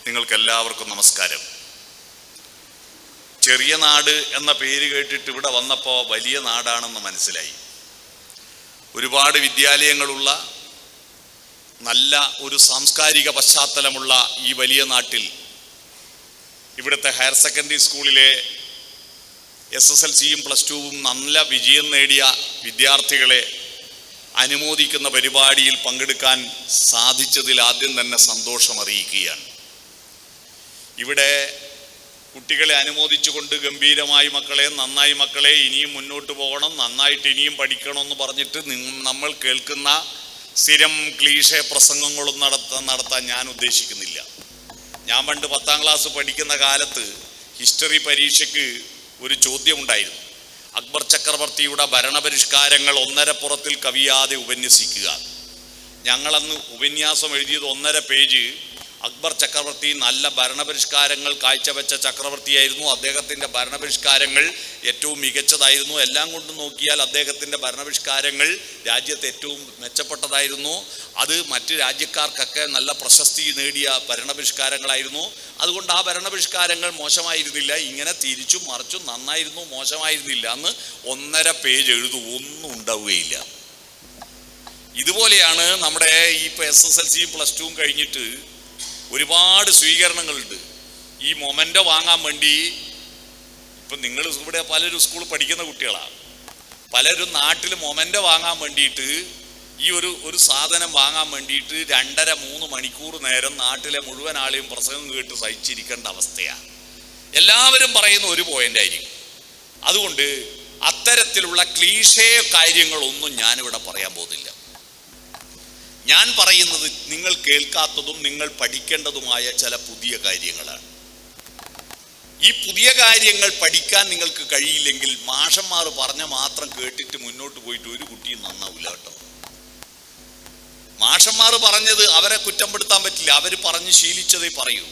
നിങ്ങൾക്കെല്ലാവർക്കും നമസ്കാരം. ചെറിയ നാട് എന്ന പേര് കേട്ടിട്ട് ഇവിടെ വന്നപ്പോൾ വലിയ നാടാണെന്ന് മനസ്സിലായി. ഒരുപാട് വിദ്യാലയങ്ങളുള്ള നല്ല ഒരു സാംസ്കാരിക പശ്ചാത്തലമുള്ള ഈ വലിയ നാട്ടിൽ ഇവിടുത്തെ ഹയർ സെക്കൻഡറി സ്കൂളിലെ SSLCയും +2വും നല്ല വിജയം നേടിയ വിദ്യാർത്ഥികളെ അനുമോദിക്കുന്ന പരിപാടിയിൽ പങ്കെടുക്കാൻ സാധിച്ചതിൽ ആദ്യം തന്നെ സന്തോഷം അറിയിക്കുകയാണ്. ഇവിടെ കുട്ടികളെ അനുമോദിച്ചുകൊണ്ട് ഗംഭീരമായി മക്കളെ, നന്നായി മക്കളെ, ഇനിയും മുന്നോട്ട് പോകണം, നന്നായിട്ട് ഇനിയും പഠിക്കണം എന്ന് പറഞ്ഞിട്ട് നമ്മൾ കേൾക്കുന്ന സ്ഥിരം ക്ലീഷേ പ്രസംഗങ്ങളും നടത്താൻ ഞാൻ ഉദ്ദേശിക്കുന്നില്ല. ഞാൻ പണ്ട് 10ാം ക്ലാസ് പഠിക്കുന്ന കാലത്ത് ഹിസ്റ്ററി പരീക്ഷയ്ക്ക് ഒരു ചോദ്യമുണ്ടായിരുന്നു. അക്ബർ ചക്രവർത്തിയുടെ ഭരണപരിഷ്കാരങ്ങൾ 1.5 പുറത്തിൽ കവിയാതെ ഉപന്യസിക്കുക. ഞങ്ങളന്ന് ഉപന്യാസം എഴുതിയത് 1.5 പേജ്. അക്ബർ ചക്രവർത്തി നല്ല ഭരണപരിഷ്കാരങ്ങൾ കാഴ്ചവെച്ച ചക്രവർത്തിയായിരുന്നു. അദ്ദേഹത്തിൻ്റെ ഭരണപരിഷ്കാരങ്ങൾ ഏറ്റവും മികച്ചതായിരുന്നു. എല്ലാം കൊണ്ട് നോക്കിയാൽ അദ്ദേഹത്തിൻ്റെ ഭരണപരിഷ്കാരങ്ങൾ രാജ്യത്ത് ഏറ്റവും മെച്ചപ്പെട്ടതായിരുന്നു. അത് മറ്റ് രാജ്യക്കാർക്കൊക്കെ നല്ല പ്രശസ്തി നേടിയ ഭരണപരിഷ്കാരങ്ങളായിരുന്നു. അതുകൊണ്ട് ആ ഭരണപരിഷ്കാരങ്ങൾ മോശമായിരുന്നില്ല. ഇങ്ങനെ തിരിച്ചും മറിച്ചും നന്നായിരുന്നു, മോശമായിരുന്നില്ല എന്ന് 1.5 പേജ് എഴുതും, ഒന്നും ഉണ്ടാവുകയില്ല. ഇതുപോലെയാണ് നമ്മുടെ ഇപ്പോൾ SSLCയും +2വും കഴിഞ്ഞിട്ട് ഒരുപാട് സ്വീകരണങ്ങളുണ്ട്. ഈ മൊമെൻ്റോ വാങ്ങാൻ വേണ്ടി ഇപ്പം നിങ്ങൾ ഇവിടെ പലരും സ്കൂൾ പഠിക്കുന്ന കുട്ടികളാണ്. പലരും നാട്ടിൽ മൊമെൻ്റോ വാങ്ങാൻ വേണ്ടിയിട്ട് ഈ ഒരു സാധനം വാങ്ങാൻ വേണ്ടിയിട്ട് 2.5-3 മണിക്കൂർ നേരം നാട്ടിലെ മുഴുവൻ ആളെയും പ്രസംഗം കേട്ട് സഹിച്ചിരിക്കേണ്ട അവസ്ഥയാണ്. എല്ലാവരും പറയുന്ന ഒരു പോയിൻ്റായിരിക്കും. അതുകൊണ്ട് അത്തരത്തിലുള്ള ക്ലീഷേ കാര്യങ്ങളൊന്നും ഞാനിവിടെ പറയാൻ പോകുന്നില്ല. ഞാൻ പറയുന്നത് നിങ്ങൾ കേൾക്കാത്തതും നിങ്ങൾ പഠിക്കേണ്ടതുമായ ചില പുതിയ കാര്യങ്ങളാണ്. ഈ പുതിയ കാര്യങ്ങൾ പഠിക്കാൻ നിങ്ങൾക്ക് കഴിയില്ലെങ്കിൽ മാഷന്മാർ പറഞ്ഞ മാത്രം കേട്ടിട്ട് മുന്നോട്ട് പോയിട്ട് ഒരു കുട്ടിയും നന്നാവില്ല കേട്ടോ. മാഷന്മാർ പറഞ്ഞത് അവരെ കുറ്റപ്പെടുത്താൻ പറ്റില്ല, അവർ പറഞ്ഞ് ശീലിച്ചതേ പറയൂ.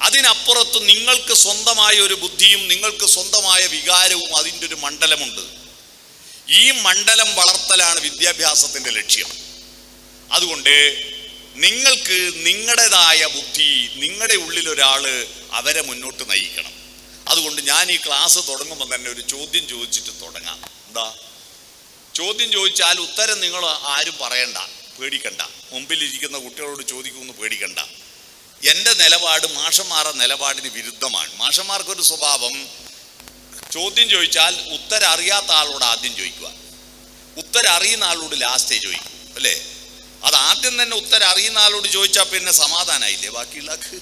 അതിനപ്പുറത്ത് നിങ്ങൾക്ക് സ്വന്തമായ ഒരു ബുദ്ധിയും നിങ്ങൾക്ക് സ്വന്തമായ വികാരവും അതിൻ്റെ ഒരു മണ്ഡലമുണ്ട്. ഈ മണ്ഡലം വളർത്തലാണ് വിദ്യാഭ്യാസത്തിൻ്റെ ലക്ഷ്യം. അതുകൊണ്ട് നിങ്ങൾക്ക് നിങ്ങളുടേതായ ബുദ്ധി, നിങ്ങളുടെ ഉള്ളിലൊരാൾ അവരെ മുന്നോട്ട് നയിക്കണം. അതുകൊണ്ട് ഞാൻ ഈ ക്ലാസ് തുടങ്ങുമ്പോൾ തന്നെ ഒരു ചോദ്യം ചോദിച്ചിട്ട് തുടങ്ങാം. എന്താ ചോദ്യം ചോദിച്ചാൽ ഉത്തരം നിങ്ങൾ ആരും പറയണ്ട, പേടിക്കണ്ട. മുമ്പിലിരിക്കുന്ന കുട്ടികളോട് ചോദിക്കുമെന്ന് പേടിക്കണ്ട. എൻ്റെ നിലപാട് മാഷന്മാരുടെ നിലപാടിന് വിരുദ്ധമാണ്. മാഷന്മാർക്കൊരു സ്വഭാവം, ചോദ്യം ചോദിച്ചാൽ ഉത്തരം അറിയാത്ത ആളോട് ആദ്യം ചോദിക്കുക, ഉത്തരം അറിയുന്ന ആളോട് ലാസ്റ്റേ ചോദിക്കൂ, അല്ലേ? അത് ആദ്യം തന്നെ ഉത്തരം അറിയുന്ന ആളോട് ചോദിച്ചാൽ പിന്നെ സമാധാനമായില്ലേ ബാക്കിയുള്ളക്ക്.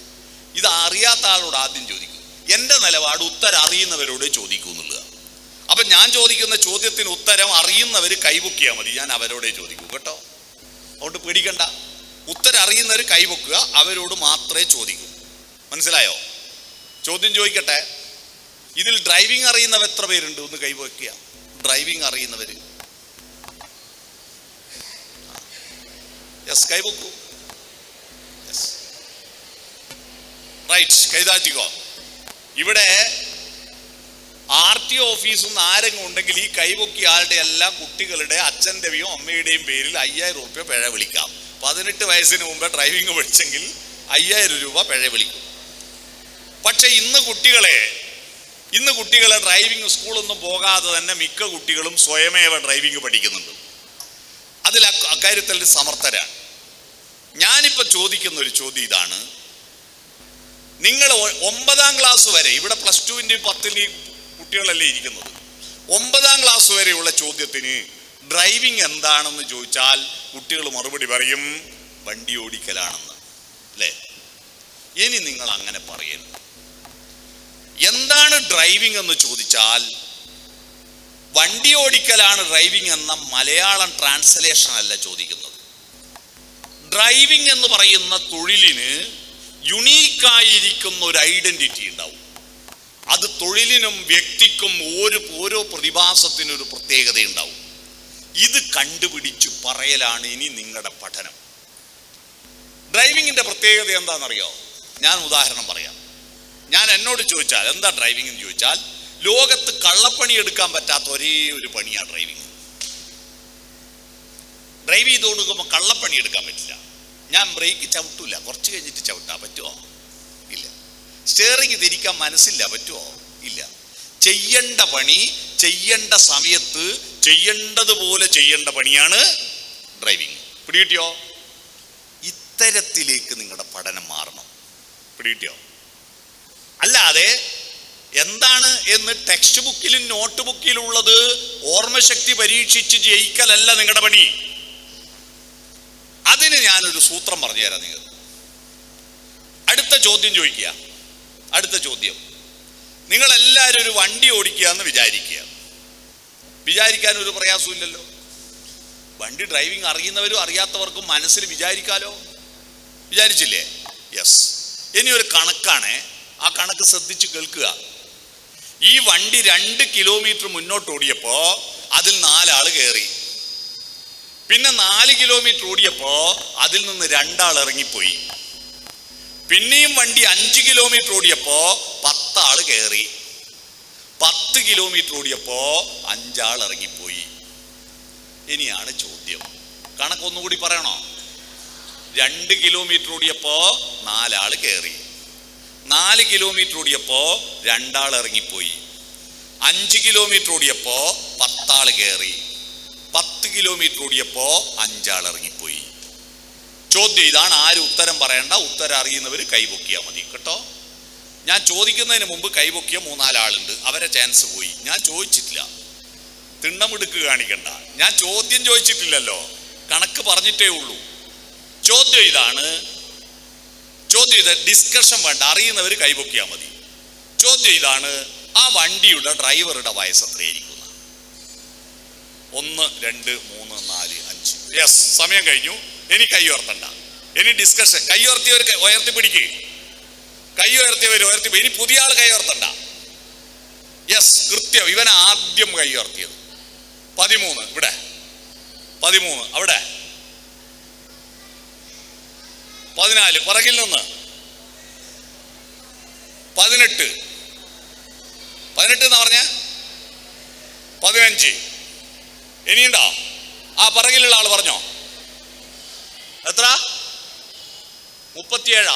ഇത് അറിയാത്ത ആളോട് ആദ്യം ചോദിക്കും. എൻ്റെ നിലപാട് ഉത്തരം അറിയുന്നവരോട് ചോദിക്കൂ എന്നുള്ളത്. അപ്പം ഞാൻ ചോദിക്കുന്ന ചോദ്യത്തിന് ഉത്തരം അറിയുന്നവർ കൈപൊക്കിയാൽ മതി, ഞാൻ അവരോടേ ചോദിക്കൂ കേട്ടോ. അതുകൊണ്ട് പേടിക്കണ്ട. ഉത്തരം അറിയുന്നവർ കൈപൊക്കുക, അവരോട് മാത്രമേ ചോദിക്കൂ. മനസ്സിലായോ? ചോദ്യം ചോദിക്കട്ടെ. ഇതിൽ ഡ്രൈവിംഗ് അറിയുന്നവർ എത്ര പേരുണ്ട്? ഒന്ന് കൈപൊക്കുക. ഡ്രൈവിംഗ് അറിയുന്നവർ യെസ്, കൈപൊക്കൂ. യെസ്, റൈറ്റ്, കൈതാറ്റിക്കോ. ഇവിടെ RTO ഓഫീസിൽ നിന്ന് ആരെങ്കിലും ഉണ്ടെങ്കിൽ ഈ കൈപൊക്കിയ ആളുടെ എല്ലാം കുട്ടികളുടെ അച്ഛൻ്റെയോ അമ്മയുടെയും പേരിൽ 5000 രൂപ പിഴ വിളിക്കാം. 18 വയസ്സിന് മുമ്പ് ഡ്രൈവിംഗ് പഠിച്ചെങ്കിൽ 5000 രൂപ പിഴ വിളിക്കും. പക്ഷെ ഇന്ന് കുട്ടികളെ ഡ്രൈവിംഗ് സ്കൂളൊന്നും പോകാതെ തന്നെ മിക്ക കുട്ടികളും സ്വയമേവ ഡ്രൈവിംഗ് പഠിക്കുന്നുണ്ട്. അതിൽ അക്കാര്യത്തിൽ സമർത്ഥരാണ്. ഞാനിപ്പോൾ ചോദിക്കുന്ന ഒരു ചോദ്യം ഇതാണ്. നിങ്ങൾ 9ാം ക്ലാസ് വരെ, ഇവിടെ +2ൻ്റെയും 10ൻ്റെയും കുട്ടികളല്ലേ ഇരിക്കുന്നത്, 9ാം ക്ലാസ് വരെയുള്ള ചോദ്യത്തിന് ഡ്രൈവിംഗ് എന്താണെന്ന് ചോദിച്ചാൽ കുട്ടികൾ മറുപടി പറയും വണ്ടി ഓടിക്കലാണെന്ന്, അല്ലേ? ഇനി നിങ്ങൾ അങ്ങനെ പറയരുത്. എന്താണ് ഡ്രൈവിംഗ് എന്ന് ചോദിച്ചാൽ വണ്ടി ഓടിക്കലാണ് ഡ്രൈവിംഗ് എന്ന മലയാളം ട്രാൻസ്ലേഷൻ അല്ല ചോദിക്കുന്നത്. ഡ്രൈവിംഗ് എന്ന് പറയുന്ന തൊഴിലിന് യുണീക്കായിരിക്കുന്ന ഒരു ഐഡന്റിറ്റി ഉണ്ടാവും. അത് തൊഴിലിനും വ്യക്തിക്കും ഓരോ പ്രതിഭാസത്തിനൊരു പ്രത്യേകത ഉണ്ടാവും. ഇത് കണ്ടുപിടിച്ച് പറയലാണ് ഇനി നിങ്ങളുടെ പഠനം. ഡ്രൈവിങ്ങിന്റെ പ്രത്യേകത എന്താണെന്നറിയോ? ഞാൻ ഉദാഹരണം പറയാം. ഞാൻ എന്നോട് ചോദിച്ചാൽ എന്താ ഡ്രൈവിംഗ് എന്ന് ചോദിച്ചാൽ, ലോകത്ത് കള്ളപ്പണി എടുക്കാൻ പറ്റാത്ത ഒരേ ഒരു പണിയാണ് ഡ്രൈവിംഗ്. ഡ്രൈവ് ചെയ്ത് കൊടുക്കുമ്പോൾ കള്ളപ്പണി എടുക്കാൻ പറ്റില്ല. ഞാൻ ബ്രേക്ക് ചവിട്ടില്ല, കുറച്ച് കഴിഞ്ഞിട്ട് ചവിട്ടാൻ പറ്റുമോ? സ്റ്റിയറിംഗ് തിരിക്കാൻ മനസ്സില്ല, പറ്റുമോ? ഇല്ല. ചെയ്യേണ്ട പണി ചെയ്യേണ്ട സമയത്ത് ചെയ്യേണ്ടതുപോലെ ചെയ്യേണ്ട പണിയാണ് ഡ്രൈവിംഗ്. പിടികിട്ടിയോ? ഇത്തരത്തിലേക്ക് നിങ്ങളുടെ പഠനം മാറണം. പിടികിട്ടിയോ? അല്ലാതെ എന്താണ് എന്ന് ടെക്സ്റ്റ് ബുക്കിലും നോട്ട് ബുക്കിലുള്ളത് ഓർമ്മശക്തി പരീക്ഷിച്ച് ജയിക്കലല്ല നിങ്ങളുടെ പണി. അതിന് ഞാനൊരു സൂത്രം പറഞ്ഞു തരാം നിങ്ങൾക്ക്. അടുത്ത ചോദ്യം ചോദിക്കുക. അടുത്ത ചോദ്യം, നിങ്ങളെല്ലാവരും ഒരു വണ്ടി ഓടിക്കുക എന്ന് വിചാരിക്കുക. വിചാരിക്കാൻ ഒരു പ്രയാസമില്ലല്ലോ. വണ്ടി ഡ്രൈവിംഗ് അറിയുന്നവരും അറിയാത്തവർക്കും മനസ്സിൽ വിചാരിക്കാലോ. വിചാരിച്ചില്ലേ? യെസ്. ഇനി ഒരു കണക്കാണ്, ആ കണക്ക് ശ്രദ്ധിച്ച് കേൾക്കുക. ഈ വണ്ടി 2 കിലോമീറ്റർ മുന്നോട്ട് ഓടിയപ്പോ അതിൽ 4 ആള് കയറി. പിന്നെ 4 കിലോമീറ്റർ ഓടിയപ്പോ അതിൽ നിന്ന് 2 ആൾ ഇറങ്ങിപ്പോയി. പിന്നെയും വണ്ടി 5 കിലോമീറ്റർ ഓടിയപ്പോ 10 ആള് കയറി. 10 കിലോമീറ്റർ ഓടിയപ്പോ 5 ആൾ ഇറങ്ങിപ്പോയി. ഇനിയാണ് ചോദ്യം. കണക്കൊന്നുകൂടി പറയണോ? 2 കിലോമീറ്റർ ഓടിയപ്പോ 4 ആള് കയറി. 4 കിലോമീറ്റർ ഓടിയപ്പോ 2 ആൾ ഇറങ്ങിപ്പോയി. 5 കിലോമീറ്റർ ഓടിയപ്പോ 10 ആള് കയറി. 10 കിലോമീറ്റർ ഓടിയപ്പോ 5 ആൾ ഇറങ്ങിപ്പോയി. ചോദ്യം ഇതാണ്. ആരും ഉത്തരം പറയണ്ട. ഉത്തരം അറിയുന്നവർ കൈപൊക്കിയാൽ മതി കേട്ടോ. ഞാൻ ചോദിക്കുന്നതിന് മുമ്പ് കൈപൊക്കിയ 3-4 ആളുണ്ട്, അവരെ ചാൻസ് പോയി. ഞാൻ ചോദിച്ചിട്ടില്ല, തിണ്ണമെടുക്ക് കാണിക്കണ്ട. ഞാൻ ചോദ്യം ചോദിച്ചിട്ടില്ലല്ലോ, കണക്ക് പറഞ്ഞിട്ടേ ഉള്ളൂ. ചോദ്യം ഇതാണ്. ചോദ്യം ഇത്, ഡിസ്കഷൻ വേണ്ട, അറിയുന്നവർ കൈപൊക്കിയാൽ മതി. ചോദ്യം ഇതാണ്, ആ വണ്ടിയുടെ ഡ്രൈവറുടെ വയസ്സ് എത്രയായിരിക്കും? 1 2 3 4 5. യെസ്, സമയം കഴിഞ്ഞു. ഇനി കൈ ഉയർത്തണ്ട. ഇനി ഡിസ്കഷൻ. കൈ ഉയർത്തിയവർ ഉയർത്തി പിടിക്ക്. കൈ ഉയർത്തിയവർ ഉയർത്തി. ഇനി പുതിയ ആൾ കൈ ഉയർത്തണ്ട. യെസ്, കൃത്യം. ഇവൻ ആദ്യം കൈ ഉയർത്തിയത്. 13 ഇവിടെ, 13 അവിടെ, 14 പുറകിൽ നിന്ന്, 18 എന്നാ പറഞ്ഞ, 15. ഇനിയുണ്ടോ? ആ പുറകിലുള്ള ആള് പറഞ്ഞോ. എത്ര? 37,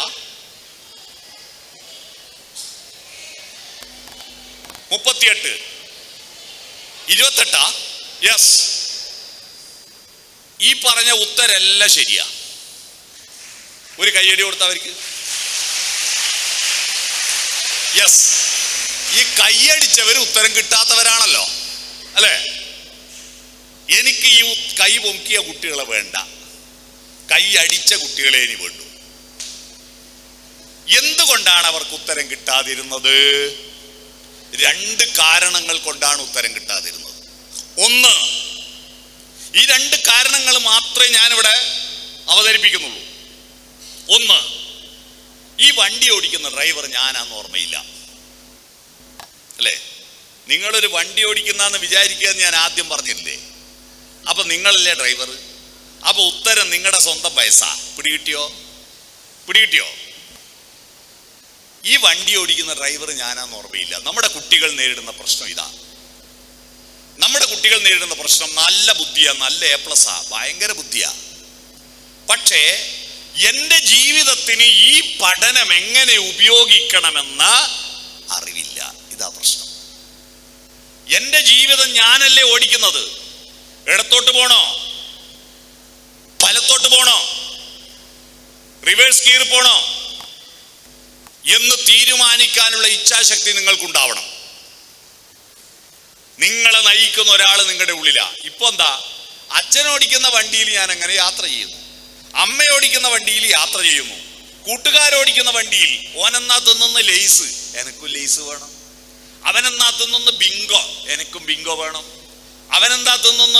38, 28. യെസ്, ഈ പറഞ്ഞ ഉത്തരെല്ലാം ശരിയാ. ഒരു കയ്യടി കൊടുത്തവർക്ക്. യെസ്, ഈ കയ്യടിച്ചവർ ഉത്തരം കിട്ടാത്തവരാണല്ലോ, അല്ലേ? എനിക്ക് ഈ കൈ പൊക്കിയ കുട്ടികളെ വേണ്ട, കൈ അടിച്ച കുട്ടികളെ ഇനി വേണ്ടു. എന്തുകൊണ്ടാണ് അവർക്ക് ഉത്തരം കിട്ടാതിരുന്നത്? 2 കാരണങ്ങൾ കൊണ്ടാണ് ഉത്തരം കിട്ടാതിരുന്നത്. ഒന്ന്, ഈ 2 കാരണങ്ങൾ മാത്രമേ ഞാനിവിടെ അവതരിപ്പിക്കുന്നുള്ളൂ. ഒന്ന്, ഈ വണ്ടി ഓടിക്കുന്ന ഡ്രൈവർ ഞാനാന്ന് ഓർമ്മയില്ല, അല്ലേ? നിങ്ങളൊരു വണ്ടി ഓടിക്കുന്നാന്ന് വിചാരിക്കുക എന്ന് ഞാൻ ആദ്യം പറഞ്ഞില്ലേ? അപ്പൊ നിങ്ങളല്ലേ ഡ്രൈവർ? അപ്പൊ ഉത്തരം നിങ്ങളുടെ സ്വന്തം വയസ്സാ. പിടികിട്ടിയോ? പിടികിട്ടിയോ? ഈ വണ്ടി ഓടിക്കുന്ന ഡ്രൈവർ ഞാനാന്ന് ഓർമ്മയില്ല. നമ്മുടെ കുട്ടികൾ നേരിടുന്ന പ്രശ്നം ഇതാ. നമ്മുടെ കുട്ടികൾ നേരിടുന്ന പ്രശ്നം നല്ല ബുദ്ധിയാ, നല്ല A+, ഭയങ്കര ബുദ്ധിയാ. പക്ഷേ എൻ്റെ ജീവിതത്തിന് ഈ പഠനം എങ്ങനെ ഉപയോഗിക്കണമെന്ന അറിവില്ല. ഇതാ പ്രശ്നം. എൻ്റെ ജീവിതം ഞാനല്ലേ ഓടിക്കുന്നത്. ഇടത്തോട്ട് പോണോ, വലത്തോട്ട് പോണോ, റിവേഴ്സ് ഗിയർ പോണോ എന്ന് തീരുമാനിക്കാനുള്ള ഇച്ഛാശക്തി നിങ്ങൾക്കുണ്ടാവണം. നിങ്ങളെ നയിക്കുന്ന ഒരാൾ നിങ്ങളുടെ ഉള്ളിലാ. ഇപ്പൊ എന്താ, അച്ഛനോടിക്കുന്ന വണ്ടിയിൽ ഞാൻ എങ്ങനെ യാത്ര ചെയ്യുന്നു, അമ്മയോടിക്കുന്ന വണ്ടിയിൽ യാത്ര ചെയ്യുന്നു, കൂട്ടുകാരോടിക്കുന്ന വണ്ടിയിൽ ഓനെന്നാ തിന്നുന്ന ലേസ്, എനിക്കും ലേസ് വേണം. അവനെന്നാ തിന്നുന്ന ബിങ്കോ, എനിക്കും ബിങ്കോ വേണം. അവനെന്താ തിന്നുന്ന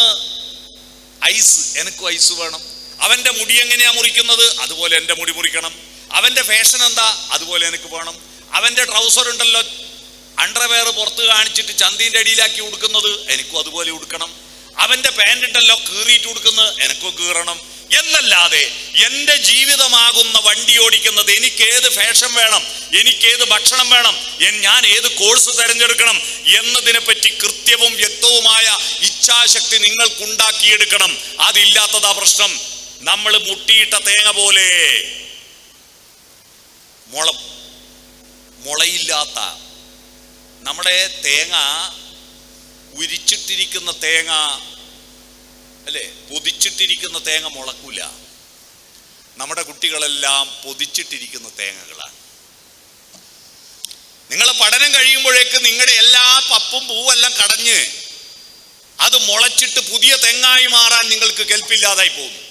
ഐസ്, എനിക്കും ഐസ് വേണം. അവന്റെ മുടി എങ്ങനെയാ മുറിക്കുന്നത്, അതുപോലെ എൻ്റെ മുടി മുറിക്കണം. അവന്റെ ഫാഷൻ എന്താ, അതുപോലെ എനിക്ക് വേണം. അവന്റെ ട്രൗസർ ഉണ്ടല്ലോ, അണ്ടർവെയർ പുറത്ത് കാണിച്ചിട്ട് ചന്തീൻ്റെ അടിയിലാക്കി ഉടുക്കുന്നത്, എനിക്കും അതുപോലെ ഉടുക്കണം. അവന്റെ പാൻറ് ഉണ്ടല്ലോ കീറിയിട്ട് ഉടുക്കുന്നത്, എനിക്കും കീറണം. എന്നല്ലാതെ എൻ്റെ ജീവിതമാകുന്ന വണ്ടി ഓടിക്കുന്നത് എനിക്കേത് ഫാഷൻ വേണം, എനിക്കേത് ഭക്ഷണം വേണം, ഞാൻ ഏത് കോഴ്സ് തിരഞ്ഞെടുക്കണം എന്നതിനെ പറ്റി കൃത്യവും വ്യക്തവുമായ ഇച്ഛാശക്തി നിങ്ങൾക്കുണ്ടാക്കിയെടുക്കണം. അതില്ലാത്തതാ പ്രശ്നം. നമ്മൾ മുട്ടിയിട്ട തേങ്ങ പോലെ മുളയില്ലാത്ത നമ്മുടെ തേങ്ങ, ഉരിച്ചിട്ടിരിക്കുന്ന തേങ്ങ അല്ലേ, പൊതിച്ചിട്ടിരിക്കുന്ന തേങ്ങ മുളക്കൂല. നമ്മുടെ കുട്ടികളെല്ലാം പൊതിച്ചിട്ടിരിക്കുന്ന തേങ്ങകളാണ്. നിങ്ങളെ പഠനം കഴിയുമ്പോഴേക്ക് നിങ്ങളുടെ എല്ലാ പപ്പും പൂവെല്ലാം കടഞ്ഞ് അത് മുളച്ചിട്ട് പുതിയ തെങ്ങായി മാറാൻ നിങ്ങൾക്ക് കെൽപ്പില്ലാതായി പോകുന്നു.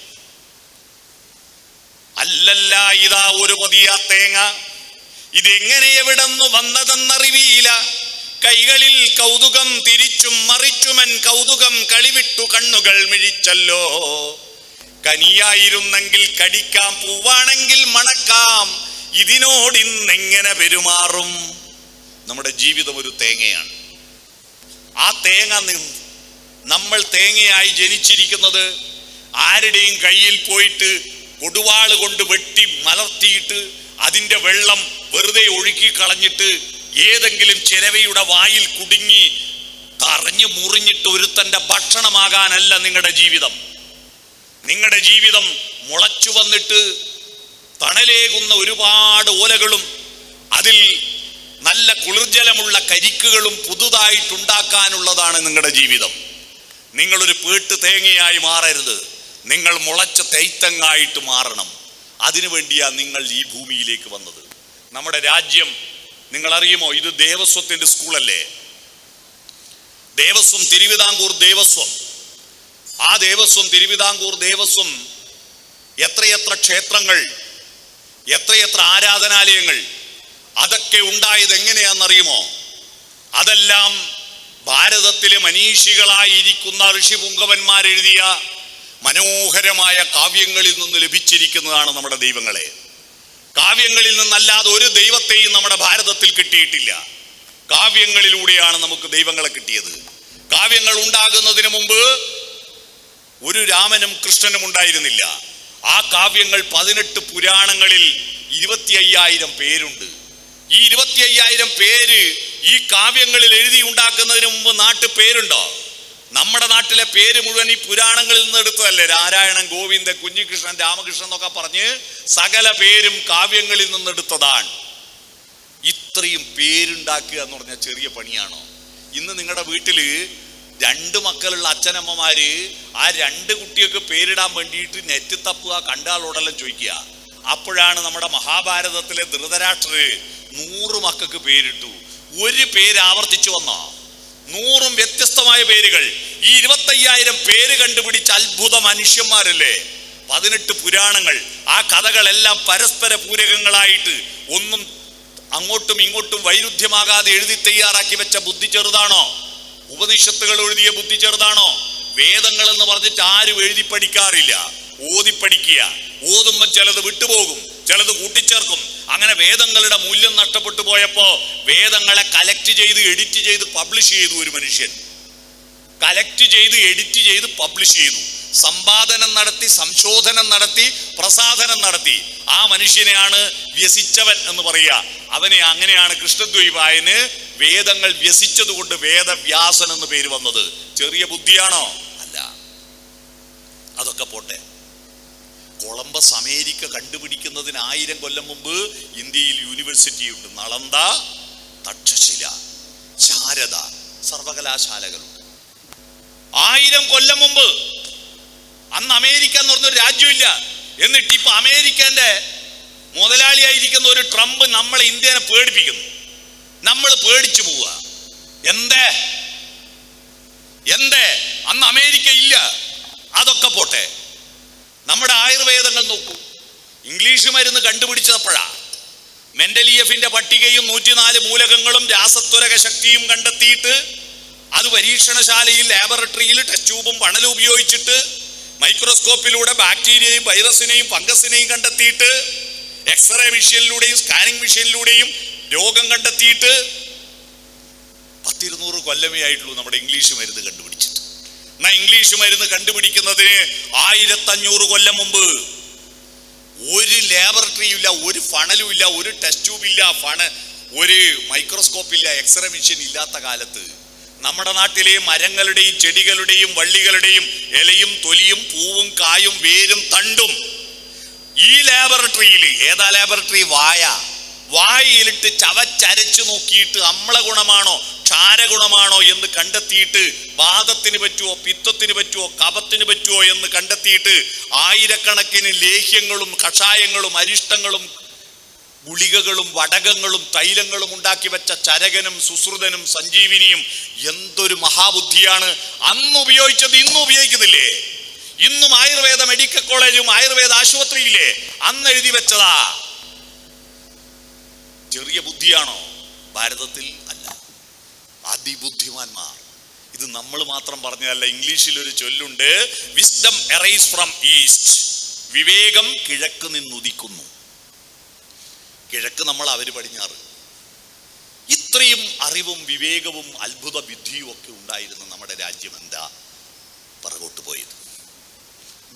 അല്ലല്ല, ഇതാ ഒരു പുതിയ തേങ്ങ, ഇതെങ്ങനെ എവിടെന്ന് വന്നതെന്നറിവിയില്ല. കൈകളിൽ കൗതുകം തിരിച്ചും മറിച്ചുമൻ കൗതുകം കളിവിട്ടു കണ്ണുകൾ മിഴിച്ചല്ലോ. കനിയായിരുന്നെങ്കിൽ കടിക്കാം, പൂവാണെങ്കിൽ മണക്കാം, ഇതിനോടിന്നെങ്ങനെ പെരുമാറും. നമ്മുടെ ജീവിതം ഒരു തേങ്ങയാണ്. ആ തേങ്ങ, നമ്മൾ തേങ്ങയായി ജനിച്ചിരിക്കുന്നത് ആരുടെയും കയ്യിൽ പോയിട്ട് കൊടുവാള് കൊണ്ട് വെട്ടി മലർത്തിയിട്ട് അതിൻ്റെ വെള്ളം വെറുതെ ഒഴുക്കി കളഞ്ഞിട്ട് ഏതെങ്കിലും ചിരവയുടെ വായിൽ കുടുങ്ങി തറഞ്ഞു മുറിഞ്ഞിട്ട് ഒരുത്തൻ്റെ ഭക്ഷണമാകാനല്ല നിങ്ങളുടെ ജീവിതം. നിങ്ങളുടെ ജീവിതം മുളച്ചു വന്നിട്ട് തണലേകുന്ന ഒരുപാട് ഓലകളും അതിൽ നല്ല കുളിർജലമുള്ള കരിക്കുകളും പുതുതായിട്ടുണ്ടാക്കാനുള്ളതാണ് നിങ്ങളുടെ ജീവിതം. നിങ്ങളൊരു പേട്ട് തേങ്ങയായി മാറരുത്, നിങ്ങൾ മുളച്ച തൈത്തങ്ങായിട്ട് മാറണം. അതിനുവേണ്ടിയാ നിങ്ങൾ ഈ ഭൂമിയിലേക്ക് വന്നത്. നമ്മുടെ രാജ്യം നിങ്ങളറിയുമോ? ഇത് ദേവസ്വത്തിന്റെ സ്കൂളല്ലേ. ദേവസ്വം, തിരുവിതാംകൂർ ദേവസ്വം. ആ ദേവസ്വം, തിരുവിതാംകൂർ ദേവസ്വം എത്രയെത്ര ക്ഷേത്രങ്ങൾ, എത്രയെത്ര ആരാധനാലയങ്ങൾ, അതൊക്കെ ഉണ്ടായത് എങ്ങനെയാണെന്നറിയുമോ? അതെല്ലാം ഭാരതത്തിലെ മനീഷികളായിരിക്കുന്ന ഋഷിപുങ്കവന്മാരെഴുതിയ മനോഹരമായ കാവ്യങ്ങളിൽ നിന്ന് ലഭിച്ചിരിക്കുന്നതാണ് നമ്മുടെ ദൈവങ്ങളെ. കാവ്യങ്ങളിൽ നിന്നല്ലാതെ ഒരു ദൈവത്തെയും നമ്മുടെ ഭാരതത്തിൽ കിട്ടിയിട്ടില്ല. കാവ്യങ്ങളിലൂടെയാണ് നമുക്ക് ദൈവങ്ങളെ കിട്ടിയത്. കാവ്യങ്ങൾ ഉണ്ടാകുന്നതിന് മുമ്പ് ഒരു രാമനും കൃഷ്ണനും ഉണ്ടായിരുന്നില്ല. ആ കാവ്യങ്ങൾ 18 പുരാണങ്ങളിൽ 25,000 പേരുണ്ട്. ഈ 25,000 പേര് ഈ കാവ്യങ്ങളിൽ എഴുതി ഉണ്ടാക്കുന്നതിന് മുമ്പ് നാട്ടു പേരുണ്ടോ? നമ്മുടെ നാട്ടിലെ പേര് മുഴുവൻ ഈ പുരാണങ്ങളിൽ നിന്ന് എടുത്തതല്ലേ. നാരായണൻ, ഗോവിന്ദൻ, കുഞ്ഞികൃഷ്ണൻ, രാമകൃഷ്ണൻ എന്നൊക്കെ പറഞ്ഞ് സകല പേരും കാവ്യങ്ങളിൽ നിന്ന് എടുത്തതാണ്. ഇത്രയും പേരുണ്ടാക്കുക എന്ന് പറഞ്ഞാൽ ചെറിയ പണിയാണോ? ഇന്ന് നിങ്ങളുടെ വീട്ടില് 2 മക്കളുള്ള അച്ഛനമ്മമാര് ആ 2 കുട്ടികൾക്ക് പേരിടാൻ വേണ്ടിയിട്ട് നെറ്റ് തപ്പുക, കണ്ടാളോടെല്ലാം ചോദിക്കുക. അപ്പോഴാണ് നമ്മുടെ മഹാഭാരതത്തിലെ ധൃതരാഷ്ട്രര് 100 മക്കൾക്ക് പേരിട്ടു. ഒരു പേര് ആവർത്തിച്ചു വന്നോ? 100 വ്യത്യസ്തമായ പേരുകൾ. ഈ 25,000 പേര് കണ്ടുപിടിച്ച അത്ഭുത മനുഷ്യന്മാരല്ലേ. 18 പുരാണങ്ങൾ. ആ കഥകളെല്ലാം പരസ്പര പൂരകങ്ങളായിട്ട് ഒന്നും അങ്ങോട്ടും ഇങ്ങോട്ടും വൈരുദ്ധ്യമാകാതെ എഴുതി തയ്യാറാക്കി വെച്ച ബുദ്ധി ചെറുതാണോ? ഉപനിഷത്തുകൾ എഴുതിയ ബുദ്ധി ചെറുതാണോ? വേദങ്ങൾ എന്ന് പറഞ്ഞിട്ട് ആരും എഴുതി പഠിക്കാറില്ല, ഓതി പഠിക്കുക. ഓതുമ്പോൾ ചിലത് വിട്ടുപോകും, ചിലത് കൂട്ടിച്ചേർക്കും. അങ്ങനെ വേദങ്ങളുടെ മൂല്യം നഷ്ടപ്പെട്ടു പോയപ്പോ വേദങ്ങളെ കലക്ട് ചെയ്ത് എഡിറ്റ് ചെയ്ത് പബ്ലിഷ് ചെയ്തു. ഒരു മനുഷ്യൻ കലക്ട് ചെയ്ത് എഡിറ്റ് ചെയ്ത് പബ്ലിഷ് ചെയ്തു. സമ്പാദനം നടത്തി, സംശോധനം നടത്തി, പ്രസാധനം നടത്തി. ആ മനുഷ്യനെയാണ് വ്യസിച്ചവൻ എന്ന് പറയുക. അവനെ അങ്ങനെയാണ് കൃഷ്ണദ്വൈപായന് വേദങ്ങൾ വ്യസിച്ചത് കൊണ്ട് വേദവ്യാസൻ എന്ന് പേര് വന്നത്. ചെറിയ ബുദ്ധിയാണോ? അല്ല. അതൊക്കെ പോട്ടെ. കൊളംബസ് അമേരിക്ക കണ്ടുപിടിക്കുന്നതിന് 1000 കൊല്ലം മുമ്പ് ഇന്ത്യയിൽ യൂണിവേഴ്സിറ്റി ഉണ്ട്. നളന്ദ, തക്ഷശില, ശാരദ സർവകലാശാലകളുണ്ട്. 1000 കൊല്ലം മുമ്പ്. അന്ന് അമേരിക്ക എന്ന് പറഞ്ഞൊരു രാജ്യമില്ല. എന്നിട്ട് ഇപ്പൊ അമേരിക്കന്റെ മുതലാളിയായിരിക്കുന്ന ഒരു ട്രംപ് നമ്മളെ ഇന്ത്യനെ പേടിപ്പിക്കുന്നു. നമ്മൾ പേടിച്ചു പോവുക. എന്തേ? അന്ന് അമേരിക്ക ഇല്ല. അതൊക്കെ പോട്ടെ. നമ്മുടെ ആയുർവേദങ്ങൾ നോക്കൂ. ഇംഗ്ലീഷ് മരുന്ന് കണ്ടുപിടിച്ചപ്പോഴാ മെന്റലിയഫിന്റെ പട്ടികയും 104 മൂലകങ്ങളും രാസത്വരക ശക്തിയും കണ്ടെത്തിയിട്ട് അത് പരീക്ഷണശാലയിൽ ലാബറട്ടറിയിൽ ടെസ്റ്റ് ട്യൂബും പണലും ഉപയോഗിച്ചിട്ട് മൈക്രോസ്കോപ്പിലൂടെ ബാക്ടീരിയയും വൈറസിനെയും ഫംഗസിനെയും കണ്ടെത്തിയിട്ട് എക്സ്റേ മെഷീനിലൂടെയും സ്കാനിങ് മെഷീനിലൂടെയും രോഗം കണ്ടെത്തിയിട്ട് 100-200 കൊല്ലമേ ആയിട്ടുള്ളൂ നമ്മുടെ ഇംഗ്ലീഷ് മരുന്ന് കണ്ടുപിടിച്ചിട്ട്. എന്നാൽ ഇംഗ്ലീഷ് മരുന്ന് കണ്ടുപിടിക്കുന്നതിന് 1500 കൊല്ലം മുമ്പ് ഒരു ലാബറട്ടറിയും ഇല്ല, ഒരു ഫണലും ഇല്ല, ഒരു ടെസ്റ്റ് ട്യൂബ് ഇല്ല, ഒരു മൈക്രോസ്കോപ്പ് ഇല്ല, എക്സ്റേ മെഷീൻ ഇല്ലാത്ത കാലത്ത് നമ്മുടെ നാട്ടിലെ മരങ്ങളുടെയും ചെടികളുടെയും വള്ളികളുടെയും ഇലയും തൊലിയും പൂവും കായും വേരും തണ്ടും ഈ ലാബറട്ടറിയിൽ, ഏതാ ലാബറട്ടറി? വായ. വായിലിട്ട് ചവച്ചരച്ചു നോക്കിയിട്ട് അമ്ല ഗുണമാണോ ക്ഷാരഗുണമാണോ എന്ന് കണ്ടെത്തിയിട്ട് വാദത്തിന് പറ്റുമോ, പിത്തത്തിന് പറ്റുമോ, കഫത്തിന് പറ്റുമോ എന്ന് കണ്ടെത്തിയിട്ട് ആയിരക്കണക്കിന് ലേഹ്യങ്ങളും കഷായങ്ങളും അരിഷ്ടങ്ങളും ഗുളികകളും വടകങ്ങളും തൈലങ്ങളും ഉണ്ടാക്കി വെച്ച ചരകനും സുശ്രുതനും സഞ്ജീവിനിയും എന്തൊരു മഹാബുദ്ധിയാണ് അന്ന് ഉപയോഗിച്ചത് ഇന്നും ഉപയോഗിക്കുന്നില്ലേ? ഇന്നും ആയുർവേദ മെഡിക്കൽ കോളേജും ആയുർവേദ ആശുപത്രിയില്ലേ? അന്ന് എഴുതി വെച്ചതാ. ചെറിയ ബുദ്ധിയാണോ? ഭാരതത്തിൽ അല്ല, അതിബുദ്ധിമാന്മാർ. ഇത് നമ്മൾ മാത്രം പറഞ്ഞതല്ല. ഇംഗ്ലീഷിൽ ഒരു ചൊല്ലുണ്ട്, വിസ്ഡം എറൈസ് ഫ്രം ഈസ്റ്റ്. വിവേകം കിഴക്ക് നിന്നുദിക്കുന്നു. കിഴക്ക് നമ്മൾ, അവര് പടിഞ്ഞാറ്. ഇത്രയും അറിവും വിവേകവും അത്ഭുത ബുദ്ധിയും ഒക്കെ ഉണ്ടായിരുന്ന നമ്മുടെ രാജ്യം എന്താ പുറകോട്ട് പോയത്?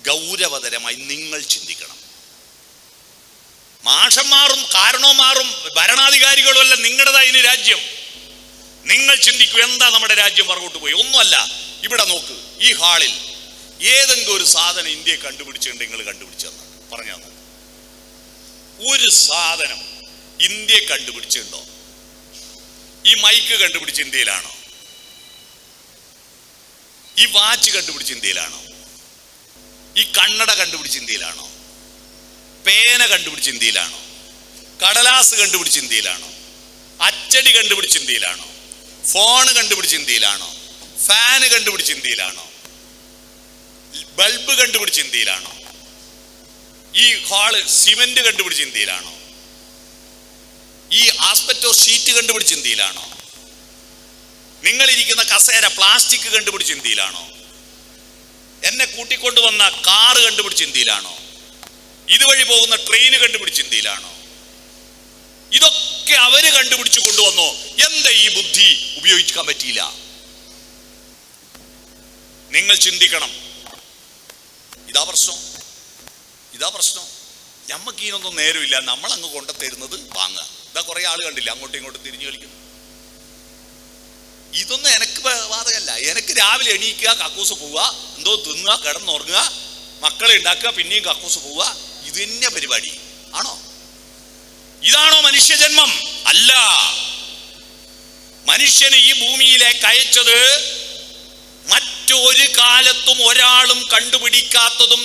ഗൗരവതരമായി നിങ്ങൾ ചിന്തിക്കണം. മാഷന്മാരും കാരണവന്മാരും ഭരണാധികാരികളും അല്ല നിങ്ങളുടേതായി രാജ്യം. നിങ്ങൾ ചിന്തിക്കൂ, എന്താ നമ്മുടെ രാജ്യം പുറകോട്ട് പോയി? ഒന്നുമല്ല. ഇവിടെ നോക്ക്, ഈ ഹാളിൽ ഏതെങ്കിലും ഒരു സാധനം ഇന്ത്യയെ കണ്ടുപിടിച്ചിട്ടുണ്ട്? നിങ്ങൾ കണ്ടുപിടിച്ചു തന്നെ പറഞ്ഞു തന്നെ. ഒരു സാധനം ഇന്ത്യയെ കണ്ടുപിടിച്ചിട്ടുണ്ടോ? ഈ മൈക്ക് കണ്ടുപിടിച്ച ഇന്ത്യയിലാണോ? ഈ വാച്ച് കണ്ടുപിടിച്ച ഇന്ത്യയിലാണോ? ഈ കണ്ണട കണ്ടുപിടിച്ച ഇന്ത്യയിലാണോ? പേന കണ്ടുപിടിച്ച ഇന്ത്യയിലാണോ? കടലാസ് കണ്ടുപിടിച്ച ഇന്ത്യയിലാണോ? അച്ചടി കണ്ടുപിടിച്ച ഇന്ത്യയിലാണോ? ഫോണ് കണ്ടുപിടിച്ച ഇന്ത്യയിലാണോ? ഫാന് കണ്ടുപിടിച്ച ഇന്ത്യയിലാണോ? ബൾബ് കണ്ടുപിടിച്ച ഇന്ത്യയിലാണോ? ഈ ഹാള് സിമെന്റ് കണ്ടുപിടിച്ച ഇന്ത്യയിലാണോ? ഈ ആസ്പെറ്റോ ഷീറ്റ് കണ്ടുപിടിച്ച ഇന്ത്യയിലാണോ? നിങ്ങളിരിക്കുന്ന കസേര പ്ലാസ്റ്റിക് കണ്ടുപിടിച്ച ഇന്ത്യയിലാണോ? എന്നെ കൂട്ടിക്കൊണ്ടുവന്ന കാറ് കണ്ടുപിടിച്ച ഇന്ത്യയിലാണോ? ഇതുവഴി പോകുന്ന ട്രെയിന് കണ്ടുപിടിച്ച ഇന്ത്യയിലാണോ? ഇതൊക്കെ അവര് കണ്ടുപിടിച്ചു കൊണ്ടുവന്നോ? എന്താ ഈ ബുദ്ധി ഉപയോഗിക്കാൻ പറ്റിയില്ല? നിങ്ങൾ ചിന്തിക്കണം. ഇതാ പ്രശ്നം, ഇതാ പ്രശ്നം. ഞമ്മക്ക് ഇതിനൊന്നും നേരമില്ല, നമ്മൾ അങ്ങ് കൊണ്ടുതരുന്നത് വാങ്ങുക. ഇതാ കുറെ ആള് കണ്ടില്ല, അങ്ങോട്ടും ഇങ്ങോട്ടും തിരിഞ്ഞു കളിക്കുന്നു. ഇതൊന്നും എനിക്ക് ബാധകമല്ല. എനിക്ക് രാവിലെ എണീക്കുക, കക്കൂസ് പോവുക, എന്തോ തിന്നുക, കിടന്നുറങ്ങുക, മക്കളെ ഉണ്ടാക്കുക, പിന്നെയും കക്കൂസ് പോവുക. ഇത് തന്നെ പരിപാടി ആണോ? ഇതാണോ മനുഷ്യജന്മം? അല്ല. മനുഷ്യനെ ഈ ഭൂമിയിലേക്ക് അയച്ചത് മറ്റൊരു കാലത്തും ഒരാളും കണ്ടുപിടിക്കാത്തതും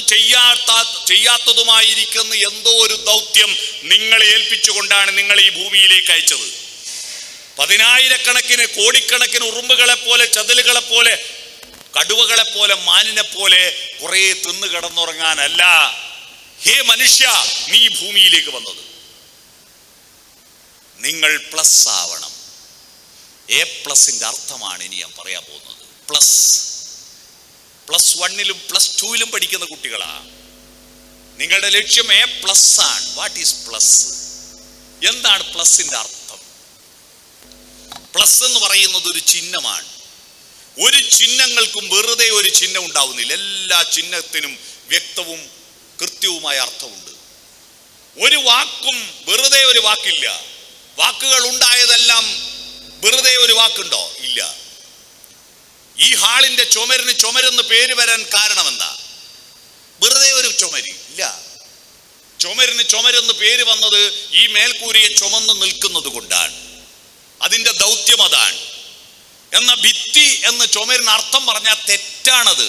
ചെയ്യാത്തതുമായിരിക്കുന്ന എന്തോ ഒരു ദൗത്യം നിങ്ങളെ ഏൽപ്പിച്ചുകൊണ്ടാണ് നിങ്ങൾ ഈ ഭൂമിയിലേക്ക് അയച്ചത്. പതിനായിരക്കണക്കിന് കോടിക്കണക്കിന് ഉറുമ്പുകളെ പോലെ, ചതിലുകളെ പോലെ, കടുവകളെ പോലെ, മാനിനെ പോലെ കുറെ തിന്നു കിടന്നുറങ്ങാനല്ല. ഹേ മനുഷ്യ, നീ ഭൂമിയിലേക്ക് വന്നത്. നിങ്ങൾ പ്ലസ് ആവണം. എ പ്ലസിന്റെ അർത്ഥമാണ് ഇനി ഞാൻ പറയാൻ പോകുന്നത്. പ്ലസ്, പ്ലസ് 1-ലും പ്ലസ് 2-ലും പഠിക്കുന്ന കുട്ടികളാ. നിങ്ങളുടെ ലക്ഷ്യം എ പ്ലസ് ആണ്. What is plus? എന്താണ് പ്ലസിന്റെ അർത്ഥം? പ്ലസ് എന്ന് പറയുന്നത് ഒരു ചിഹ്നമാണ്. ഒരു ചിഹ്നങ്ങൾക്കും വെറുതെ ഒരു ചിഹ്നം ഉണ്ടാവുന്നില്ല. എല്ലാ ചിഹ്നത്തിനും വ്യക്തവും കൃത്യവുമായ അർത്ഥമുണ്ട്. ഒരു വാക്കും വെറുതെ ഒരു വാക്കില്ല. വാക്കുകൾ ഉണ്ടായതെല്ലാം വെറുതെ ഒരു വാക്കുണ്ടോ? ഇല്ല. ഈ ഹാളിന്റെ ചുമരിന് ചുമരെന്ന് പേര് വരാൻ കാരണം എന്താ? വെറുതെ ഒരു ചുമര് ഇല്ല. ചുമരിന് ചുമരെന്ന് പേര് വന്നത് ഈ മേൽക്കൂരയെ ചുമന്ന് നിൽക്കുന്നത് കൊണ്ടാണ്. അതിന്റെ ദൗത്യം അതാണ്. എന്ന ഭിത്തി എന്ന് ചുമരിന് അർത്ഥം പറഞ്ഞാൽ തെറ്റാണത്.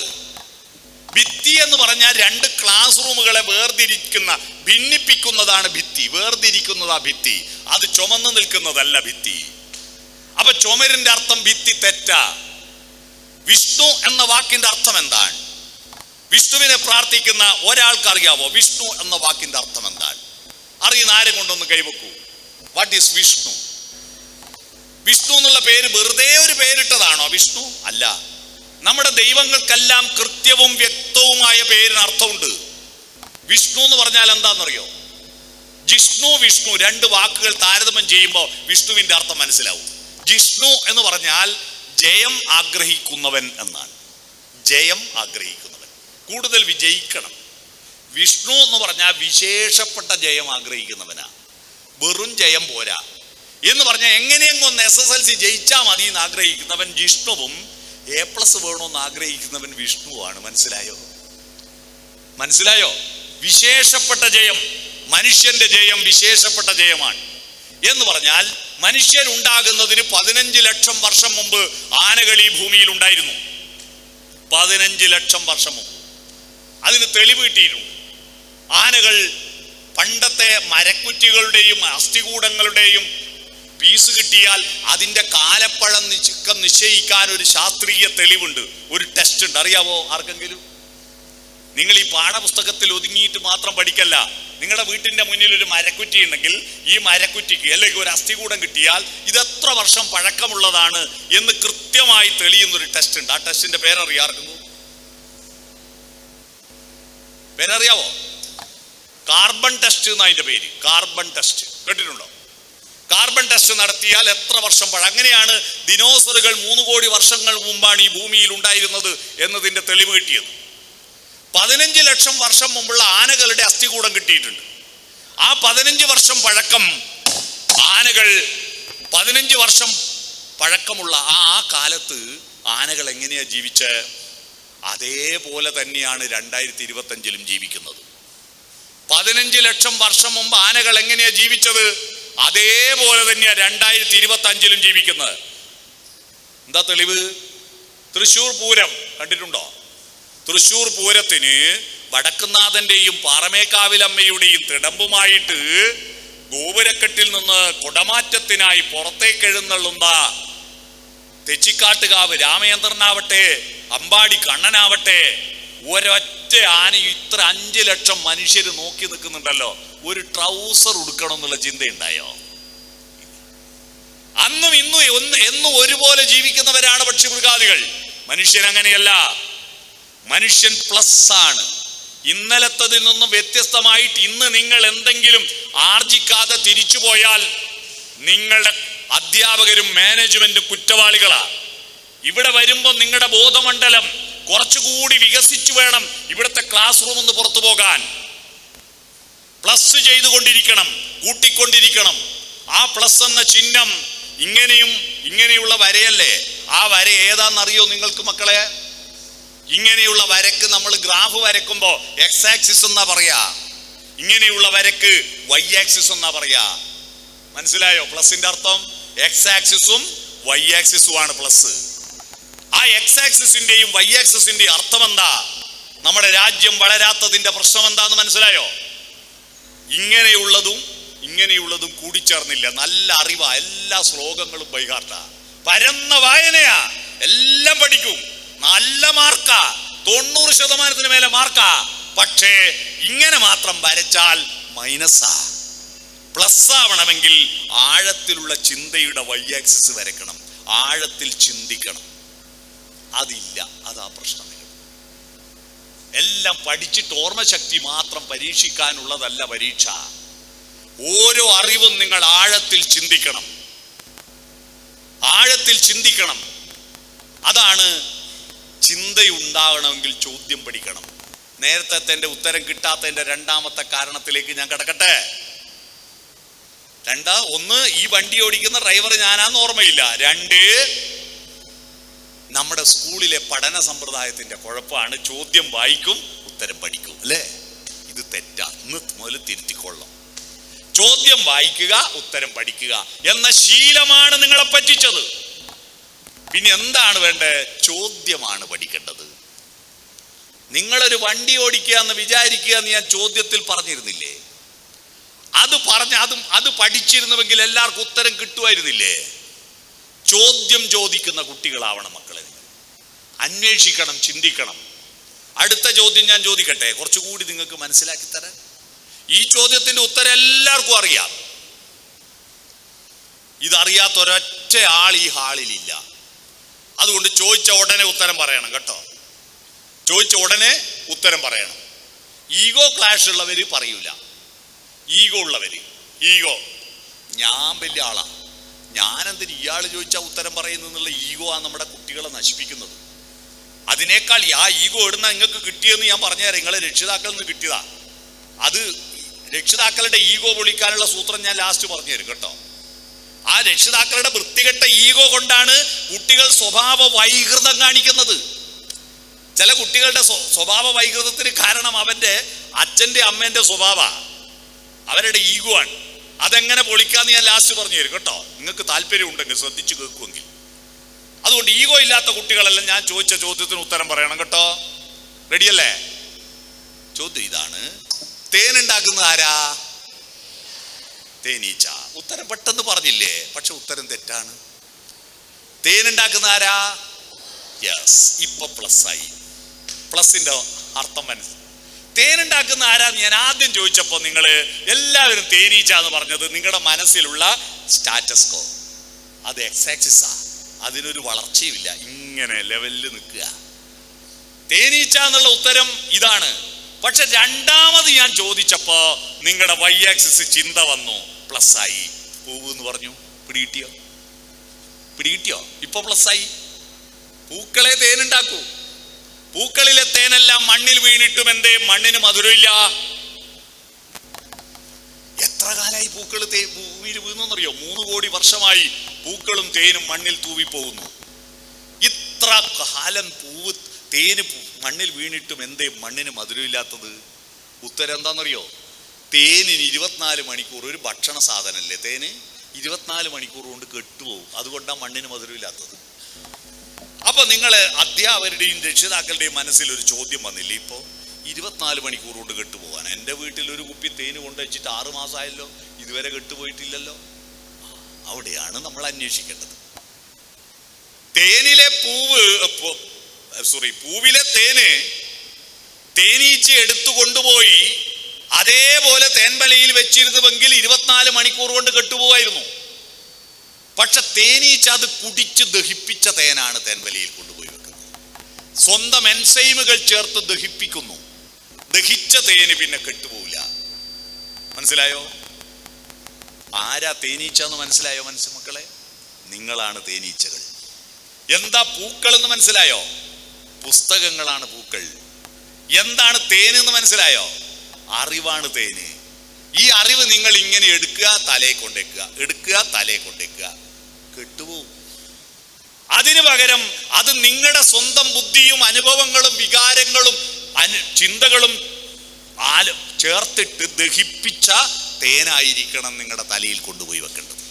ഭിത്തി എന്ന് പറഞ്ഞാൽ 2 ക്ലാസ് റൂമുകളെ ഭിന്നിപ്പിക്കുന്നതാണ് ഭിത്തി. വേർതിരിക്കുന്നതാ ഭിത്തി. അത് ചുമന്ന് നിൽക്കുന്നതല്ല ഭിത്തി. അപ്പൊ ചുമരിന്റെ അർത്ഥം ഭിത്തി തെറ്റാ. വിഷ്ണു എന്ന വാക്കിന്റെ അർത്ഥം എന്താണ്? വിഷ്ണുവിനെ പ്രാർത്ഥിക്കുന്ന ഒരാൾക്ക് അറിയാവോ വിഷ്ണു എന്ന വാക്കിന്റെ അർത്ഥം എന്താണ്? അറിയുന്ന ആരെ കൊണ്ടൊന്ന് കൈവെക്കൂ. What is Vishnu? വിഷ്ണു എന്നുള്ള പേര് വെറുതെ ഒരു പേരിട്ടതാണോ വിഷ്ണു? അല്ല. നമ്മുടെ ദൈവങ്ങൾക്കെല്ലാം കൃത്യവും വ്യക്തവുമായ പേരിന് അർത്ഥമുണ്ട്. വിഷ്ണു എന്ന് പറഞ്ഞാൽ എന്താണെന്നറിയോ? ജിഷ്ണു, വിഷ്ണു 2 വാക്കുകൾ താരതമ്യം ചെയ്യുമ്പോൾ വിഷ്ണുവിന്റെ അർത്ഥം മനസ്സിലാവും. ജിഷ്ണു എന്ന് പറഞ്ഞാൽ ജയം ആഗ്രഹിക്കുന്നവൻ എന്നാണ്. ജയം ആഗ്രഹിക്കുന്നവൻ, കൂടുതൽ വിജയിക്കണം. വിഷ്ണു എന്ന് പറഞ്ഞാൽ വിശേഷപ്പെട്ട ജയം ആഗ്രഹിക്കുന്നവനാ. വെറും ജയം പോരാ എന്ന് പറഞ്ഞാൽ എങ്ങനെയെങ്കിലും ഒന്ന് SSLC ജയിച്ചാൽ മതി എന്ന് ആഗ്രഹിക്കുന്നവൻ ജിഷ്ണുവും, A+ വേണമെന്ന് ആഗ്രഹിക്കുന്നവൻ വിഷ്ണുവാണ്. മനസ്സിലായോ? മനസ്സിലായോ? വിശേഷപ്പെട്ട ജയം, മനുഷ്യന്റെ ജയം വിശേഷപ്പെട്ട ജയമാണ്. എന്ന് പറഞ്ഞാൽ മനുഷ്യരുണ്ടാകുന്നതിന് 15 ലക്ഷം വർഷം മുമ്പ് ആനകൾ ഈ ഭൂമിയിൽ ഉണ്ടായിരുന്നു. 15 ലക്ഷം വർഷം മുമ്പ്. അതിന് തെളിവ് കിട്ടിയിരുന്നു. ആനകൾ പണ്ടത്തെ മരക്കുറ്റികളുടെയും അസ്ഥികൂടങ്ങളുടെയും പീസ് കിട്ടിയാൽ അതിന്റെ കാലപ്പഴം നിശ്ചയിക്കാൻ ഒരു ശാസ്ത്രീയ തെളിവുണ്ട്, ഒരു ടെസ്റ്റ് ഉണ്ട്. അറിയാവോ ആർക്കെങ്കിലും? നിങ്ങൾ ഈ പാഠപുസ്തകത്തിൽ ഒതുങ്ങിയിട്ട് മാത്രം പഠിക്കല്ല. നിങ്ങളുടെ വീട്ടിന്റെ മുന്നിൽ ഒരു മരക്കുറ്റി ഉണ്ടെങ്കിൽ ഈ മരക്കുറ്റിക്ക് അല്ലെങ്കിൽ ഒരു അസ്ഥികൂടം കിട്ടിയാൽ ഇത് എത്ര വർഷം പഴക്കമുള്ളതാണ് എന്ന് കൃത്യമായി തെളിയുന്നൊരു ടെസ്റ്റ് ഉണ്ട്. ആ ടെസ്റ്റിന്റെ പേരറിയാർക്കുന്നു? പേരറിയാവോ? കാർബൺ ടെസ്റ്റ് എന്ന് അതിന്റെ പേര്. കാർബൺ ടെസ്റ്റ് കേട്ടിട്ടുണ്ടോ? കാർബൺ ടെസ്റ്റ് നടത്തിയാൽ എത്ര വർഷം അങ്ങനെയാണ് ദിനോസറുകൾ 3 കോടി വർഷങ്ങൾ മുമ്പാണ് ഈ ഭൂമിയിൽ ഉണ്ടായിരുന്നത് എന്നതിന്റെ തെളിവ് കിട്ടിയത്. 15 ലക്ഷം വർഷം മുമ്പുള്ള ആനകളുടെ അസ്ഥികൂടം കിട്ടിയിട്ടുണ്ട്. ആ 15 വർഷം പഴക്കം ആനകൾ 15 വർഷം പഴക്കമുള്ള ആ കാലത്ത് ആനകൾ എങ്ങനെയാ ജീവിച്ച്? അതേപോലെ തന്നെയാണ് 2025 ജീവിക്കുന്നത്. 15 ലക്ഷം വർഷം മുമ്പ് ആനകൾ എങ്ങനെയാ ജീവിച്ചത്? അതേപോലെ തന്നെയാ 2025 ജീവിക്കുന്നത്. എന്താ തെളിവ്? തൃശ്ശൂർ പൂരം കണ്ടിട്ടുണ്ടോ? തൃശ്ശൂർ പൂരത്തിന് വടക്കുന്നാഥന്റെയും പാറമേക്കാവിലമ്മയുടെയും തിടമ്പുമായിട്ട് ഗോപുരക്കെട്ടിൽ നിന്ന് കുടമാറ്റത്തിനായി പുറത്തേക്ക് എഴുന്നള്ളുന്ന തെച്ചിക്കാട്ടുകാവ് രാമചന്ദ്രനാവട്ടെ അമ്പാടി കണ്ണനാവട്ടെ, ഒരൊറ്റ ആന ഇത്ര 5 ലക്ഷം മനുഷ്യർ നോക്കി നിൽക്കുന്നുണ്ടല്ലോ, ഒരു ട്രൗസർ ഉടുക്കണം എന്നുള്ള ചിന്തയുണ്ടായോ? അന്നും ഇന്നും എന്നും ഒരുപോലെ ജീവിക്കുന്നവരാണ് പക്ഷിമൃഗാദികൾ. മനുഷ്യൻ അങ്ങനെയല്ല. മനുഷ്യൻ പ്ലസ് ആണ്. ഇന്നലത്തതിൽ നിന്നും വ്യത്യസ്തമായിട്ട് ഇന്ന് നിങ്ങൾ എന്തെങ്കിലും ആർജിക്കാതെ തിരിച്ചു പോയാൽ നിങ്ങളുടെ അധ്യാപകരും മാനേജ്മെന്റും കുറ്റവാളികളാ. ഇവിടെ വരുമ്പോൾ നിങ്ങളുടെ ബോധമണ്ഡലം കുറച്ചുകൂടി വികസിച്ചു വേണം ഇവിടുത്തെ ക്ലാസ് റൂം ഒന്ന് പുറത്തു പോകാൻ. പ്ലസ് ചെയ്തുകൊണ്ടിരിക്കണം, കൂട്ടിക്കൊണ്ടിരിക്കണം. ആ പ്ലസ് എന്ന ചിഹ്നം ഇങ്ങനെയുള്ള വരയല്ലേ? ആ വര ഏതാണെന്നറിയോ നിങ്ങൾക്ക് മക്കളെ? ഇങ്ങനെയുള്ള വരക്ക് നമ്മൾ ഗ്രാഫ് വരക്കുമ്പോ എക്സ് ആക്സിസ് എന്നാ പറയാ, ഇങ്ങനെയുള്ള വരക്ക് വൈ ആക്സിസ് എന്നാ പറയാ. മനസ്സിലായോ പ്ലസിന്റെ അർത്ഥം? എക്സ് ആക്സിസും വൈ ആക്സിസും ആണ് പ്ലസ്. ആ എക്സ് ആക്സിസിന്റെയും വൈ ആക്സിസിന്റെയും അർത്ഥം എന്താ? നമ്മുടെ രാജ്യം വളരാത്തതിന്റെ പ്രശ്നം എന്താന്ന് മനസ്സിലായോ? ഇങ്ങനെയുള്ളതും കൂടിച്ചേർന്നില്ല. നല്ല അറിവാ, എല്ലാ ശ്ലോകങ്ങളും ബൈഹാർട്ടാ, പരന്ന വായനയാ, എല്ലാം പഠിക്കും, നല്ല മാർക്കാ, 90% മേലെ മാർക്കാ. പക്ഷേ ഇങ്ങനെ മാത്രം വരച്ചാൽ മൈനസാ. പ്ലസ് ആവണമെങ്കിൽ ആഴത്തിലുള്ള ചിന്തയുടെ വൈ ആക്സിസ് വരക്കണം, ആഴത്തിൽ ചിന്തിക്കണം. അതില്ല, അതാ പ്രശ്നം. എല്ലാം പഠിച്ചിട്ട് ഓർമ്മശക്തി മാത്രം പരീക്ഷിക്കാനുള്ളതല്ല പരീക്ഷ. ഓരോ അറിവും നിങ്ങൾ ആഴത്തിൽ ചിന്തിക്കണം, ആഴത്തിൽ ചിന്തിക്കണം. അതാണ് ചിന്തയുണ്ടാകണമെങ്കിൽ ചോദ്യം പഠിക്കണം. നേരത്തെ എന്റെ ഉത്തരം കിട്ടാത്തതിന്റെ രണ്ടാമത്തെ കാരണത്തിലേക്ക് ഞാൻ കിടക്കട്ടെ. ഒന്ന്, ഈ വണ്ടി ഓടിക്കുന്ന ഡ്രൈവർ ഞാനാന്ന് ഓർമ്മയില്ല. 2, നമ്മുടെ സ്കൂളിലെ പഠന സമ്പ്രദായത്തിന്റെ കുഴപ്പമാണ്. ചോദ്യം വായിക്കും, ഉത്തരം പഠിക്കും, അല്ലേ? ഇത് തെറ്റാ. ഇന്ന് മുതൽ തിരുത്തിക്കൊള്ളാം. ചോദ്യം വായിക്കുക, ഉത്തരം പഠിക്കുക എന്ന ശീലമാണ് നിങ്ങളെ പറ്റിച്ചത്. പിന്നെ എന്താണ് വേണ്ടത്? ചോദ്യമാണ് പഠിക്കേണ്ടത്. നിങ്ങളൊരു വണ്ടി ഓടിക്കുക എന്ന് വിചാരിക്കുക എന്ന് ഞാൻ ചോദ്യത്തിൽ പറഞ്ഞിരുന്നില്ലേ? അത് പഠിച്ചിരുന്നുവെങ്കിൽ എല്ലാവർക്കും ഉത്തരം കിട്ടുമായിരുന്നില്ലേ? ചോദ്യം ചോദിക്കുന്ന കുട്ടികളാവണം മക്കളെ. അന്വേഷിക്കണം, ചിന്തിക്കണം. അടുത്ത ചോദ്യം ഞാൻ ചോദിക്കട്ടെ, കുറച്ചുകൂടി നിങ്ങൾക്ക് മനസ്സിലാക്കി തരാൻ. ഈ ചോദ്യത്തിന്റെ ഉത്തരം എല്ലാവർക്കും അറിയാം. ഇതറിയാത്ത ഒരൊറ്റ ആൾ ഈ ഹാളിലില്ല. അതുകൊണ്ട് ചോദിച്ച ഉടനെ ഉത്തരം പറയണം കേട്ടോ. ചോദിച്ച ഉടനെ ഉത്തരം പറയണം. ഈഗോ ക്ലാഷ് ഉള്ളവര് പറയൂല. ഈഗോ ഉള്ളവര്, ഞാൻ വലിയ ആളാ, ഞാനെന്തിന് ഇയാൾ ചോദിച്ചാൽ ഉത്തരം പറയുന്നു എന്നുള്ള ഈഗോ ആണ് നമ്മുടെ കുട്ടികളെ നശിപ്പിക്കുന്നത്. അതിനേക്കാൾ ആ ഈഗോ ഇടുന്ന നിങ്ങൾക്ക് കിട്ടിയെന്ന് ഞാൻ പറഞ്ഞുതരാം. നിങ്ങളെ രക്ഷിതാക്കളിൽ നിന്ന് കിട്ടിയതാ. അത് രക്ഷിതാക്കളുടെ ഈഗോ പൊളിക്കാനുള്ള സൂത്രം ഞാൻ ലാസ്റ്റ് പറഞ്ഞു തരും കേട്ടോ. ആ രക്ഷിതാക്കളുടെ വൃത്തികെട്ട ഈഗോ കൊണ്ടാണ് കുട്ടികൾ സ്വഭാവ വൈകൃതം കാണിക്കുന്നത്. ചില കുട്ടികളുടെ സ്വഭാവ വൈകൃതത്തിന് കാരണം അവന്റെ അച്ഛന്റെ അമ്മേന്റെ സ്വഭാവ, അവരുടെ ഈഗോ ആണ്. അതെങ്ങനെ പൊളിക്കാന്ന് ഞാൻ ലാസ്റ്റ് പറഞ്ഞു തരും കേട്ടോ, നിങ്ങൾക്ക് താല്പര്യം ഉണ്ടെങ്കിൽ ശ്രദ്ധിച്ചു കേൾക്കുമെങ്കിൽ. അതുകൊണ്ട് ഈഗോ ഇല്ലാത്ത കുട്ടികളെല്ലാം ഞാൻ ചോദിച്ച ചോദ്യത്തിന് ഉത്തരം പറയണം കേട്ടോ. റെഡിയല്ലേ? ചോദ്യം ഇതാണ്, തേനുണ്ടാക്കുന്നത് ആരാ? തേനീച്ച. ഉത്തരം പെട്ടെന്ന് പറഞ്ഞില്ലേ, പക്ഷെ ഉത്തരം തെറ്റാണ്. തേനുണ്ടാക്കുന്ന ആരാ? യെസ്, ഇപ്പൊ പ്ലസ് ആയി. പ്ലസിന്റെ അർത്ഥം മനസ്സിലായി. തേനുണ്ടാക്കുന്ന ആരാന്ന് ഞാൻ ആദ്യം ചോദിച്ചപ്പോ നിങ്ങൾ എല്ലാവരും തേനീച്ച എന്ന് പറഞ്ഞത് നിങ്ങളുടെ മനസ്സിലുള്ള സ്റ്റാറ്റസ് കോ, അത് എക്സാക്സിസാ. അതിനൊരു വളർച്ചയുമില്ല, ഇങ്ങനെ ലെവലിൽ നിൽക്കുക. തേനീച്ച എന്നുള്ള ഉത്തരം ഇതാണ്. പക്ഷെ രണ്ടാമത് ഞാൻ ചോദിച്ചപ്പോ നിങ്ങളുടെ വൈ ആക്സിസ് ചിന്ത വന്നു, പ്ലസ് ആയി. പൂവ് എന്ന് പറഞ്ഞു, പിടികിട്ടിയോ? പിടികിട്ടിയോ? ഇപ്പൊ പ്ലസ് ആയി. പൂക്കളെ തേനുണ്ടാക്കൂ. പൂക്കളിലെ തേനെല്ലാം മണ്ണിൽ വീണിട്ടും എന്തേ മണ്ണിന് മധുരമില്ല? എത്ര കാലമായി പൂക്കൾ ഭൂമിയിൽ വീണെന്നറിയോ? 3 കോടി വർഷമായി പൂക്കളും തേനും മണ്ണിൽ തൂവിപ്പോകുന്നു. ഇത്ര കാലം പൂവ് തേന് മണ്ണിൽ വീണിട്ടും എന്തേ മണ്ണിന് മധുരമില്ലാത്തത്? ഉത്തരം എന്താണെന്നറിയോ? തേനിന് 24 മണിക്കൂർ, ഒരു ഭക്ഷണ സാധനമല്ലേ തേന്, 24 മണിക്കൂർ കൊണ്ട് കെട്ടുപോകും. അതുകൊണ്ടാണ് മണ്ണിന് മധുരമില്ലാത്തത്. അപ്പൊ നിങ്ങള് അധ്യാപകരുടെയും രക്ഷിതാക്കളുടെയും മനസ്സിൽ ഒരു ചോദ്യം വന്നില്ലേ? ഇപ്പോ 24 മണിക്കൂർ കൊണ്ട് കെട്ടുപോകാൻ. എൻ്റെ വീട്ടിൽ ഒരു കുപ്പി തേന് കൊണ്ടുവച്ചിട്ട് 6 മാസമായല്ലോ, ഇതുവരെ കെട്ടുപോയിട്ടില്ലല്ലോ. അവിടെയാണ് നമ്മൾ അന്വേഷിക്കേണ്ടത്. തേനിലെ പൂവിലെ തേന് തേനീച്ച എടുത്തു കൊണ്ടുപോയി അതേപോലെ തേൻവലയിൽ വെച്ചിരുന്നുവെങ്കിൽ 24 മണിക്കൂർ കൊണ്ട് കെട്ടുപോകായിരുന്നു. പക്ഷെ തേനീച്ച അത് കുടിച്ച് ദഹിപ്പിച്ച തേനാണ് തേൻവലയിൽ കൊണ്ടുപോയി വെക്കുന്നത്. സ്വന്തം എൻസൈമുകൾ ചേർത്ത് ദഹിപ്പിക്കുന്നു. ദഹിച്ച തേന് പിന്നെ കെട്ടുപോകില്ല. മനസ്സിലായോ? ആരാ തേനീച്ച എന്ന് മനസ്സിലായോ? മക്കളെ, നിങ്ങളാണ് തേനീച്ചകൾ. എന്താ പൂക്കൾ എന്ന് മനസ്സിലായോ? പുസ്തകങ്ങളാണ് പൂക്കൾ. എന്താണ് തേന് എന്ന് മനസ്സിലായോ? അറിവാണ് തേന്. ഈ അറിവ് നിങ്ങൾ ഇങ്ങനെ എടുക്കുക, തലയെ കൊണ്ടേക്കുക, എടുക്കുക, തലയെ കൊണ്ടേക്കുക, കെട്ടുപോകും. അതിനു പകരം അത് നിങ്ങളുടെ സ്വന്തം ബുദ്ധിയും അനുഭവങ്ങളും വികാരങ്ങളും ചിന്തകളും ചേർത്തിട്ട് ദഹിപ്പിച്ച തേനായിരിക്കണം നിങ്ങളുടെ തലയിൽ കൊണ്ടുപോയി വെക്കേണ്ടത്.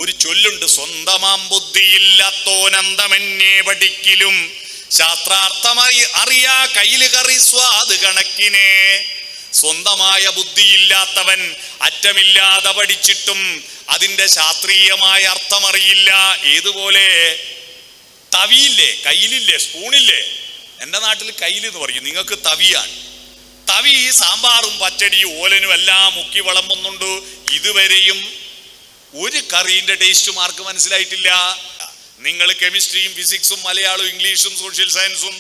ഒരു ചൊല്ലുണ്ട്, സ്വന്തമാം ബുദ്ധിയില്ലാത്തോനന്തമെന്നെ പഠിക്കലും ശാസ്ത്രാർത്ഥമായി അറിയാ കയ്യില് കറി സ്വാദ് കണക്കിനെ. സ്വന്തമായ ബുദ്ധിയില്ലാത്തവൻ അറ്റമില്ലാതെ പഠിച്ചിട്ടും അതിന്റെ ശാസ്ത്രീയമായ അർത്ഥമറിയില്ല. ഏതുപോലെ? തവിയില്ലേ, കയ്യിലില്ലേ, സ്പൂണില്ലേ? എൻ്റെ നാട്ടിൽ കയ്യിലെന്ന് പറയും, നിങ്ങൾക്ക് തവിയാണ്. തവി സാമ്പാറും പച്ചടിയും ഓലനും എല്ലാം മുക്കി വിളമ്പുന്നുണ്ട്. ഇതുവരെയും ഒരു കറീന്റെ ടേസ്റ്റും ആർക്ക് മനസ്സിലായിട്ടില്ല. നിങ്ങൾ കെമിസ്ട്രിയും ഫിസിക്സും മലയാളവും ഇംഗ്ലീഷും സോഷ്യൽ സയൻസും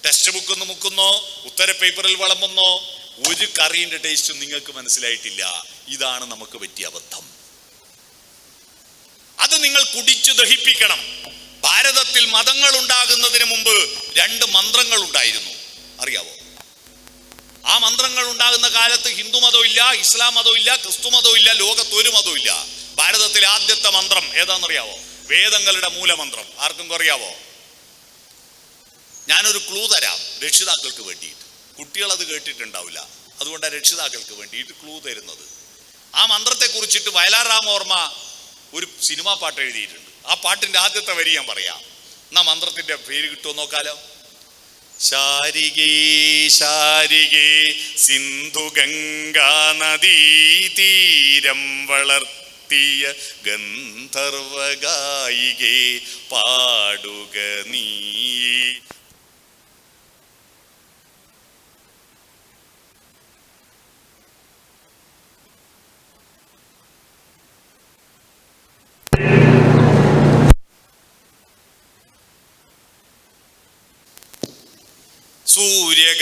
ടെക്സ്റ്റ് ബുക്ക് ഒന്ന് മുക്കുന്നോ, ഉത്തര പേപ്പറിൽ വിളമ്പുന്നോ, ഒരു കറീന്റെ ടേസ്റ്റും നിങ്ങൾക്ക് മനസ്സിലായിട്ടില്ല. ഇതാണ് നമുക്ക് പറ്റിയ അബദ്ധം. അത് നിങ്ങൾ കുടിച്ചു ദഹിപ്പിക്കണം. ഭാരതത്തിൽ മതങ്ങൾ ഉണ്ടാകുന്നതിന് മുമ്പ് 2 മന്ത്രങ്ങൾ ഉണ്ടായിരുന്നു, അറിയാവോ? ആ മന്ത്രങ്ങൾ ഉണ്ടാകുന്ന കാലത്ത് ഹിന്ദു മതവും ഇല്ല, ഇസ്ലാം മതവും ഇല്ല, ക്രിസ്തു മതവും ഇല്ല, ലോകത്ത് ഒരു മതവും ഇല്ല. ഭാരതത്തിലെ ആദ്യത്തെ മന്ത്രം ഏതാണെന്നറിയാവോ? വേദങ്ങളുടെ മൂലമന്ത്രം. ആർക്കും അറിയാവോ? ഞാനൊരു ക്ലൂ തരാം രക്ഷിതാക്കൾക്ക് വേണ്ടിയിട്ട്. കുട്ടികൾ അത് കേട്ടിട്ടുണ്ടാവില്ല, അതുകൊണ്ടാണ് രക്ഷിതാക്കൾക്ക് വേണ്ടിയിട്ട് ക്ലൂ തരുന്നത്. ആ മന്ത്രത്തെ കുറിച്ചിട്ട് വയലാർ രാമവർമ്മ ഒരു സിനിമാ പാട്ട് എഴുതിയിട്ടുണ്ട്. ആ പാട്ടിന്റെ ആദ്യത്തെ വരി ഞാൻ പറയാം, എന്നാ മന്ത്രത്തിന്റെ പേര് കിട്ടുമോ നോക്കാലോ. ശാരികേ ശാരികേ സിന്ധു ഗംഗാ നദീ തീരം വളർത്തിയ ഗന്ധർവഗായികേ പാടുക നീ.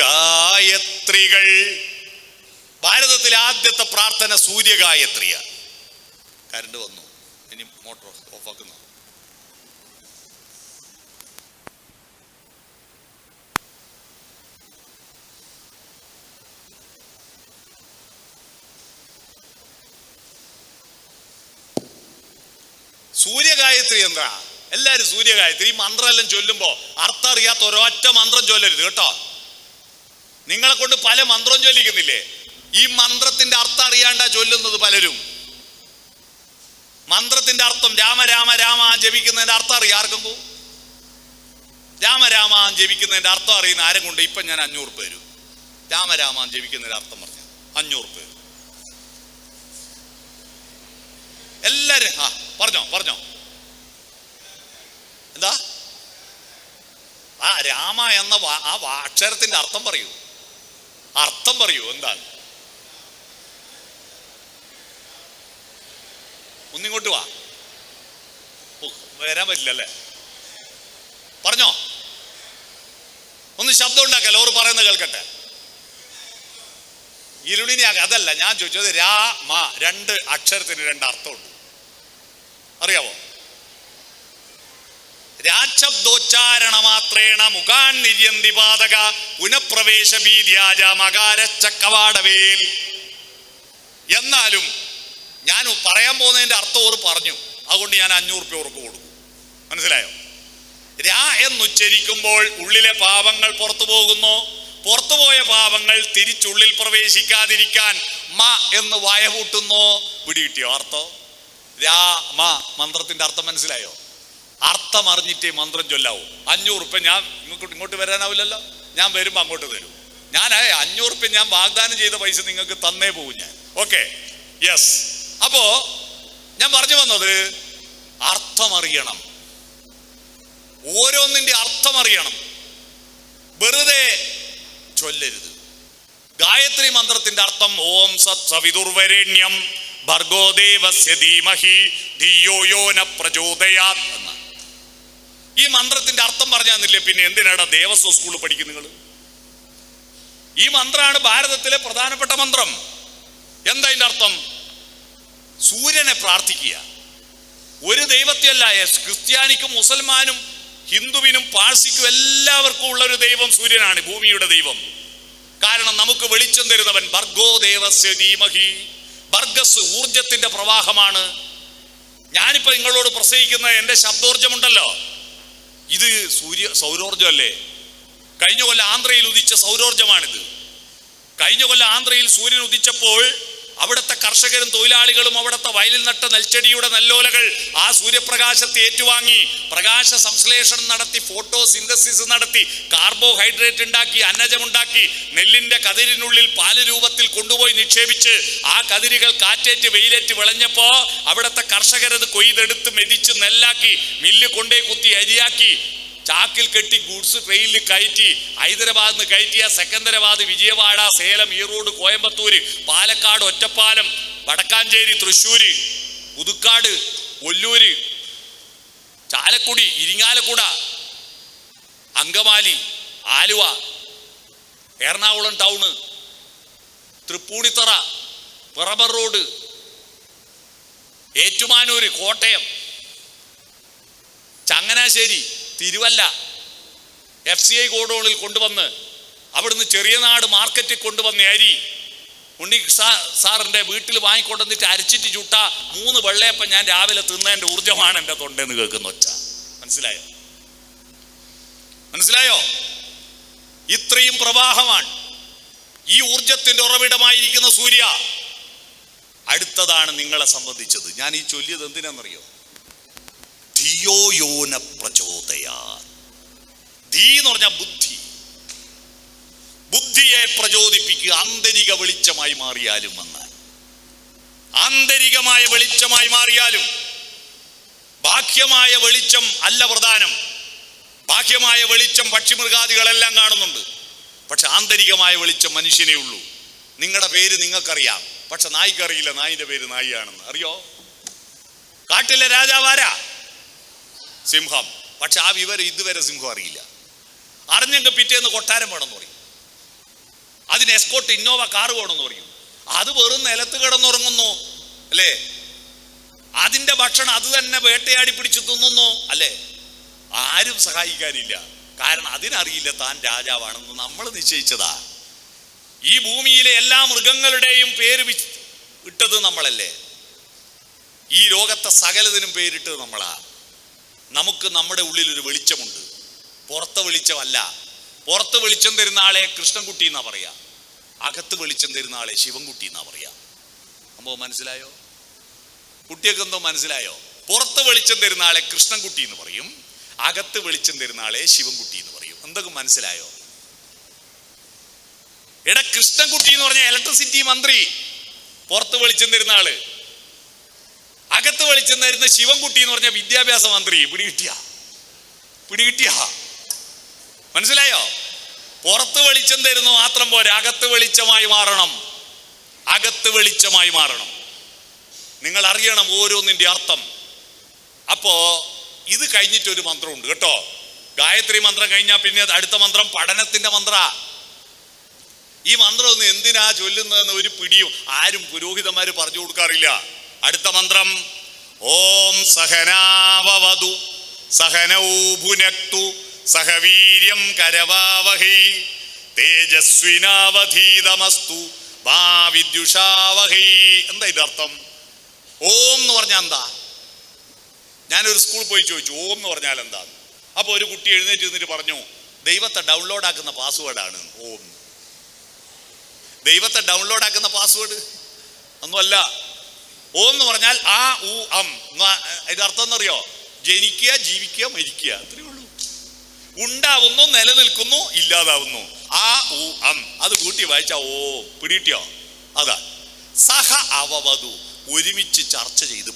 സൂര്യഗായത്രികൾ. ഭാരതത്തിലെ ആദ്യത്തെ പ്രാർത്ഥന സൂര്യഗായത്രിയ. കറണ്ട് വന്നു, ഇനി മോട്ടോർ ഓഫാക്കുന്നു. സൂര്യഗായത്രി എന്താ? എല്ലാവരും സൂര്യഗായത്രി. ഈ മന്ത്രമെല്ലാം ചൊല്ലുമ്പോ അർത്ഥം അറിയാത്ത ഒരൊറ്റ മന്ത്രം ചൊല്ലരുത് കേട്ടോ. നിങ്ങളെ കൊണ്ട് പല മന്ത്രം ചൊല്ലിക്കുന്നില്ലേ? ഈ മന്ത്രത്തിന്റെ അർത്ഥം അറിയാണ്ടാ ചൊല്ലുന്നത് പലരും. മന്ത്രത്തിന്റെ അർത്ഥം രാമ രാമ രാമ ജപിക്കുന്നതിന്റെ അർത്ഥം അറിയാം ആർക്കെങ്കിലും? രാമ രാമ ജപിക്കുന്നതിന്റെ അർത്ഥം അറിയുന്ന ആരും കൊണ്ട് ഇപ്പൊ ഞാൻ 500 പേരും രാമ രാമ ജപിക്കുന്നതിന്റെ അർത്ഥം പറഞ്ഞു 500 പേര് എല്ലാരും പറഞ്ഞോ എന്താ? ആ രാമ എന്ന അക്ഷരത്തിന്റെ അർത്ഥം പറയൂ എന്താണ്? ഒന്നിങ്ങോട്ട് വാ, വരാൻ പറ്റില്ലല്ലേ? പറഞ്ഞോ, ഒന്ന് ശബ്ദം ഉണ്ടാക്കല്ലോ, ഓർ പറയുന്നത് കേൾക്കട്ടെ. ഇരുളിനെയാക അതല്ല ഞാൻ ചോദിച്ചത്. രാമ 2 അക്ഷരത്തിന് 2 അർത്ഥമുണ്ട്, അറിയാവോ? രാശബ്ദോച്ചാരണ മാത്രേണ മുഖാൻ നിര്യന്തി പാതക പുനഃപ്രവേശ ഭീര്യാജ മകാരച്ചക്കവാടവേൽ. എന്നാലും ഞാൻ പറയാൻ പോകുന്നതിന്റെ അർത്ഥം ഓർ പറഞ്ഞു, അതുകൊണ്ട് ഞാൻ 500 രൂപ ഓർക്ക് കൊടുക്കും. മനസ്സിലായോ? രാ എന്നുച്ചരിക്കുമ്പോൾ ഉള്ളിലെ പാപങ്ങൾ പുറത്തു പോകുന്നു. പുറത്തുപോയ പാപങ്ങൾ തിരിച്ചുള്ളിൽ പ്രവേശിക്കാതിരിക്കാൻ മ എന്ന് വായപൂട്ടുന്നു. പിടികിട്ടിയോ അർത്ഥം? രാമ മന്ത്രത്തിന്റെ അർത്ഥം മനസ്സിലായോ? അർത്ഥം അറിഞ്ഞിട്ടേ മന്ത്രം ചൊല്ലാവൂ. 500 രൂപ ഞാൻ ഇങ്ങോട്ട് വരാനാവില്ലല്ലോ, ഞാൻ വരുമ്പോ അങ്ങോട്ട് തരും. ഞാൻ 500 രൂപ ഞാൻ വാഗ്ദാനം ചെയ്ത പൈസ നിങ്ങൾക്ക് തന്നേ പോകും ഞാൻ. Okay, yes. അപ്പോ ഞാൻ പറഞ്ഞു വന്നത് അർത്ഥമറിയണം, ഓരോന്നിന്റെ അർത്ഥമറിയണം, വെറുതെ ചൊല്ലരുത്. ഗായത്രി മന്ത്രത്തിന്റെ അർത്ഥം ഓം സത് സവിതുർവരേണ്യം ഭർഗോ ദേവസ്യ ധീമഹി ധിയോ യോ ന പ്രചോദയാത് എന്ന ഈ മന്ത്രത്തിന്റെ അർത്ഥം പറഞ്ഞു തന്നില്ലേ, പിന്നെ എന്തിനാണ് ദേവസ്വം സ്കൂളിൽ പഠിക്കും നിങ്ങൾ? ഈ മന്ത്രമാണ് ഭാരതത്തിലെ പ്രധാനപ്പെട്ട മന്ത്രം. എന്താ ഇതിന്റെ അർത്ഥം? സൂര്യനെ പ്രാർത്ഥിക്കുക. ഒരു ദൈവത്തെയല്ല, ക്രിസ്ത്യാനിക്കും മുസൽമാനും ഹിന്ദുവിനും പാഴ്സിക്കും എല്ലാവർക്കും ഉള്ള ഒരു ദൈവം സൂര്യനാണ്, ഭൂമിയുടെ ദൈവം. കാരണം നമുക്ക് വെളിച്ചം തരുന്നവൻ. ഭർഗോ ദേവസ്യ ധീമഹി, ഭർഗസ് ഊർജത്തിന്റെ പ്രവാഹമാണ്. ഞാനിപ്പോ നിങ്ങളോട് പ്രസംഗിക്കുന്ന എന്റെ ശബ്ദോർജമുണ്ടല്ലോ, ഇത് സൗരോർജമല്ലേ? കഴിഞ്ഞ കൊല്ലം ആന്ധ്രയിൽ ഉദിച്ച സൗരോർജമാണിത്. കഴിഞ്ഞ കൊല്ലം ആന്ധ്രയിൽ സൂര്യൻ ഉദിച്ചപ്പോൾ അവിടുത്തെ കർഷകരും തൊഴിലാളികളും അവിടുത്തെ വയലിൽ നട്ട നെൽച്ചെടിയുടെ നെല്ലോലകൾ ആ സൂര്യപ്രകാശത്തെ ഏറ്റുവാങ്ങി പ്രകാശ സംശ്ലേഷണം നടത്തി, ഫോട്ടോ സിന്തസിസ് നടത്തി, കാർബോഹൈഡ്രേറ്റ് ഉണ്ടാക്കി, അന്നജമുണ്ടാക്കി, നെല്ലിന്റെ കതിരിനുള്ളിൽ പാല് രൂപത്തിൽ കൊണ്ടുപോയി നിക്ഷേപിച്ച് ആ കതിരുകൾ കാറ്റേറ്റ് വെയിലേറ്റ് വിളഞ്ഞപ്പോ അവിടുത്തെ കർഷകരത് കൊയ്തെടുത്ത് മെതിച്ച് നെല്ലാക്കി മില്ല് കൊണ്ടേ കുത്തി അരിയാക്കി ചാക്കിൽ കെട്ടി ഗുഡ്സ് ട്രെയിനിൽ കയറ്റി ഹൈദരാബാദിൽ നിന്ന് കയറ്റിയ സെക്കന്ദരാബാദ്, വിജയവാഡ, സേലം, ഈറോഡ്, കോയമ്പത്തൂര്, പാലക്കാട്, ഒറ്റപ്പാലം, വടക്കാഞ്ചേരി, തൃശ്ശൂര്, പുതുക്കാട്, ഒല്ലൂര്, ചാലക്കുടി, ഇരിങ്ങാലക്കുട, അങ്കമാലി, ആലുവ, എറണാകുളം ടൗണ്, തൃപ്പൂണിത്തറ, പിറബർ റോഡ്, ഏറ്റുമാനൂര്, കോട്ടയം, ചങ്ങനാശ്ശേരി, തിരുവല്ല FCI ഗോഡൌണിൽ കൊണ്ടുവന്ന് അവിടുന്ന് ചെറിയ നാട് മാർക്കറ്റിൽ കൊണ്ടുവന്ന അരി ഉണ്ണി സാറിന്റെ വീട്ടിൽ വാങ്ങിക്കൊണ്ടുവന്നിട്ട് അരച്ചിട്ട് ചുട്ട 3 വെള്ളയപ്പം ഞാൻ രാവിലെ തിന്നതിന്റെ ഊർജ്ജമാണ് എൻ്റെ തൊണ്ടെന്ന് കേൾക്കുന്ന ഒച്ച. മനസ്സിലായോ? ഇത്രയും പ്രവാഹമാണ് ഈ ഊർജത്തിന്റെ ഉറവിടമായിരിക്കുന്ന സൂര്യ. അടുത്തതാണ് നിങ്ങളെ സംബന്ധിച്ചത്. ഞാൻ ഈ ചൊല്ലിയത് എന്തിനാണെന്നറിയോ? ധിയോ യോ ന പ്രചോദയാത്. ധീ എന്ന് പറഞ്ഞാൽ ബുദ്ധി. ബുദ്ധിയെ പ്രചോദിപ്പിക്കുക. ആന്തരിക വെളിച്ചമായി മാറിയാലും വന്നാൽ, ആന്തരികമായ വെളിച്ചമായി മാറിയാലും. ബാഹ്യമായ വെളിച്ചം അല്ല പ്രധാനം. ബാഹ്യമായ വെളിച്ചം പക്ഷിമൃഗാദികളെല്ലാം കാണുന്നുണ്ട്, പക്ഷെ ആന്തരികമായ വെളിച്ചം മനുഷ്യനേ ഉള്ളൂ. നിങ്ങളുടെ പേര് നിങ്ങൾക്കറിയാം, പക്ഷെ നായിക്കറിയില്ല നായിന്റെ പേര് നായിയാണെന്ന്. അറിയോ? കാട്ടിലെ രാജാവാരാ? സിംഹം. പക്ഷെ ആ വിവരം ഇതുവരെ സിംഹം അറിയില്ല. അറിഞ്ഞെങ്കിൽ പിറ്റേന്ന് കൊട്ടാരം വേണമെന്ന് പറയും, അതിന് എസ്കോട്ട് ഇന്നോവ കാറ് വേണമെന്ന് പറയും. അത് വെറും നിലത്ത് കിടന്നുറങ്ങുന്നു അല്ലേ? അതിന്റെ ഭക്ഷണം അത് തന്നെ വേട്ടയാടി പിടിച്ചു തിന്നുന്നു അല്ലേ? ആരും സഹായിക്കാനില്ല. കാരണം അതിനറിയില്ല താൻ രാജാവാണെന്ന്. നമ്മൾ നിശ്ചയിച്ചതാ. ഈ ഭൂമിയിലെ എല്ലാ മൃഗങ്ങളുടെയും പേര് ഇട്ടത് നമ്മളല്ലേ? ഈ ലോകത്തെ സകലതിനും പേരിട്ടത് നമ്മളാ. നമുക്ക് നമ്മുടെ ഉള്ളിൽ ഒരു വെളിച്ചമുണ്ട്, പുറത്തെ വെളിച്ചമല്ല. പുറത്ത് വെളിച്ചം തരുന്ന ആളെ കൃഷ്ണൻകുട്ടി എന്നാ പറയാ, അകത്ത് വെളിച്ചം തരുന്ന ആളെ ശിവൻകുട്ടി എന്നാ പറയാ. സംഭവം മനസ്സിലായോ? കുട്ടിയൊക്കെ എന്തോ മനസ്സിലായോ? പുറത്ത് വെളിച്ചം തരുന്ന ആളെ കൃഷ്ണൻകുട്ടി എന്ന് പറയും, അകത്ത് വെളിച്ചം തരുന്ന ആളെ ശിവൻകുട്ടി എന്ന് പറയും. എന്തൊക്കെ മനസ്സിലായോ? എടാ, കൃഷ്ണൻകുട്ടി എന്ന് പറഞ്ഞ ഇലക്ട്രിസിറ്റി മന്ത്രി, പുറത്ത് വെളിച്ചം തരുന്ന ആള്. അകത്ത് വെളിച്ചം തരുന്ന ശിവൻകുട്ടി എന്ന് പറഞ്ഞ വിദ്യാഭ്യാസ മന്ത്രി. പിടികിട്ടിയ മനസ്സിലായോ? പുറത്ത് വെളിച്ചം തരുന്നു മാത്രം പോരെ, അകത്ത് വെളിച്ചമായി മാറണം. നിങ്ങൾ അറിയണം ഓരോന്നിന്റെ അർത്ഥം. അപ്പോ ഇത് കഴിഞ്ഞിട്ടൊരു മന്ത്രമുണ്ട് കേട്ടോ. ഗായത്രി മന്ത്രം കഴിഞ്ഞാൽ പിന്നെ അടുത്ത മന്ത്രം പഠനത്തിന്റെ മന്ത്ര. ഈ മന്ത്രം ഒന്നും എന്തിനാ ചൊല്ലുന്നതെന്ന് ഒരു പിടിയും ആരും പുരോഹിതന്മാര് പറഞ്ഞു കൊടുക്കാറില്ല. അടുത്ത മന്ത്രം ഓം സഹനാവവതു സഹനൗ ഭുനക്തു സഹവീര്യം കരവാവഹൈ തേജസ്വിനാവധീതമസ്തു മാ വിദ്യുഷാവഹൈ. എന്താ ഇതിന്റെ അർത്ഥം? ഓം എന്ന് പറഞ്ഞാൽ എന്താ? ഞാനൊരു സ്കൂളിൽ പോയി ചോദിച്ചു ഓം എന്ന് പറഞ്ഞാൽ എന്താ. അപ്പൊ ഒരു കുട്ടി എഴുന്നേറ്റ് നിന്നിട്ട് പറഞ്ഞു, ദൈവത്തെ ഡൗൺലോഡ് ആക്കുന്ന പാസ്വേഡാണ് ഓം. ദൈവത്തെ ഡൗൺലോഡ് ആക്കുന്ന പാസ്വേഡ് ഒന്നുമല്ല. ഓം എന്ന് പറഞ്ഞാൽ ആ ഉ അം. ഇതിന്റെ അർത്ഥം എന്നറിയോ? ജനിക്കുക, ജീവിക്കുക, മരിക്കുക, അത്രയേ ഉള്ളൂ. ഉണ്ടാവുന്നു, നിലനിൽക്കുന്നു, ഇല്ലാതാവുന്നു. ആ ഉ അം അത് കൂട്ടി വായിച്ചാ ഓ. പിടികിട്ടിയോ? അതാ സഹ അവവതു. ഒരുമിച്ച് ചർച്ച ചെയ്ത്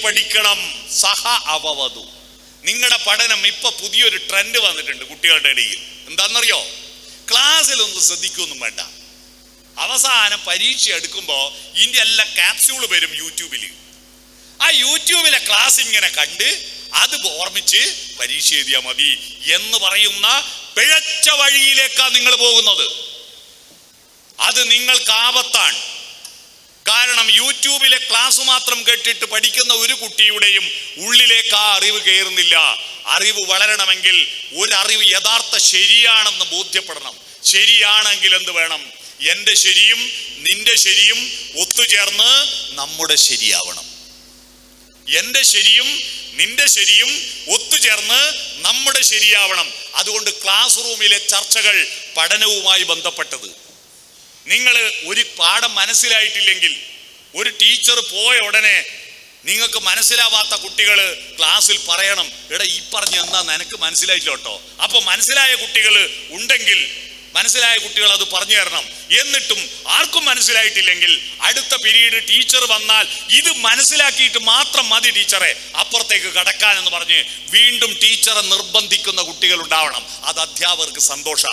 പഠിക്കണം. സഹ അവവതു. നിങ്ങളുടെ പഠനം ഇപ്പൊ പുതിയൊരു ട്രെൻഡ് വന്നിട്ടുണ്ട് കുട്ടികളുടെ ഇടയിൽ. എന്താണെന്നറിയോ? ക്ലാസ്സിലൊന്നും ശ്രദ്ധിക്കൊന്നും വേണ്ട. അവസാനം പരീക്ഷ എടുക്കുമ്പോ ഇതിന്റെ എല്ലാം ക്യാപ്സ്യൂള് വരും യൂട്യൂബില്. ആ യൂട്യൂബിലെ ക്ലാസ് ഇങ്ങനെ കണ്ട് അത് ഓർമ്മിച്ച് പരീക്ഷ എഴുതിയാൽ മതി എന്ന് പറയുന്ന പിഴച്ച വഴിയിലേക്കാണ് നിങ്ങൾ പോകുന്നത്. അത് നിങ്ങൾക്ക് ആപത്താണ്. കാരണം യൂട്യൂബിലെ ക്ലാസ് മാത്രം കേട്ടിട്ട് പഠിക്കുന്ന ഒരു കുട്ടിയുടെയും ഉള്ളിലേക്ക് ആ അറിവ് കയറുന്നില്ല. അറിവ് വളരണമെങ്കിൽ ഒരറിവ് യഥാർത്ഥ ശരിയാണെന്ന് ബോധ്യപ്പെടണം. ശരിയാണെങ്കിൽ എന്ത് വേണം? എന്റെ ശരിയും നിന്റെ ശരിയും ഒത്തുചേർന്ന് നമ്മുടെ ശരിയാവണം. എന്റെ ശരിയും നിന്റെ ശരിയും ഒത്തുചേർന്ന് നമ്മുടെ ശരിയാവണം. അതുകൊണ്ട് ക്ലാസ് റൂമിലെ ചർച്ചകൾ പഠനവുമായി ബന്ധപ്പെട്ടത്. നിങ്ങൾ ഒരു പാഠം മനസ്സിലായിട്ടില്ലെങ്കിൽ ഒരു ടീച്ചർ പോയ ഉടനെ നിങ്ങൾക്ക് മനസ്സിലാവാത്ത കുട്ടികൾ ക്ലാസ്സിൽ പറയണം, എടാ ഈ പറഞ്ഞ എന്താ നിനക്ക് മനസ്സിലായില്ല കേട്ടോ. അപ്പൊ മനസ്സിലായ കുട്ടികൾ ഉണ്ടെങ്കിൽ മനസ്സിലായ കുട്ടികൾ അത് പറഞ്ഞു തരണം. എന്നിട്ടും ആർക്കും മനസ്സിലായിട്ടില്ലെങ്കിൽ അടുത്ത പീരീഡ് ടീച്ചർ വന്നാൽ ഇത് മനസ്സിലാക്കിയിട്ട് മാത്രം മതി ടീച്ചറെ അപ്പുറത്തേക്ക് കടക്കാൻ എന്ന് പറഞ്ഞ് വീണ്ടും ടീച്ചറെ നിർബന്ധിക്കുന്ന കുട്ടികൾ ഉണ്ടാവണം. അത് അധ്യാപകർക്ക് സന്തോഷ.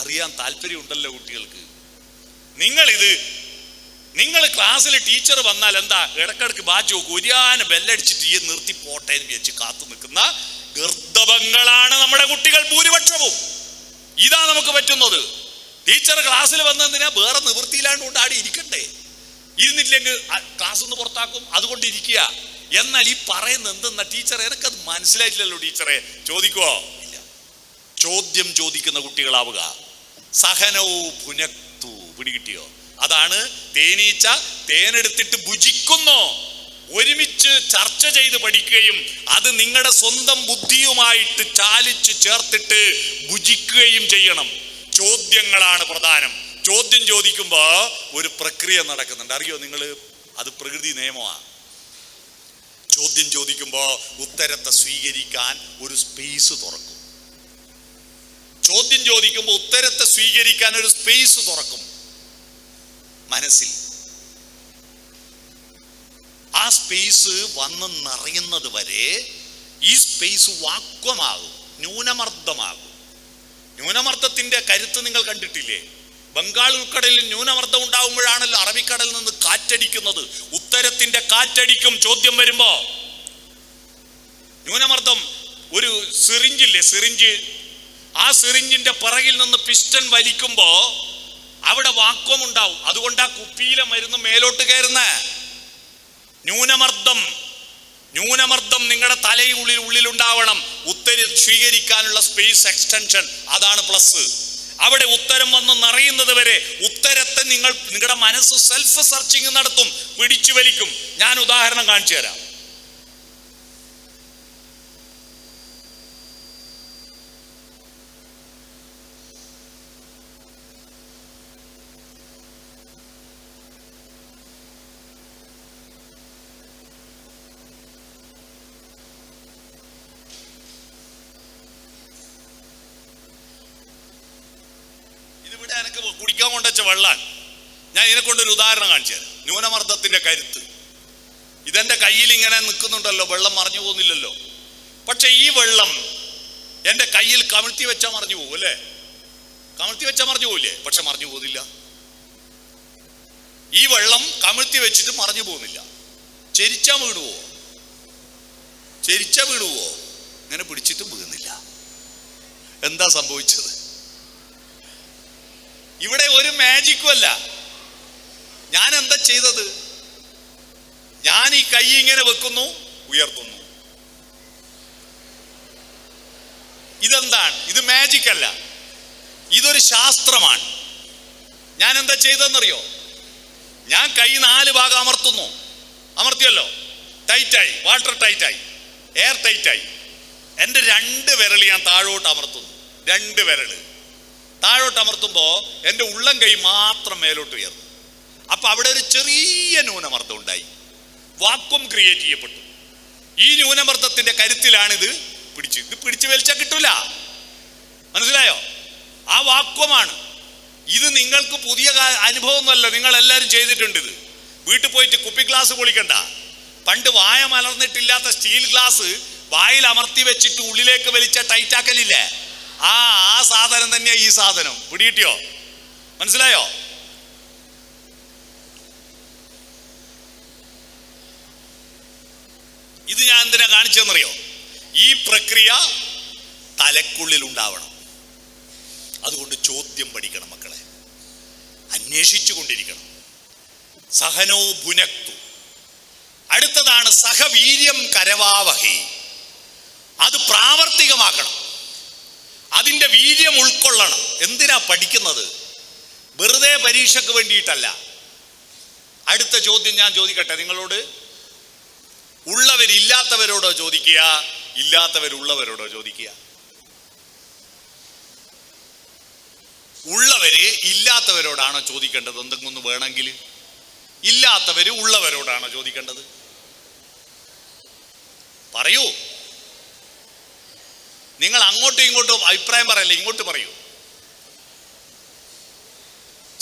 അറിയാൻ താല്പര്യമുണ്ടല്ലോ കുട്ടികൾക്ക്. നിങ്ങൾ ക്ലാസ്സിൽ ടീച്ചർ വന്നാൽ എന്താ ഇടക്കിടക്ക് ബാച്ച് നോക്കും, ഒരിയാന ബെല്ലടിച്ചിട്ട് ഈ നിർത്തി പോട്ടെ എന്ന് വെച്ച് കാത്തു നിൽക്കുന്ന ഗർദഭങ്ങളാണ് നമ്മുടെ കുട്ടികൾ ഭൂരിപക്ഷവും. ഇതാ നമുക്ക് പറ്റുന്നത്. ടീച്ചർ ക്ലാസ്സിൽ വന്നതിനാ വേറെ നിവൃത്തിയിലാണ്ട് കൊണ്ട് ആടെ ഇരിക്കണ്ടേ. ഇരുന്നില്ലെങ്കിൽ ക്ലാസ് ഒന്ന് പുറത്താക്കും, അതുകൊണ്ട് ഇരിക്കുക. എന്നാൽ ഈ പറയുന്ന എന്തെന്നാ ടീച്ചറെ എനിക്കത് മനസ്സിലായിട്ടില്ലല്ലോ ടീച്ചറെ ചോദിക്കുവോ? ഇല്ല. ചോദ്യം ചോദിക്കുന്ന കുട്ടികളാവുക. സഹനവും ഭുനക്തു. പിടികിട്ടിയോ? അതാണ് തേനീച്ച തേനെടുത്തിട്ട് ഭുജിക്കുന്നു. ഒരുമിച്ച് ചർച്ച ചെയ്ത് പഠിക്കുകയും അത് നിങ്ങളുടെ സ്വന്തം ബുദ്ധിയുമായിട്ട് ചാലിച്ച് ചേർത്തിട്ട് ഭുജിക്കുകയും ചെയ്യണം. ചോദ്യങ്ങളാണ് പ്രധാനം. ചോദ്യം ചോദിക്കുമ്പോ ഒരു പ്രക്രിയ നടക്കുന്നുണ്ട്, അറിയോ നിങ്ങൾ? അത് പ്രകൃതി നിയമമാണ്. ചോദ്യം ചോദിക്കുമ്പോ ഉത്തരത്തെ സ്വീകരിക്കാൻ ഒരു സ്പേസ് തുറക്കും. ചോദ്യം ചോദിക്കുമ്പോൾ ഉത്തരത്തെ സ്വീകരിക്കാൻ ഒരു സ്പേസ് തുറക്കും മനസ്സിൽ. ആ സ്പേസ് വന്ന് നിറയുന്നത് വരെ ഈ സ്പേസ് വാക്വമാകും, ന്യൂനമർദ്ദമാകും. ന്യൂനമർദ്ദത്തിന്റെ കരുത്ത് നിങ്ങൾ കണ്ടിട്ടില്ലേ? ബംഗാൾ ഉൾക്കടലിൽ ന്യൂനമർദ്ദം ഉണ്ടാകുമ്പോഴാണല്ലോ അറബിക്കടലിൽ നിന്ന് കാറ്റടിക്കുന്നത്. ഉത്തരത്തിന്റെ കാറ്റടിക്കും ചോദ്യം വരുമ്പോ. ന്യൂനമർദ്ദം ഒരു സിറിഞ്ചില്ലേ, സിറിഞ്ച്, ആ സിറിഞ്ചിന്റെ പിറകിൽ നിന്ന് പിസ്റ്റൺ വലിക്കുമ്പോ അവിടെ വാക്വം ഉണ്ടാവും. അതുകൊണ്ട് ആ കുപ്പിയിലെ മരുന്ന് മേലോട്ട് കയറുന്ന ന്യൂനമർദ്ദം നിങ്ങളുടെ ഉള്ളിലുണ്ടാവണം. ഉത്തരം സ്വീകരിക്കാനുള്ള സ്പേസ് എക്സ്റ്റൻഷൻ, അതാണ് പ്ലസ്. അവിടെ ഉത്തരം വന്ന് നിറയുന്നത് വരെ ഉത്തരത്തെ നിങ്ങളുടെ മനസ്സ് സെൽഫ് സെർച്ചിങ് നടത്തും, പിടിച്ചു വലിക്കും. ഞാൻ ഉദാഹരണം കാണിച്ചു തരാം. നിനക്ക് കുടിക്കാൻ കൊണ്ടുവച്ച വെള്ളമാണ്. ഞാൻ ഇതിനെ കൊണ്ടൊരു ഉദാഹരണം കാണിച്ചു തരാം. ന്യൂനമർദ്ദത്തിന്റെ കരുത്ത്. ഇതെന്റെ കയ്യിൽ ഇങ്ങനെ നിൽക്കുന്നുണ്ടല്ലോ, വെള്ളം മറിഞ്ഞു പോകുന്നില്ലല്ലോ. പക്ഷെ ഈ വെള്ളം എന്റെ കയ്യിൽ കമിഴ്ത്തി വെച്ചാൽ മറിഞ്ഞു പോകും അല്ലേ? കമിഴ്ത്തി വെച്ചാൽ മറിഞ്ഞു പോകില്ലേ? പക്ഷെ മറിഞ്ഞു പോകുന്നില്ല. ഈ വെള്ളം കമിഴ്ത്തി വെച്ചിട്ട് മറിഞ്ഞു പോകുന്നില്ല. ചെരിച്ചാ വീടുവോ? ചെരിച്ച വീടുവോ? ഇങ്ങനെ പിടിച്ചിട്ടും വീഴുന്നില്ല. എന്താ സംഭവിച്ചത്? ഇവിടെ ഒരു മാജിക്കും അല്ല. ഞാൻ എന്താ ചെയ്തത്? ഞാൻ ഈ കൈ ഇങ്ങനെ വെക്കുന്നു, ഉയർത്തുന്നു. ഇതെന്താണ്? ഇത് മാജിക് അല്ല, ഇതൊരു ശാസ്ത്രമാണ്. ഞാൻ എന്താ ചെയ്തതെന്നറിയോ? ഞാൻ കൈ 4 ഭാഗം അമർത്തുന്നു. അമർത്തിയല്ലോ, ടൈറ്റായി, വാട്ടർ ടൈറ്റായി, എയർ ടൈറ്റായി. എൻ്റെ 2 വിരൽ ഞാൻ താഴോട്ട് അമർത്തുന്നു. 2 വിരൽ താഴോട്ട് അമർത്തുമ്പോ എൻ്റെ ഉള്ളം കൈ മാത്രം മേലോട്ട് ഉയർന്നു. അപ്പൊ അവിടെ ഒരു ചെറിയ ന്യൂനമർദ്ദം ഉണ്ടായി, വാക്വം ക്രിയേറ്റ് ചെയ്യപ്പെട്ടു. ഈ ന്യൂനമർദ്ദത്തിന്റെ കരുത്തിലാണിത് ഇത് പിടിച്ചു വലിച്ചാൽ കിട്ടൂല. മനസ്സിലായോ? ആ വാക്വമാണ് ഇത്. നിങ്ങൾക്ക് പുതിയ അനുഭവമൊന്നുമല്ല, നിങ്ങൾ എല്ലാവരും ചെയ്തിട്ടുണ്ട് ഇത്. വീട്ടിൽ പോയിട്ട് കുപ്പി ഗ്ലാസ് പൊളിക്കണ്ട. പണ്ട് വായ മലർന്നിട്ടില്ലാത്ത സ്റ്റീൽ ഗ്ലാസ് വായിൽ അമർത്തി വെച്ചിട്ട് ഉള്ളിലേക്ക് വലിച്ച ടൈറ്റാക്കലില്ലേ? ആ സാധനം തന്നെയാ ഈ സാധനം. പിടികിട്ടിയോ? മനസ്സിലായോ? ഇത് ഞാൻ എന്തിനാ കാണിച്ചെന്നറിയോ? ഈ പ്രക്രിയ തലക്കുള്ളിൽ ഉണ്ടാവണം. അതുകൊണ്ട് ചോദ്യം പഠിക്കണം മക്കളെ, അന്വേഷിച്ചു കൊണ്ടിരിക്കണം. സഹനോ ഭുനക്തു. അടുത്തതാണ് സഹവീര്യം കരവാവഹി. അത് പ്രാവർത്തികമാക്കണം. അതിന്റെ വീര്യം ഉൾക്കൊള്ളണം. എന്തിനാ പഠിക്കുന്നത്? വെറുതെ പരീക്ഷയ്ക്ക് വേണ്ടിയിട്ടല്ല. അടുത്ത ചോദ്യം ഞാൻ ചോദിക്കട്ടെ നിങ്ങളോട്. ഉള്ളവരില്ലാത്തവരോടോ ചോദിക്കുക, ഇല്ലാത്തവരുള്ളവരോടോ ചോദിക്കുക? ഉള്ളവര് ഇല്ലാത്തവരോടാണോ ചോദിക്കേണ്ടത്? എന്തെങ്കിലും വേണമെങ്കിൽ ഇല്ലാത്തവര് ഉള്ളവരോടാണോ ചോദിക്കേണ്ടത്? പറയൂ. നിങ്ങൾ അങ്ങോട്ടും ഇങ്ങോട്ടും അഭിപ്രായം പറയല്ലേ, ഇങ്ങോട്ട് പറയൂ.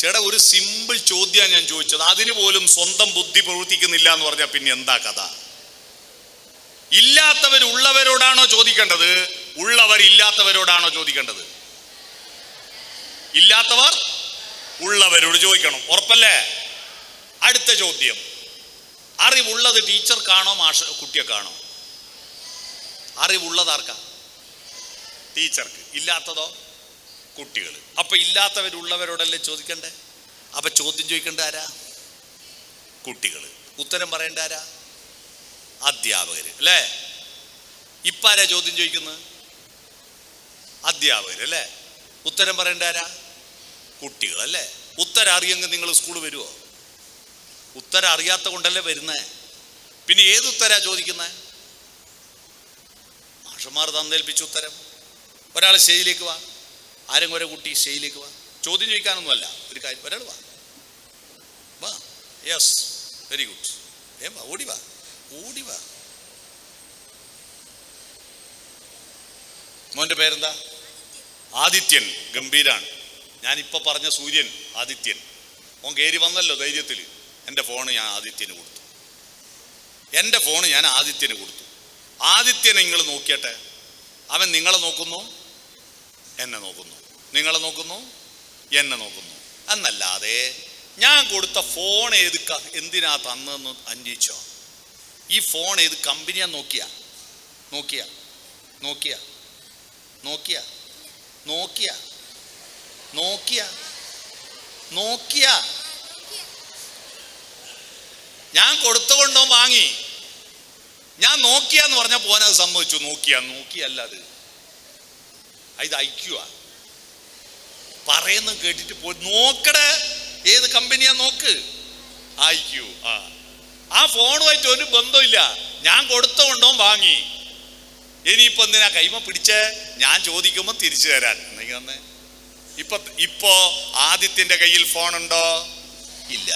ചേട്ടാ, ഒരു സിമ്പിൾ ചോദ്യമാണ് ഞാൻ ചോദിച്ചത്. അതിന് പോലും സ്വന്തം ബുദ്ധി പ്രവർത്തിക്കുന്നില്ല എന്ന് പറഞ്ഞാൽ പിന്നെ എന്താ കഥ? ഇല്ലാത്തവർ ഉള്ളവരോടാണോ ചോദിക്കേണ്ടത്? ഉള്ളവർ ഇല്ലാത്തവരോടാണോ ചോദിക്കേണ്ടത്? ഇല്ലാത്തവർ ഉള്ളവരോട് ചോദിക്കണം. ഉറപ്പല്ലേ? അടുത്ത ചോദ്യം, അറിവുള്ളത് ടീച്ചർക്കാണോ കുട്ടിയൊക്കെയാണോ? അറിവുള്ളത് ആർക്കാ? ടീച്ചർക്ക്. ഇല്ലാത്തതോ? കുട്ടികൾ. അപ്പൊ ഇല്ലാത്തവരുള്ളവരോടല്ലേ ചോദിക്കണ്ടേ? അപ്പൊ ചോദ്യം ചോദിക്കേണ്ട ആരാ? കുട്ടികൾ. ഉത്തരം പറയേണ്ട ആരാ? അധ്യാപകര് അല്ലേ? ഇപ്പൊ ആരാ ചോദ്യം ചോദിക്കുന്നത്? അധ്യാപകര് അല്ലേ? ഉത്തരം പറയേണ്ട ആരാ? കുട്ടികൾ അല്ലേ? ഉത്തരം അറിയെങ്കിൽ നിങ്ങൾ സ്കൂളിൽ വരുമോ? ഉത്തരം അറിയാത്ത കൊണ്ടല്ലേ വരുന്നേ. പിന്നെ ഏത് ഉത്തരാ ചോദിക്കുന്നത്? മാഷന്മാർ തന്നേൽപ്പിച്ച ഉത്തരം. ഒരാൾ സ്റ്റേജിലേക്ക് വാ, ആരെങ്കിലും ഒരേ കുട്ടി സ്റ്റേജിലേക്ക് വാ. ചോദ്യം ചോദിക്കാനൊന്നുമല്ല, ഒരു കാര്യം. ഒരാൾ വാ. Yes, very good. വാ, ഓടി വാ. മോന്റെ പേരെന്താ? ആദിത്യൻ. ഗംഭീരാണ്. ഞാനിപ്പോ പറഞ്ഞ സൂര്യൻ ആദിത്യൻ. മോൻ കയറി വന്നല്ലോ ധൈര്യത്തിൽ. എൻ്റെ ഫോണ് ഞാൻ ആദിത്യന് കൊടുത്തു. ആദിത്യനെ നിങ്ങൾ നോക്കിയട്ടെ. അവൻ നിങ്ങളെ നോക്കുന്നു, എന്നെ നോക്കുന്നു, നിങ്ങളെ നോക്കുന്നു, എന്നെ നോക്കുന്നു. എന്നല്ലാതെ ഞാൻ കൊടുത്ത ഫോൺ എന്തിനാ തന്നെന്ന് അന്വേഷിച്ചോ? ഈ ഫോൺ ഏത് കമ്പനിയാ നോക്കിയ? ഞാൻ കൊടുത്തുകൊണ്ടോ വാങ്ങി. ഞാൻ നോക്കിയാന്ന് പറഞ്ഞ പോനത് സമ്മതിച്ചു. നോക്കിയല്ല അത്. ഇത് ഐക്യുവാ. പറയുന്നത് കേട്ടിട്ട് പോയി നോക്കടേ, ഏത് കമ്പനിയാ നോക്ക്. ഐക്യു. ആ ഫോണുമായിട്ട് ഒരു ബന്ധമില്ല. ഞാൻ കൊടുത്തുകൊണ്ടോ വാങ്ങി. ഇനിയിപ്പോ എന്തിനാ കൈമ പിടിച്ചേ? ഞാൻ ചോദിക്കുമ്പോ തിരിച്ചു തരാൻ. എന്നെങ്കിൽ തന്നെ ഇപ്പോ ആദിത്യന്റെ കയ്യിൽ ഫോണുണ്ടോ? ഇല്ല.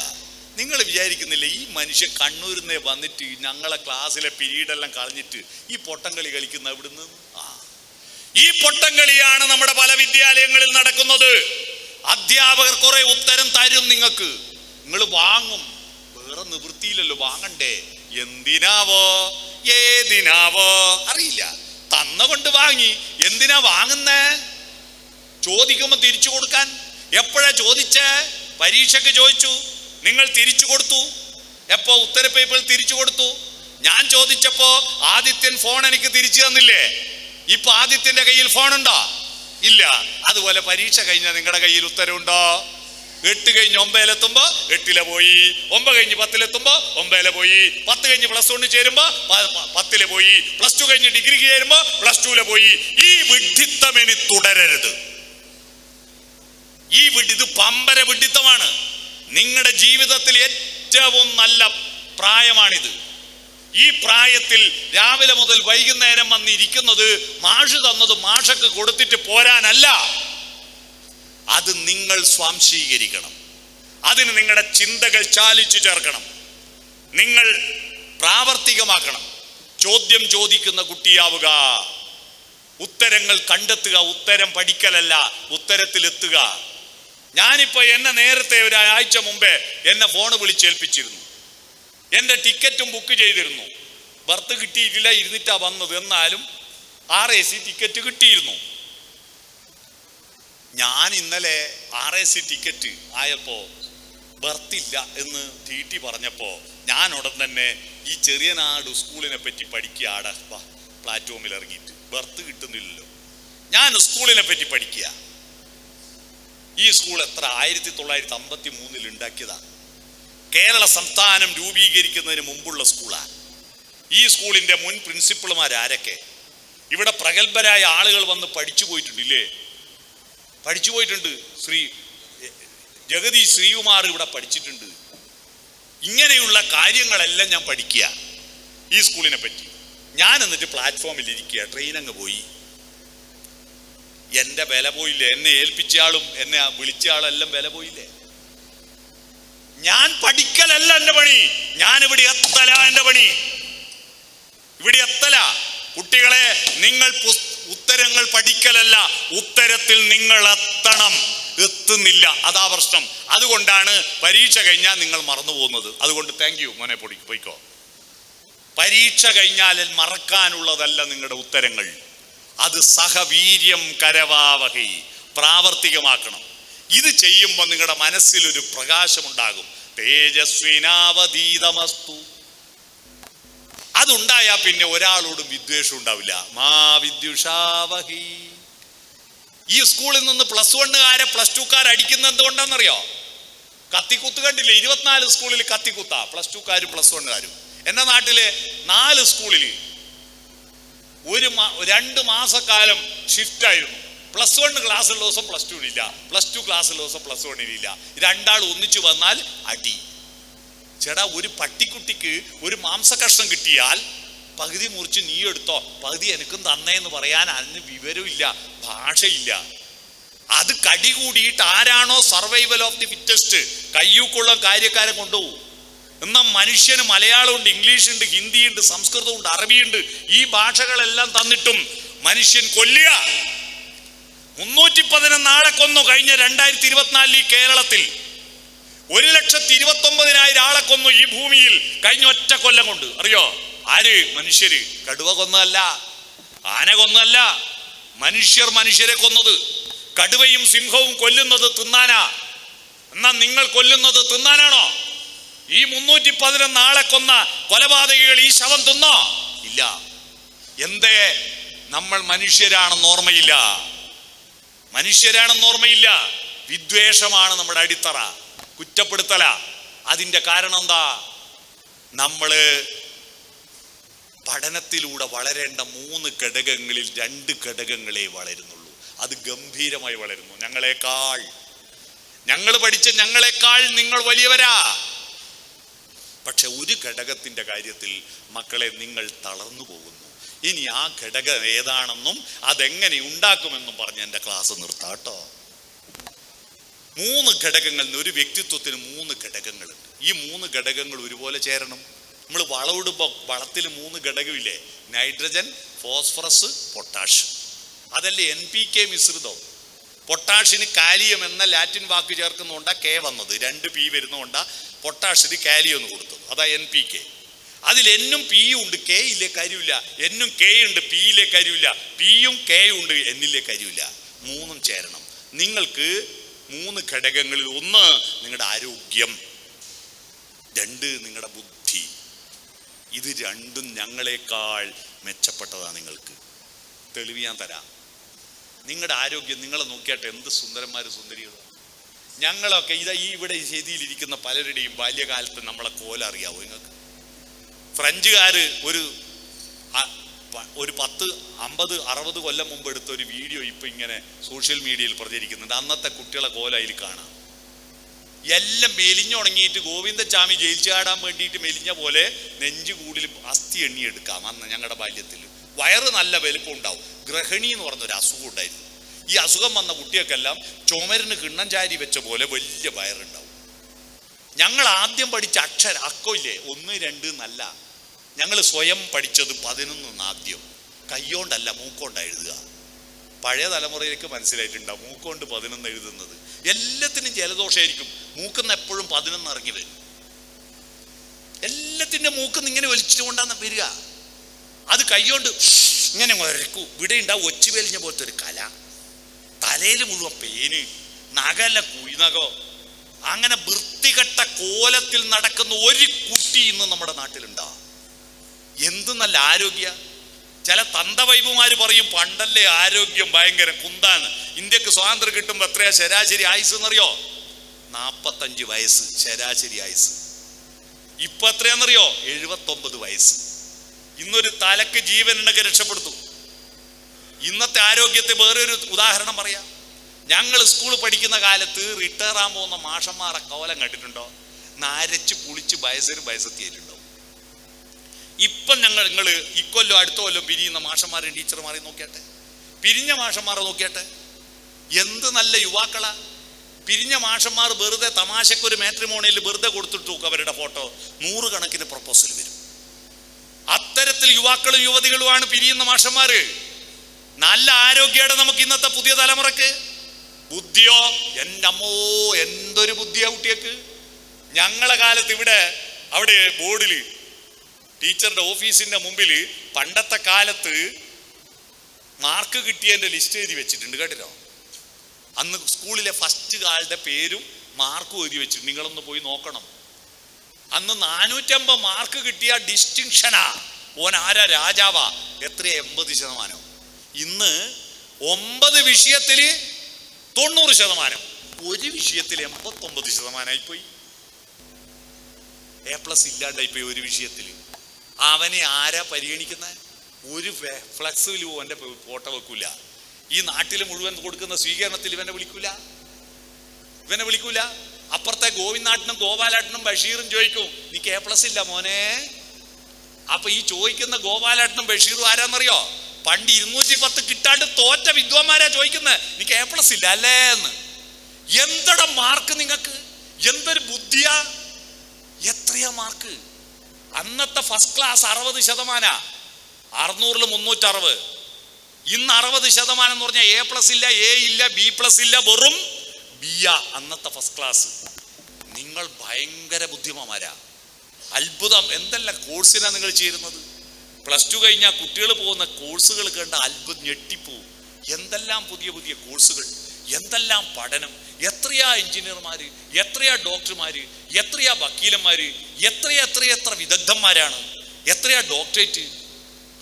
നിങ്ങൾ വിചാരിക്കുന്നില്ല ഈ മനുഷ്യൻ കണ്ണൂരിൽ നിന്ന് വന്നിട്ട് ഞങ്ങളെ ക്ലാസ്സിലെ പീരീഡെല്ലാം കളഞ്ഞിട്ട് ഈ പൊട്ടംകളി കളിക്കുന്ന എവിടുന്ന്? ഈ പൊട്ടംകളിയാണ് നമ്മുടെ പല വിദ്യാലയങ്ങളിൽ നടക്കുന്നത്. അധ്യാപകർ കുറെ ഉത്തരം തരും നിങ്ങൾക്ക്, നിങ്ങൾ വാങ്ങും. വേറെ നിവൃത്തിയില്ലല്ലോ, വാങ്ങണ്ടേ. എന്തിനാവോ ഏതിനാവോ അറിയില്ല, തന്നുകൊണ്ട് വാങ്ങി. എന്തിനാ വാങ്ങുന്നേ? ചോദിക്കുമ്പോ തിരിച്ചു കൊടുക്കാൻ. എപ്പോഴാ ചോദിച്ചേ? പരീക്ഷയ്ക്ക് ചോദിച്ചു, നിങ്ങൾ തിരിച്ചു കൊടുത്തു. എപ്പോ? ഉത്തരപ്പേപ്പർ തിരിച്ചു കൊടുത്തു. ഞാൻ ചോദിച്ചപ്പോ ആദിത്യൻ ഫോൺ എനിക്ക് തിരിച്ചു തന്നില്ലേ? ഇപ്പൊ ആദിത്യന്റെ കയ്യിൽ ഫോണുണ്ടോ? ഇല്ല. അതുപോലെ പരീക്ഷ കഴിഞ്ഞാൽ നിങ്ങളുടെ കയ്യിൽ ഉത്തരവുണ്ടോ? 8 കഴിഞ്ഞ് 9 8 പോയി, 9 കഴിഞ്ഞ് 10 9 പോയി, 10 കഴിഞ്ഞ് +1 ചേരുമ്പോ 10 പോയി, +2 കഴിഞ്ഞ് ഡിഗ്രിക്ക് ചേരുമ്പോ +2 പോയി. ഈ വിഡ്ഢിത്തം ഇനി തുടരരുത്. ഇത് പമ്പര വിഡ്ഢിത്തമാണ്. നിങ്ങളുടെ ജീവിതത്തിൽ ഏറ്റവും നല്ല പ്രായമാണിത്. ഈ പ്രായത്തിൽ രാവിലെ മുതൽ വൈകുന്നേരം വന്നിരിക്കുന്നത് മാഷ് തന്നത് മാഷക്ക് കൊടുത്തിട്ട് പോരാനല്ല, അത് നിങ്ങൾ സ്വാംശീകരിക്കണം. അതിന് നിങ്ങളുടെ ചിന്തകൾ ചാലിച്ചു ചേർക്കണം, നിങ്ങൾ പ്രാവർത്തികമാക്കണം. ചോദ്യം ചോദിക്കുന്ന കുട്ടിയാവുക, ഉത്തരങ്ങൾ കണ്ടെത്തുക. ഉത്തരം പഠിക്കലല്ല, ഉത്തരത്തിലെത്തുക. ഞാനിപ്പോ എന്നെ നേരത്തെ ഒരാഴ്ച മുമ്പേ എന്നെ ഫോണ് വിളിച്ചേൽപ്പിച്ചിരുന്നു. എൻ്റെ ടിക്കറ്റും ബുക്ക് ചെയ്തിരുന്നു. ബർത്ത് കിട്ടിയിട്ടില്ല, ഇരുന്നിട്ടാ വന്നത്. എന്നാലും RAC ടിക്കറ്റ് കിട്ടിയിരുന്നു. ഞാൻ ഇന്നലെ RAC ടിക്കറ്റ് ആയപ്പോ ബർത്തില്ല എന്ന് TT പറഞ്ഞപ്പോ ഞാൻ ഉടൻ തന്നെ ഈ ചെറിയനാട് സ്കൂളിനെ പറ്റി പഠിക്കുക. ആടെ പ്ലാറ്റ്ഫോമിൽ ഇറങ്ങിയിട്ട് ബർത്ത് കിട്ടുന്നില്ലല്ലോ, ഞാൻ സ്കൂളിനെ പറ്റി പഠിക്കുക. ഈ സ്കൂൾ എത്ര 1953 ഉണ്ടാക്കിയതാണ്. കേരള സംസ്ഥാനം രൂപീകരിക്കുന്നതിന് മുമ്പുള്ള സ്കൂളാണ്. ഈ സ്കൂളിന്റെ മുൻ പ്രിൻസിപ്പൾമാരാരൊക്കെ ഇവിടെ പ്രഗത്ഭരായ ആളുകൾ വന്ന് പഠിച്ചു പോയിട്ടുണ്ടില്ലേ? പഠിച്ചു പോയിട്ടുണ്ട്. ജഗതി ശ്രീകുമാർ ഇവിടെ പഠിച്ചിട്ടുണ്ട്. ഇങ്ങനെയുള്ള കാര്യങ്ങളെല്ലാം ഞാൻ പഠിക്കുക ഈ സ്കൂളിനെ പറ്റി. ഞാൻ എന്നിട്ട് പ്ലാറ്റ്ഫോമിൽ ഇരിക്കുക. ട്രെയിൻ അങ്ങ് പോയി. എൻ്റെ വില പോയില്ലേ? എന്നെ ഏൽപ്പിച്ച ആളും എന്നെ വിളിച്ച ആളെല്ലാം വില പോയില്ലേ? ഞാൻ പഠിക്കലല്ല എൻ്റെ പണി, ഞാൻ ഇവിടെ എത്തല എൻ്റെ പണി. ഇവിടെ എത്തല. കുട്ടികളെ, നിങ്ങൾ ഉത്തരങ്ങൾ പഠിക്കലല്ല, ഉത്തരത്തിൽ നിങ്ങൾ എത്തണം. എത്തുന്നില്ല, അതാ പ്രശ്നം. അതുകൊണ്ടാണ് പരീക്ഷ കഴിഞ്ഞാൽ നിങ്ങൾ മറന്നു പോകുന്നത്. അതുകൊണ്ട് താങ്ക് യു മോനെ, പോയിക്കോ. പരീക്ഷ കഴിഞ്ഞാൽ മറക്കാനുള്ളതല്ല നിങ്ങളുടെ ഉത്തരങ്ങൾ. അത് സഹവീര്യം കരവാവഹൈ, പ്രാവർത്തികമാക്കണം. ഇത് ചെയ്യുമ്പോൾ നിങ്ങളുടെ മനസ്സിലൊരു പ്രകാശമുണ്ടാകും. തേജസ്വിനാവതീതമസ്തു. അതുണ്ടായാൽ പിന്നെ ഒരാളോടും വിദ്വേഷം ഉണ്ടാവില്ല. മാ വിദ്യുഷാവഹി. ഈ സ്കൂളിൽ നിന്ന് +1-കാരെ +2-കാർ അടിക്കുന്നത് എന്തുകൊണ്ടാണെന്നറിയോ? കത്തിക്കുത്ത് കണ്ടില്ലേ? 24 സ്കൂളിൽ കത്തിക്കുത്താ, +2-കാരും +1-കാരും. എൻ്റെ നാട്ടിലെ 4 സ്കൂളിൽ 2 മാസക്കാലം ഷിഫ്റ്റ് ആയിരുന്നു. +1 ക്ലാസ്സുള്ള ദിവസം +2-നില്ല, +2 ക്ലാസ്സുള്ള ദിവസം +1-നില്ല. രണ്ടാൾ ഒന്നിച്ചു വന്നാൽ അടി. ചേട്ടാ, ഒരു പട്ടിക്കുട്ടിക്ക് ഒരു മാംസകഷ്ണം കിട്ടിയാൽ പകുതി മുറിച്ച് നീ എടുത്തോ, പകുതി എനിക്കും തന്നേന്ന് പറയാൻ അതിന് വിവരമില്ല, ഭാഷയില്ല. അത് കടി കൂടിയിട്ട് ആരാണോ സർവൈവൽ ഓഫ് ദി ഫിറ്റസ്റ്റ് കയ്യൂക്കുള്ള കാര്യക്കാരെ കൊണ്ടുപോകും. എന്നാൽ മനുഷ്യന് മലയാളമുണ്ട്, ഇംഗ്ലീഷുണ്ട്, ഹിന്ദിയുണ്ട്, സംസ്കൃതമുണ്ട്, അറബിയുണ്ട്. ഈ ഭാഷകളെല്ലാം തന്നിട്ടും മനുഷ്യൻ കൊല്ലുക. 311 ആളെ കൊന്നു കഴിഞ്ഞ 2024 ഈ കേരളത്തിൽ. 1,29,000 ആളെ കൊന്നു ഈ ഭൂമിയിൽ കഴിഞ്ഞ ഒറ്റ കൊല്ലം കൊണ്ട്. അറിയോ? ആര്? മനുഷ്യര്. കടുവ കൊന്നതല്ല, ആന കൊന്നതല്ല, മനുഷ്യരെ കൊന്നത്. കടുവയും സിംഹവും കൊല്ലുന്നത് തിന്നാനാ. എന്നാ നിങ്ങൾ കൊല്ലുന്നത് തിന്നാനാണോ? ഈ 311 ആളെ കൊന്ന കൊലപാതകികൾ ഈ ശവം തിന്നോ? ഇല്ല. എന്തേ? നമ്മൾ മനുഷ്യരാണെന്ന് ഓർമ്മയില്ല. വിദ്വേഷമാണ് നമ്മുടെ അടിത്തറ, കുറ്റപ്പെടുത്തല. അതിൻ്റെ കാരണം എന്താ? നമ്മള് പഠനത്തിലൂടെ വളരേണ്ട 3 ഘടകങ്ങളിൽ 2 ഘടകങ്ങളെ വളരുന്നുള്ളൂ. അത് ഗംഭീരമായി വളരുന്നു. ഞങ്ങൾ പഠിച്ച ഞങ്ങളെക്കാൾ നിങ്ങൾ വലിയവരാ. പക്ഷെ ഒരു ഘടകത്തിന്റെ കാര്യത്തിൽ മക്കളെ നിങ്ങൾ തളർന്നു പോകുന്നു. ഇനി ആ ഘടകം ഏതാണെന്നും അതെങ്ങനെ ഉണ്ടാക്കുമെന്നും പറഞ്ഞ് എൻ്റെ ക്ലാസ് നിർത്താട്ടോ. 3 ഘടകങ്ങൾ. ഒരു വ്യക്തിത്വത്തിന് 3 ഘടകങ്ങളുണ്ട്. ഈ 3 ഘടകങ്ങൾ ഒരുപോലെ ചേരണം. നമ്മൾ വളമിടുമ്പോൾ വളത്തിൽ 3 ഘടകമില്ലേ? Nitrogen, phosphorus, potash. അതല്ലേ NPK മിശ്രിതം. പൊട്ടാഷിന് കാലിയം എന്ന ലാറ്റിൻ വാക്ക് ചേർക്കുന്നതുകൊണ്ടാ കെ വന്നത്. 2 P വരുന്നതുകൊണ്ടാ പൊട്ടാഷിന് കാലിയം എന്ന് കൊടുത്തത്. അതാ NPK. അതിൽ എന്നും പിയും ഉണ്ട്, കെ ഇല്ലേ കാര്യമില്ല. എന്നും കെ ഉണ്ട്, പിയിലെ കാര്യമില്ല. പിയും കെയും ഉണ്ട്, എന്നിലെ കാര്യമില്ല. 3ഉം ചേരണം. നിങ്ങൾക്ക് 3 ഘടകങ്ങളിൽ 1 നിങ്ങളുടെ ആരോഗ്യം, 2 നിങ്ങളുടെ ബുദ്ധി. ഇത് രണ്ടും ഞങ്ങളെക്കാൾ മെച്ചപ്പെട്ടതാണ്. നിങ്ങൾക്ക് തെളിവ് ഞാൻ തരാം. നിങ്ങളുടെ ആരോഗ്യം നിങ്ങളെ നോക്കിയാട്ടെ, എന്ത് സുന്ദരന്മാരും സുന്ദരികളാണ്. ഞങ്ങളൊക്കെ ഈ ഇവിടെ ഈ ചെയ്തിയിലിരിക്കുന്ന പലരുടെയും ബാല്യകാലത്ത് നമ്മളെ കോല അറിയാവോ നിങ്ങൾക്ക്? ഫ്രഞ്ചുകാർ ഒരു 10, 50, 60 കൊല്ലം മുമ്പ് എടുത്ത ഒരു വീഡിയോ ഇപ്പൊ ഇങ്ങനെ സോഷ്യൽ മീഡിയയിൽ പ്രചരിക്കുന്നുണ്ട്. അന്നത്തെ കുട്ടികളെ കോല അതിൽ കാണാം. എല്ലാം മെലിഞ്ഞുണങ്ങിയിട്ട് ഗോവിന്ദച്ചാമി ജയിൽ ചാടാൻ വേണ്ടിയിട്ട് മെലിഞ്ഞ പോലെ നെഞ്ചുകൂടിൽ അസ്ഥി എണ്ണിയെടുക്കാം. അന്ന് ഞങ്ങളുടെ ബാല്യത്തിൽ വയറ് നല്ല വലുപ്പം ഉണ്ടാവും. ഗ്രഹണി എന്ന് പറഞ്ഞൊരു അസുഖം ഉണ്ടായിരുന്നു. ഈ അസുഖം വന്ന കുട്ടികൾക്കെല്ലാം ചുമരിന് കിണ്ണം ചാരി വെച്ച പോലെ വലിയ വയറുണ്ടാവും. ഞങ്ങൾ ആദ്യം പഠിച്ച അക്കമില്ലേ 1, 2 എന്നല്ല, ഞങ്ങൾ സ്വയം പഠിച്ചത് 11 ആദ്യം. കൈകൊണ്ടല്ല, മൂക്കൊണ്ടാണ് എഴുതുക. പഴയ തലമുറയിലേക്ക് മനസ്സിലായിട്ടുണ്ടാവും മൂക്കൊണ്ട് 11 എഴുതുന്നത്. എല്ലാത്തിനും ജലദോഷമായിരിക്കും. മൂക്കുന്ന എപ്പോഴും 11 ഇറങ്ങി വരും. എല്ലാത്തിൻ്റെ മൂക്കുന്ന് ഇങ്ങനെ വലിച്ചുകൊണ്ടാണ് വരിക. അത് കൈകൊണ്ട് ഇങ്ങനെ വരക്കൂ. ഇവിടെ ഉണ്ടാവും ഒച്ചു വലിഞ്ഞ പോലത്തെ ഒരു കല. തലയിൽ മുഴുവൻ പേന്, നഗല കുഴിനകോ. അങ്ങനെ വൃത്തികെട്ട കോലത്തിൽ നടക്കുന്ന ഒരു കുട്ടി ഇന്ന് നമ്മുടെ നാട്ടിലുണ്ടാവും. എന്ത് നല്ല ആരോഗ്യ. ചില തന്തവൈബുമാര് പറയും പണ്ടല്ലേ ആരോഗ്യം ഭയങ്കര കുന്താണ്. ഇന്ത്യക്ക് സ്വാതന്ത്ര്യം കിട്ടുമ്പോൾ എത്രയാ ശരാശരി ആയുസ് എന്നറിയോ? 45 വയസ്സ് ശരാശരി ആയുസ്. ഇപ്പൊ എത്രയാണെന്നറിയോ? 79 വയസ്സ്. ഇന്നൊരു തലക്ക് ജീവനുണ്ടൊക്കെ രക്ഷപ്പെടുത്തും. ഇന്നത്തെ ആരോഗ്യത്തെ വേറൊരു ഉദാഹരണം പറയാം. ഞങ്ങൾ സ്കൂൾ പഠിക്കുന്ന കാലത്ത് റിട്ടയർ ആകാൻ പോകുന്ന മാഷന്മാരെ കോലം കണ്ടിട്ടുണ്ടോ? നരച്ച് പുളിച്ച് വയസ്സെത്തിയിട്ടുണ്ടോ? ഇപ്പം നിങ്ങൾ ഇക്കൊല്ലം അടുത്ത കൊല്ലം പിരിയുന്ന മാഷന്മാരെയും ടീച്ചർമാരെയും നോക്കിയാട്ടെ, പിരിഞ്ഞ മാഷന്മാരെ നോക്കിയാട്ടെ, എന്ത് നല്ല യുവാക്കളാ. പിരിഞ്ഞ മാഷന്മാർ വെറുതെ തമാശക്കൊരു മാട്രിമോണിയിൽ വെറുതെ കൊടുത്തിട്ട് നോക്കും അവരുടെ ഫോട്ടോ. 100 കണക്കിന് പ്രപ്പോസൽ വരും. അത്തരത്തിൽ യുവാക്കളും യുവതികളുമാണ് പിരിയുന്ന മാഷന്മാര്. നല്ല ആരോഗ്യയുടെ നമുക്ക് ഇന്നത്തെ പുതിയ തലമുറക്ക്. ബുദ്ധിയോ എൻ്റെ അമ്മോ, എന്തൊരു ബുദ്ധിയാ കുട്ടിയക്ക്. ഞങ്ങളെ കാലത്ത് അവിടെ ബോർഡിൽ ടീച്ചറുടെ ഓഫീസിന്റെ മുമ്പിൽ പണ്ടത്തെ കാലത്ത് മാർക്ക് കിട്ടിയതിന്റെ ലിസ്റ്റ് എഴുതി വെച്ചിട്ടുണ്ട് കേട്ടോ. അന്ന് സ്കൂളിലെ ഫസ്റ്റ് ആളുടെ പേരും മാർക്കും എഴുതി വെച്ചിട്ടുണ്ട്. നിങ്ങളൊന്ന് പോയി നോക്കണം. അന്ന് 450 മാർക്ക് കിട്ടിയ ഡിസ്റ്റിങ്ഷനാ. ഓൻ ആരാ? രാജാവാ. എത്രയാ? 80%. ഇന്ന് 9 വിഷയത്തിൽ 90%, ഒരു വിഷയത്തിൽ 89%. A+ ഇല്ലാണ്ടായിപ്പോയി ഒരു വിഷയത്തിൽ. അവനെ ആരാ പരിഗണിക്കുന്നത്? ഒരു ഫ്ലക്സിലും അവൻ്റെ ഫോട്ടോ വെക്കൂല. ഈ നാട്ടിൽ മുഴുവൻ കൊടുക്കുന്ന സ്വീകരണത്തിൽ ഇവനെ വിളിക്കൂല. അപ്പുറത്തെ ഗോവിന്ദാട്ടനും ഗോപാലാട്ടനും ബഷീറും ചോദിക്കും, നീക്ക് A+ ഇല്ല മോനെ. അപ്പൊ ഈ ചോദിക്കുന്ന ഗോപാലാട്ടനും ബഷീറും ആരാന്നറിയോ? പണ്ട് 210 കിട്ടാണ്ട് തോറ്റ വിദ്വാന്മാരാ ചോദിക്കുന്നത്, നീക്ക് A+ ഇല്ല അല്ലേ എന്ന്. എന്തടാ മാർക്ക് നിങ്ങൾക്ക്? എന്തൊരു ബുദ്ധിയാ! എത്രയാ മാർക്ക്? അന്നത്തെ ഫസ്റ്റ് ക്ലാസ് 60%. 600-ൽ 360. ഇന്ന് 60% എന്ന് പറഞ്ഞാൽ A+ ഇല്ല, A ഇല്ല, B+ ഇല്ല, വെറും B. അന്നത്തെ ഫസ്റ്റ് ക്ലാസ്. നിങ്ങൾ ഭയങ്കര ബുദ്ധിമാന്മാരാ. അത്ഭുതം. എന്തെല്ലാം കോഴ്സിനാ നിങ്ങൾ ചേരുന്നത്? +2 കഴിഞ്ഞാൽ കുട്ടികൾ പോകുന്ന കോഴ്സുകൾ കണ്ട അത്ഭുതം, ഞെട്ടിപ്പോവും. എന്തെല്ലാം പുതിയ പുതിയ കോഴ്സുകൾ, എന്തെല്ലാം പഠനം. എത്രയാ എഞ്ചിനീയർമാര്, എത്രയാ ഡോക്ടർമാര്, എത്രയാ വക്കീലന്മാര്, എത്ര വിദഗ്ധന്മാരാണ്, എത്രയാ ഡോക്ടറേറ്റ്.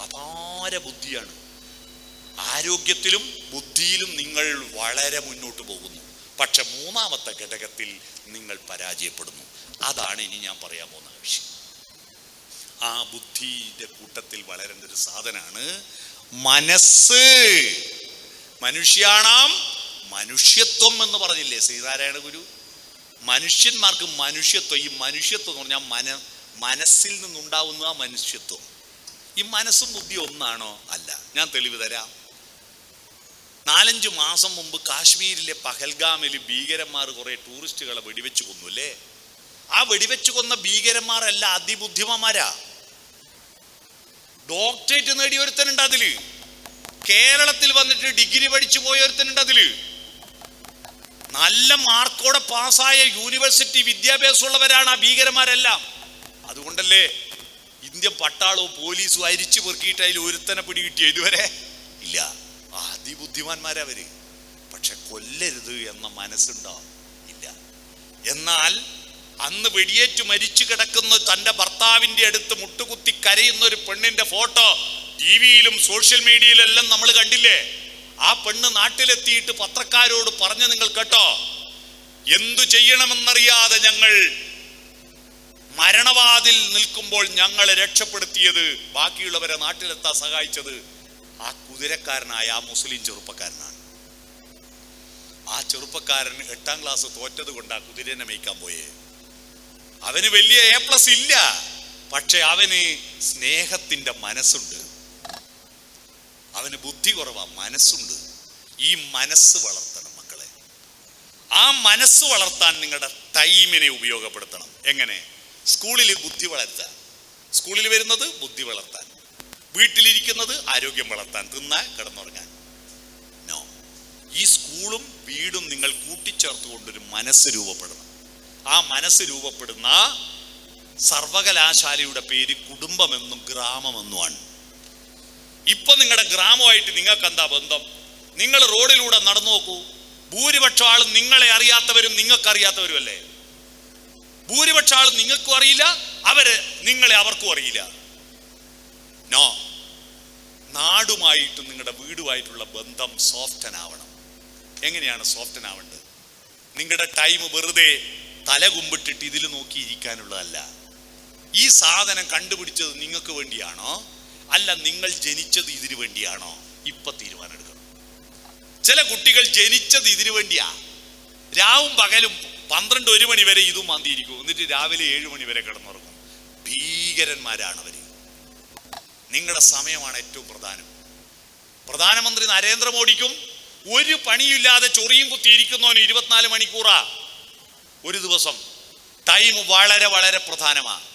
അപാര ബുദ്ധിയാണ്. ആരോഗ്യത്തിലും ബുദ്ധിയിലും നിങ്ങൾ വളരെ മുന്നോട്ട് പോകുന്നു. പക്ഷെ 3ാമത്തെ ഘടകത്തിൽ നിങ്ങൾ പരാജയപ്പെടുന്നു. അതാണ് ഇനി ഞാൻ പറയാൻ പോകുന്ന വിഷയം. ആ ബുദ്ധിയുടെ കൂട്ടത്തിൽ വളരേണ്ട ഒരു സാധനമാണ് മനസ്സ്. മനുഷ്യാണാം മനുഷ്യത്വം എന്ന് പറഞ്ഞില്ലേ ശ്രീനാരായണ ഗുരു? മനുഷ്യന്മാർക്ക് മനുഷ്യത്വം. ഈ മനുഷ്യത്വം എന്ന് പറഞ്ഞാൽ മനസ്സിൽ നിന്നുണ്ടാവുന്ന ആ മനുഷ്യത്വം. ഈ മനസ്സും ബുദ്ധി ഒന്നാണോ? അല്ല. ഞാൻ തെളിവ് തരാം. 4-5 മാസം മുമ്പ് കാശ്മീരിലെ പഹൽഗാമിൽ ഭീകരന്മാർ കുറെ ടൂറിസ്റ്റുകളെ വെടിവെച്ച് കൊന്നു അല്ലേ? ആ വെടിവെച്ച് കൊന്ന ഭീകരന്മാരല്ല അതിബുദ്ധിമാന്മാരാ. ഡോക്ടറേറ്റ് നേടിയ ഒരുത്തനുണ്ട് അതില്. കേരളത്തിൽ വന്നിട്ട് ഡിഗ്രി പഠിച്ചു പോയ ഒരുത്തനുണ്ട് അതില്. നല്ല മാർക്കോടെ പാസ്സായ യൂണിവേഴ്സിറ്റി വിദ്യാഭ്യാസമുള്ളവരാണ് ആ ഭീകരന്മാരെല്ലാം. അതുകൊണ്ടല്ലേ ഇന്ത്യൻ പട്ടാളവും പോലീസും അരിച്ചു പെറുക്കിയിട്ട് അതിൽ ഒരുത്തനെ പിടികിട്ടിയ ഇതുവരെ ഇല്ല. അതിബുദ്ധിമാന്മാരവര്. പക്ഷെ കൊല്ലരുത് എന്ന മനസ്സുണ്ടോ? ഇല്ല. എന്നാൽ അന്ന് വെടിയേറ്റ് മരിച്ചു കിടക്കുന്ന തൻ്റെ ഭർത്താവിൻ്റെ അടുത്ത് മുട്ടുകുത്തി കരയുന്ന ഒരു പെണ്ണിന്റെ ഫോട്ടോ ടിവിയിലും സോഷ്യൽ മീഡിയയിലും എല്ലാം നമ്മൾ കണ്ടില്ലേ? ആ പെണ്ണ് നാട്ടിലെത്തിയിട്ട് പത്രക്കാരോട് പറഞ്ഞ് നിങ്ങൾ കേട്ടോ, എന്തു ചെയ്യണമെന്നറിയാതെ ഞങ്ങൾ മരണവാതിൽ നിൽക്കുമ്പോൾ ഞങ്ങളെ രക്ഷപ്പെടുത്തിയത്, ബാക്കിയുള്ളവരെ നാട്ടിലെത്താൻ സഹായിച്ചത് ആ കുതിരക്കാരനായ ആ മുസ്ലിം ചെറുപ്പക്കാരനാണ്. ആ ചെറുപ്പക്കാരൻ 8ാം ക്ലാസ് തോറ്റത് കൊണ്ട് ആ കുതിരനെ മേയ്ക്കാൻ പോയേ. അവന് വലിയ A+ ഇല്ല, പക്ഷെ അവന് സ്നേഹത്തിന്റെ മനസ്സുണ്ട്. അവന് ബുദ്ധി കുറവാ, മനസ്സുണ്ട്. ഈ മനസ്സ് വളർത്തണം മക്കളെ. ആ മനസ്സ് വളർത്താൻ നിങ്ങളുടെ ടൈമിനെ ഉപയോഗപ്പെടുത്തണം. എങ്ങനെ? സ്കൂളിൽ ബുദ്ധി വളർത്താൻ. സ്കൂളിൽ വരുന്നത് ബുദ്ധി വളർത്താൻ, വീട്ടിലിരിക്കുന്നത് ആരോഗ്യം വളർത്താൻ, തിന്നാൻ കിടന്നുറങ്ങാൻ. നോ, ഈ സ്കൂളും വീടും നിങ്ങൾ കൂട്ടിച്ചേർത്തുകൊണ്ടൊരു മനസ്സ് രൂപപ്പെടണം. ആ മനസ്സ് രൂപപ്പെടുന്ന സർവകലാശാലയുടെ പേര് കുടുംബമെന്നും ഗ്രാമമെന്നുമാണ്. ഇപ്പൊ നിങ്ങളുടെ ഗ്രാമമായിട്ട് നിങ്ങൾക്ക് എന്താ ബന്ധം? നിങ്ങൾ റോഡിലൂടെ നടന്നു നോക്കൂ. ഭൂരിപക്ഷ ആളും നിങ്ങളെ അറിയാത്തവരും നിങ്ങൾക്ക് അറിയാത്തവരും അല്ലേ? ഭൂരിപക്ഷ ആളും നിങ്ങൾക്കും അറിയില്ല, അവര് നിങ്ങളെ അവർക്കും അറിയില്ല. നോ, നാടുമായിട്ടും നിങ്ങളുടെ വീടുമായിട്ടുള്ള ബന്ധം സോഫ്റ്റൻ ആവണം. എങ്ങനെയാണ് സോഫ്റ്റൻ ആവേണ്ടത്? നിങ്ങളുടെ ടൈം വെറുതെ തല കുമ്പിട്ടിട്ട് ഇതിൽ നോക്കിയിരിക്കാനുള്ളതല്ല. ഈ സാധനം കണ്ടുപിടിച്ചത് നിങ്ങൾക്ക് വേണ്ടിയാണോ അല്ല നിങ്ങൾ ജനിച്ചത് ഇതിനു വേണ്ടിയാണോ? ഇപ്പൊ തീരുമാനം എടുക്കണം. ചില കുട്ടികൾ ജനിച്ചത് ഇതിനു വേണ്ടിയാ. രാവും പകലും 12-1 മണി വരെ ഇതും മാന്തിയിരിക്കും, എന്നിട്ട് രാവിലെ 7 മണി വരെ കിടന്നുറങ്ങും. ഭീകരന്മാരാണ് അവര്. നിങ്ങളുടെ സമയമാണ് ഏറ്റവും പ്രധാനം. പ്രധാനമന്ത്രി നരേന്ദ്രമോദിക്കും ഒരു പണിയില്ലാതെ ചൊറിയും കുത്തിയിരിക്കുന്നവന് 24 മണിക്കൂറാ ഒരു ദിവസം. ടൈം വളരെ വളരെ പ്രധാനമാണ്.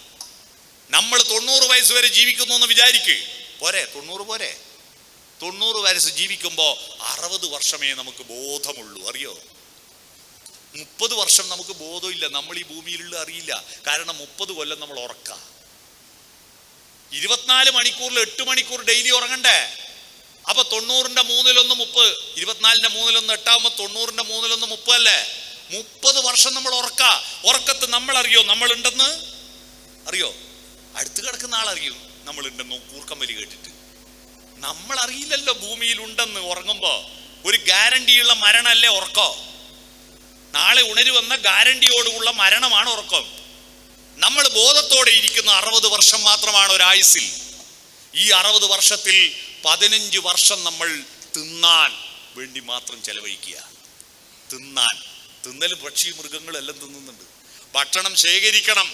നമ്മൾ 90 വയസ്സ് വരെ ജീവിക്കുന്നു എന്ന് വിചാരിക്ക്. പോരെ? 90 പോരെ? 90 വയസ്സ് ജീവിക്കുമ്പോൾ 60 വർഷമേ നമുക്ക് ബോധമുള്ളൂ. അറിയോ? 30 വർഷം നമുക്ക് ബോധമില്ല. നമ്മൾ ഈ ഭൂമിയിലുള്ള അറിയില്ല. കാരണം 30 കൊല്ലം നമ്മൾ ഉറക്ക. 24 മണിക്കൂറിൽ 8 മണിക്കൂർ ഡെയിലി ഉറങ്ങണ്ടേ? അപ്പൊ 90ന്റെ 3/1 30, 24ന്റെ 3/1 8 90ന്റെ 3/1 30 അല്ലേ? 30 വർഷം നമ്മൾ ഉറക്ക. ഉറക്കത്ത് നമ്മൾ അറിയോ നമ്മളുണ്ടെന്ന്? അറിയോ? അടുത്ത് കിടക്കുന്ന ആളറിയോ നമ്മളുണ്ടെന്ന്? കൂർക്കം വലി കേട്ടിട്ട് നമ്മൾ അറിയില്ലല്ലോ ഭൂമിയിൽ ഉണ്ടെന്ന്. ഉറങ്ങുമ്പോ ഒരു ഗ്യാരണ്ടിയുള്ള മരണമല്ലേ ഉറക്കം? നാളെ ഉണരുവെന്ന ഗ്യാരണ്ടിയോടുള്ള മരണമാണ് ഉറക്കം. നമ്മൾ ബോധത്തോടെ ഇരിക്കുന്ന 60 വർഷം മാത്രമാണ് ഒരായുസിൽ. ഈ 60 വർഷത്തിൽ 15 വർഷം നമ്മൾ തിന്നാൻ വേണ്ടി മാത്രം ചെലവഴിക്കുക. തിന്നൽ പക്ഷി മൃഗങ്ങളെല്ലാം തിന്നുന്നുണ്ട്. ഭക്ഷണം ശേഖരിക്കണം,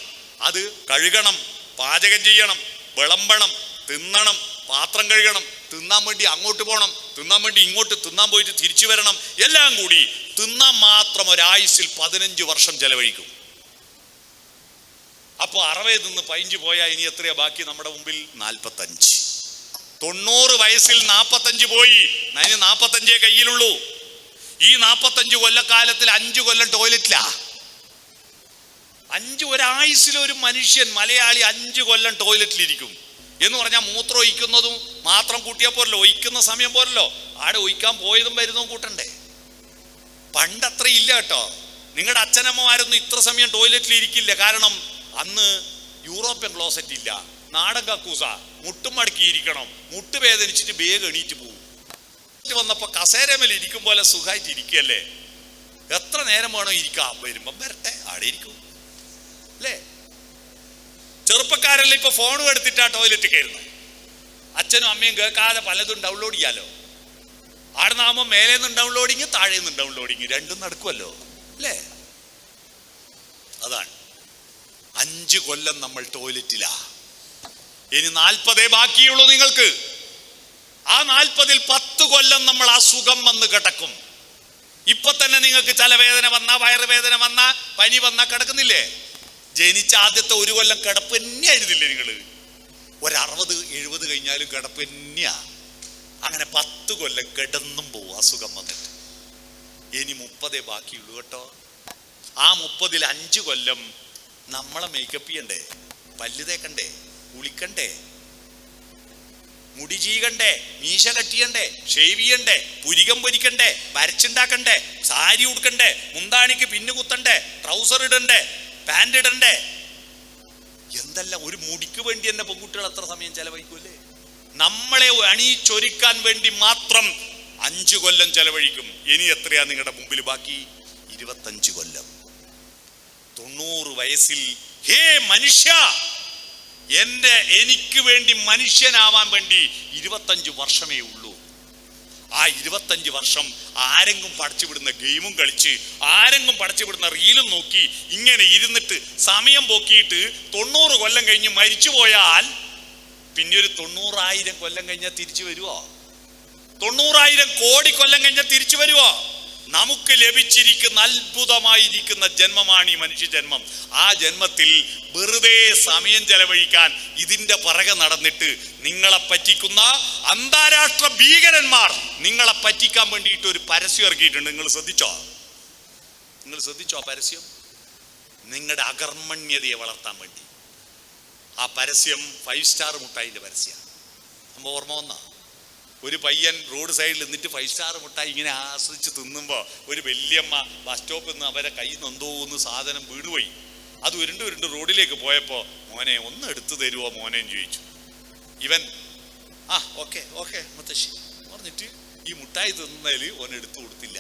അത് കഴുകണം, പാചകം ചെയ്യണം, വിളമ്പണം, തിന്നണം, പാത്രം കഴുകണം, തിന്നാൻ വേണ്ടി അങ്ങോട്ട് പോകണം, തിന്നാൻ വേണ്ടി ഇങ്ങോട്ട് തിന്നാൻ പോയിട്ട് തിരിച്ചു വരണം. എല്ലാം കൂടി തിന്നാൻ മാത്രം ഒരായുസിൽ 15 വർഷം ചെലവഴിക്കും. അപ്പൊ 60 നിന്ന് 15 പോയാൽ ഇനി എത്രയാ ബാക്കി നമ്മുടെ മുമ്പിൽ? 45. 90 വയസ്സിൽ 45 പോയി, അതിന് 45 കയ്യിലുള്ളൂ. ഈ 45 കൊല്ലക്കാലത്തിൽ 5 കൊല്ലം ടോയ്ലറ്റിലാ. 5 ഒരായുസിൽ ഒരു മനുഷ്യൻ മലയാളി 5 കൊല്ലം ടോയ്ലറ്റിലിരിക്കും എന്ന് പറഞ്ഞാൽ മൂത്രം ഒഴിക്കുന്നതും മാത്രം കൂട്ടിയാൽ പോരല്ലോ, ഒഴിക്കുന്ന സമയം പോരല്ലോ, ആടെ ഒഴിക്കാൻ പോയതും വരുന്നതും കൂട്ടണ്ടേ. പണ്ടത്ര ഇല്ല കേട്ടോ. നിങ്ങളുടെ അച്ഛനമ്മമാരൊന്നും ഇത്ര സമയം ടോയ്ലറ്റിൽ ഇരിക്കില്ല. കാരണം അന്ന് യൂറോപ്യൻ ക്ലോസറ്റ് ഇല്ല, നാടൻ കക്കൂസ, മുട്ടും മടക്കിയിരിക്കണം, മുട്ട് വേദനിച്ചിട്ട് വേഗം എണീറ്റ് പോകും. വന്നപ്പോ കസേരമേൽ ഇരിക്കും പോലെ സുഖമായിട്ട് ഇരിക്കുകയല്ലേ. എത്ര നേരം വേണോ ഇരിക്കാം, വരുമ്പം വരട്ടെ, ആടെ ഇരിക്കും അല്ലേ. ചെറുപ്പക്കാരെല്ലാം ഇപ്പൊ ഫോണും എടുത്തിട്ടാ ടോയ്ലറ്റ് കയറുന്നത്. അച്ഛനും അമ്മയും കേൾക്കാതെ പലതും ഡൗൺലോഡ് ചെയ്യാലോ. ആടെ നാകുമ്പോൾ മേലെ നിന്ന് ഡൗൺലോഡിങ്, താഴെ നിന്ന് ഡൗൺലോഡിങ്, രണ്ടും നടക്കുമല്ലോ അല്ലേ. അതാണ് 5 കൊല്ലം നമ്മൾ ടോയ്ലറ്റിലാ. ഇനി 40 ബാക്കിയുള്ളൂ നിങ്ങൾക്ക്. ആ 40-ൽ 10 കൊല്ലം നമ്മൾ അസുഖം വന്ന് കിടക്കും. ഇപ്പൊ തന്നെ നിങ്ങൾക്ക് തലവേദന വന്ന, വയറുവേദന വന്ന, പനി വന്ന കിടക്കുന്നില്ലേ? ജനിച്ച ആദ്യത്തെ 1 കൊല്ലം കിടപ്പ് തന്നെയായിരുന്നില്ലേ നിങ്ങള്? 60-70 കഴിഞ്ഞാലും കിടപ്പ് തന്നെയാ. അങ്ങനെ 10 കൊല്ലം കിടന്നും പോവും അസുഖം വന്നിട്ട്. ഇനി 30 ബാക്കിയുള്ളൂ കേട്ടോ. ആ 30-ൽ 5 കൊല്ലം നമ്മളെ മേക്കപ്പ് ചെയ്യണ്ടേ, പല്ല് തേക്കണ്ടേ, കുളിക്കണ്ടേ, മുടി ചീകണ്ടേ, മീശ കട്ടിയണ്ടേ, ഷേവ് ചെയ്യണ്ടേ, പുരികം പൊരിക്കണ്ടേ, വരച്ചുണ്ടാക്കണ്ടേ, സാരി ഉടുക്കണ്ടേ, മുന്താണിക്ക് പിന്നു കുത്തണ്ടേ, ട്രൗസർ ഇടണ്ടേ, പാൻറ് ഇടണ്ടേ, എന്തെല്ലാം. ഒരു മുടിക്ക് വേണ്ടി തന്നെ പെൺകുട്ടികൾ അത്ര സമയം ചെലവഴിക്കൂല്ലേ? നമ്മളെ അണിയിച്ചൊരുക്കാൻ വേണ്ടി മാത്രം 5 കൊല്ലം ചെലവഴിക്കും. ഇനി എത്രയാ നിങ്ങളുടെ മുമ്പിൽ ബാക്കി? 25 കൊല്ലം. 90 വയസ്സിൽ ഹേ മനുഷ്യ, എനിക്ക് വേണ്ടി മനുഷ്യനാവാൻ വേണ്ടി 25 വർഷമേ ഉള്ളൂ. ആ 25 വർഷം ആരെങ്കിലും പടച്ചുവിടുന്ന ഗെയിമും കളിച്ച്, ആരെങ്കിലും പടച്ചുവിടുന്ന റീലും നോക്കി ഇങ്ങനെ ഇരുന്നിട്ട് സമയം പോക്കിയിട്ട് 90 കൊല്ലം കഴിഞ്ഞ് മരിച്ചു പോയാൽ പിന്നെ ഒരു 90,000 കൊല്ലം കഴിഞ്ഞാൽ തിരിച്ചു വരുവോ? 90,000 കോടി കൊല്ലം കഴിഞ്ഞാൽ തിരിച്ചു വരുവോ? നമുക്ക് ലഭിച്ചിരിക്കുന്ന അത്ഭുതമായിരിക്കുന്ന ജന്മമാണ് ഈ മനുഷ്യ ജന്മം. ആ ജന്മത്തിൽ വെറുതെ സമയം ചെലവഴിക്കാൻ ഇതിന്റെ പിറകെ നടന്നിട്ട് നിങ്ങളെ പറ്റിക്കുന്ന അന്താരാഷ്ട്ര ഭീകരന്മാർ നിങ്ങളെ പറ്റിക്കാൻ വേണ്ടിയിട്ട് ഒരു പരസ്യം ഇറക്കിയിട്ടുണ്ട്. നിങ്ങൾ ശ്രദ്ധിച്ചോ പരസ്യം? നിങ്ങളുടെ അകർമ്മണ്യതയെ വളർത്താൻ വേണ്ടി. ആ പരസ്യം 5 സ്റ്റാർ മുട്ടായിന്റെ പരസ്യമാണ്. നമ്മൾ ഓർമ്മ വന്നാ, ഒരു പയ്യൻ റോഡ് സൈഡിൽ നിന്നിട്ട് 5 സ്റ്റാർ മുട്ടായി ഇങ്ങനെ ആസ്വദിച്ച് തിന്നുമ്പോൾ ഒരു വല്യമ്മ ബസ് സ്റ്റോപ്പിൽ നിന്ന് അവരെ കയ്യിൽ നിന്ന് എന്തോ ഒന്ന് സാധനം വീണുപോയി. അത് ഉരുണ്ട് റോഡിലേക്ക് പോയപ്പോൾ മോനെ ഒന്ന് എടുത്തു തരുമോ മോനെന്ന് ചോദിച്ചു. ഇവൻ ഓക്കെ മുത്തശ്ശി പറഞ്ഞിട്ട് ഈ മുട്ടായി തിന്നതിൽ ഓൻ എടുത്തു കൊടുത്തില്ല.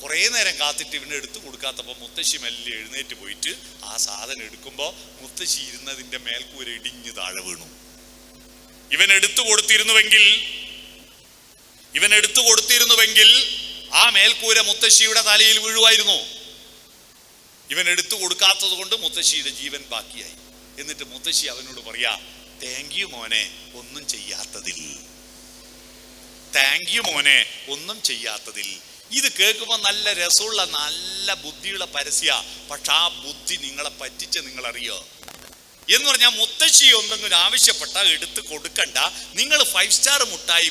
കുറേ നേരം കാത്തിട്ട് ഇവന് എടുത്തു കൊടുക്കാത്തപ്പോൾ മുത്തശ്ശി മെല്ലെ എഴുന്നേറ്റ് പോയിട്ട് ആ സാധനം എടുക്കുമ്പോൾ മുത്തശ്ശി ഇരുന്നതിൻ്റെ മേൽക്കൂര ഇടിഞ്ഞ് താഴെ വീണു. ഇവൻ എടുത്തു കൊടുത്തിരുന്നുവെങ്കിൽ ആ മേൽക്കൂര മുത്തശ്ശിയുടെ തലയിൽ വീഴുമായിരുന്നു. ഇവൻ എടുത്തു കൊടുക്കാത്തത് കൊണ്ട് മുത്തശ്ശിയുടെ ജീവൻ ബാക്കിയായി. എന്നിട്ട് മുത്തശ്ശി അവനോട് പറയാ, താങ്ക് യു മോനെ ഒന്നും ചെയ്യാത്തതിൽ. ഇത് കേൾക്കുമ്പോൾ നല്ല രസമുള്ള നല്ല ബുദ്ധിയുള്ള പരസ്യ. പക്ഷെ ആ ബുദ്ധി നിങ്ങളെ പറ്റിച്ച നിങ്ങൾ അറിയോ എന്ന് പറഞ്ഞാൽ, മുത്തശ്ശി എന്തെങ്കിലും ആവശ്യപ്പെട്ടാൽ എടുത്ത് കൊടുക്കണ്ട, നിങ്ങൾ 5 സ്റ്റാർ മുട്ടായി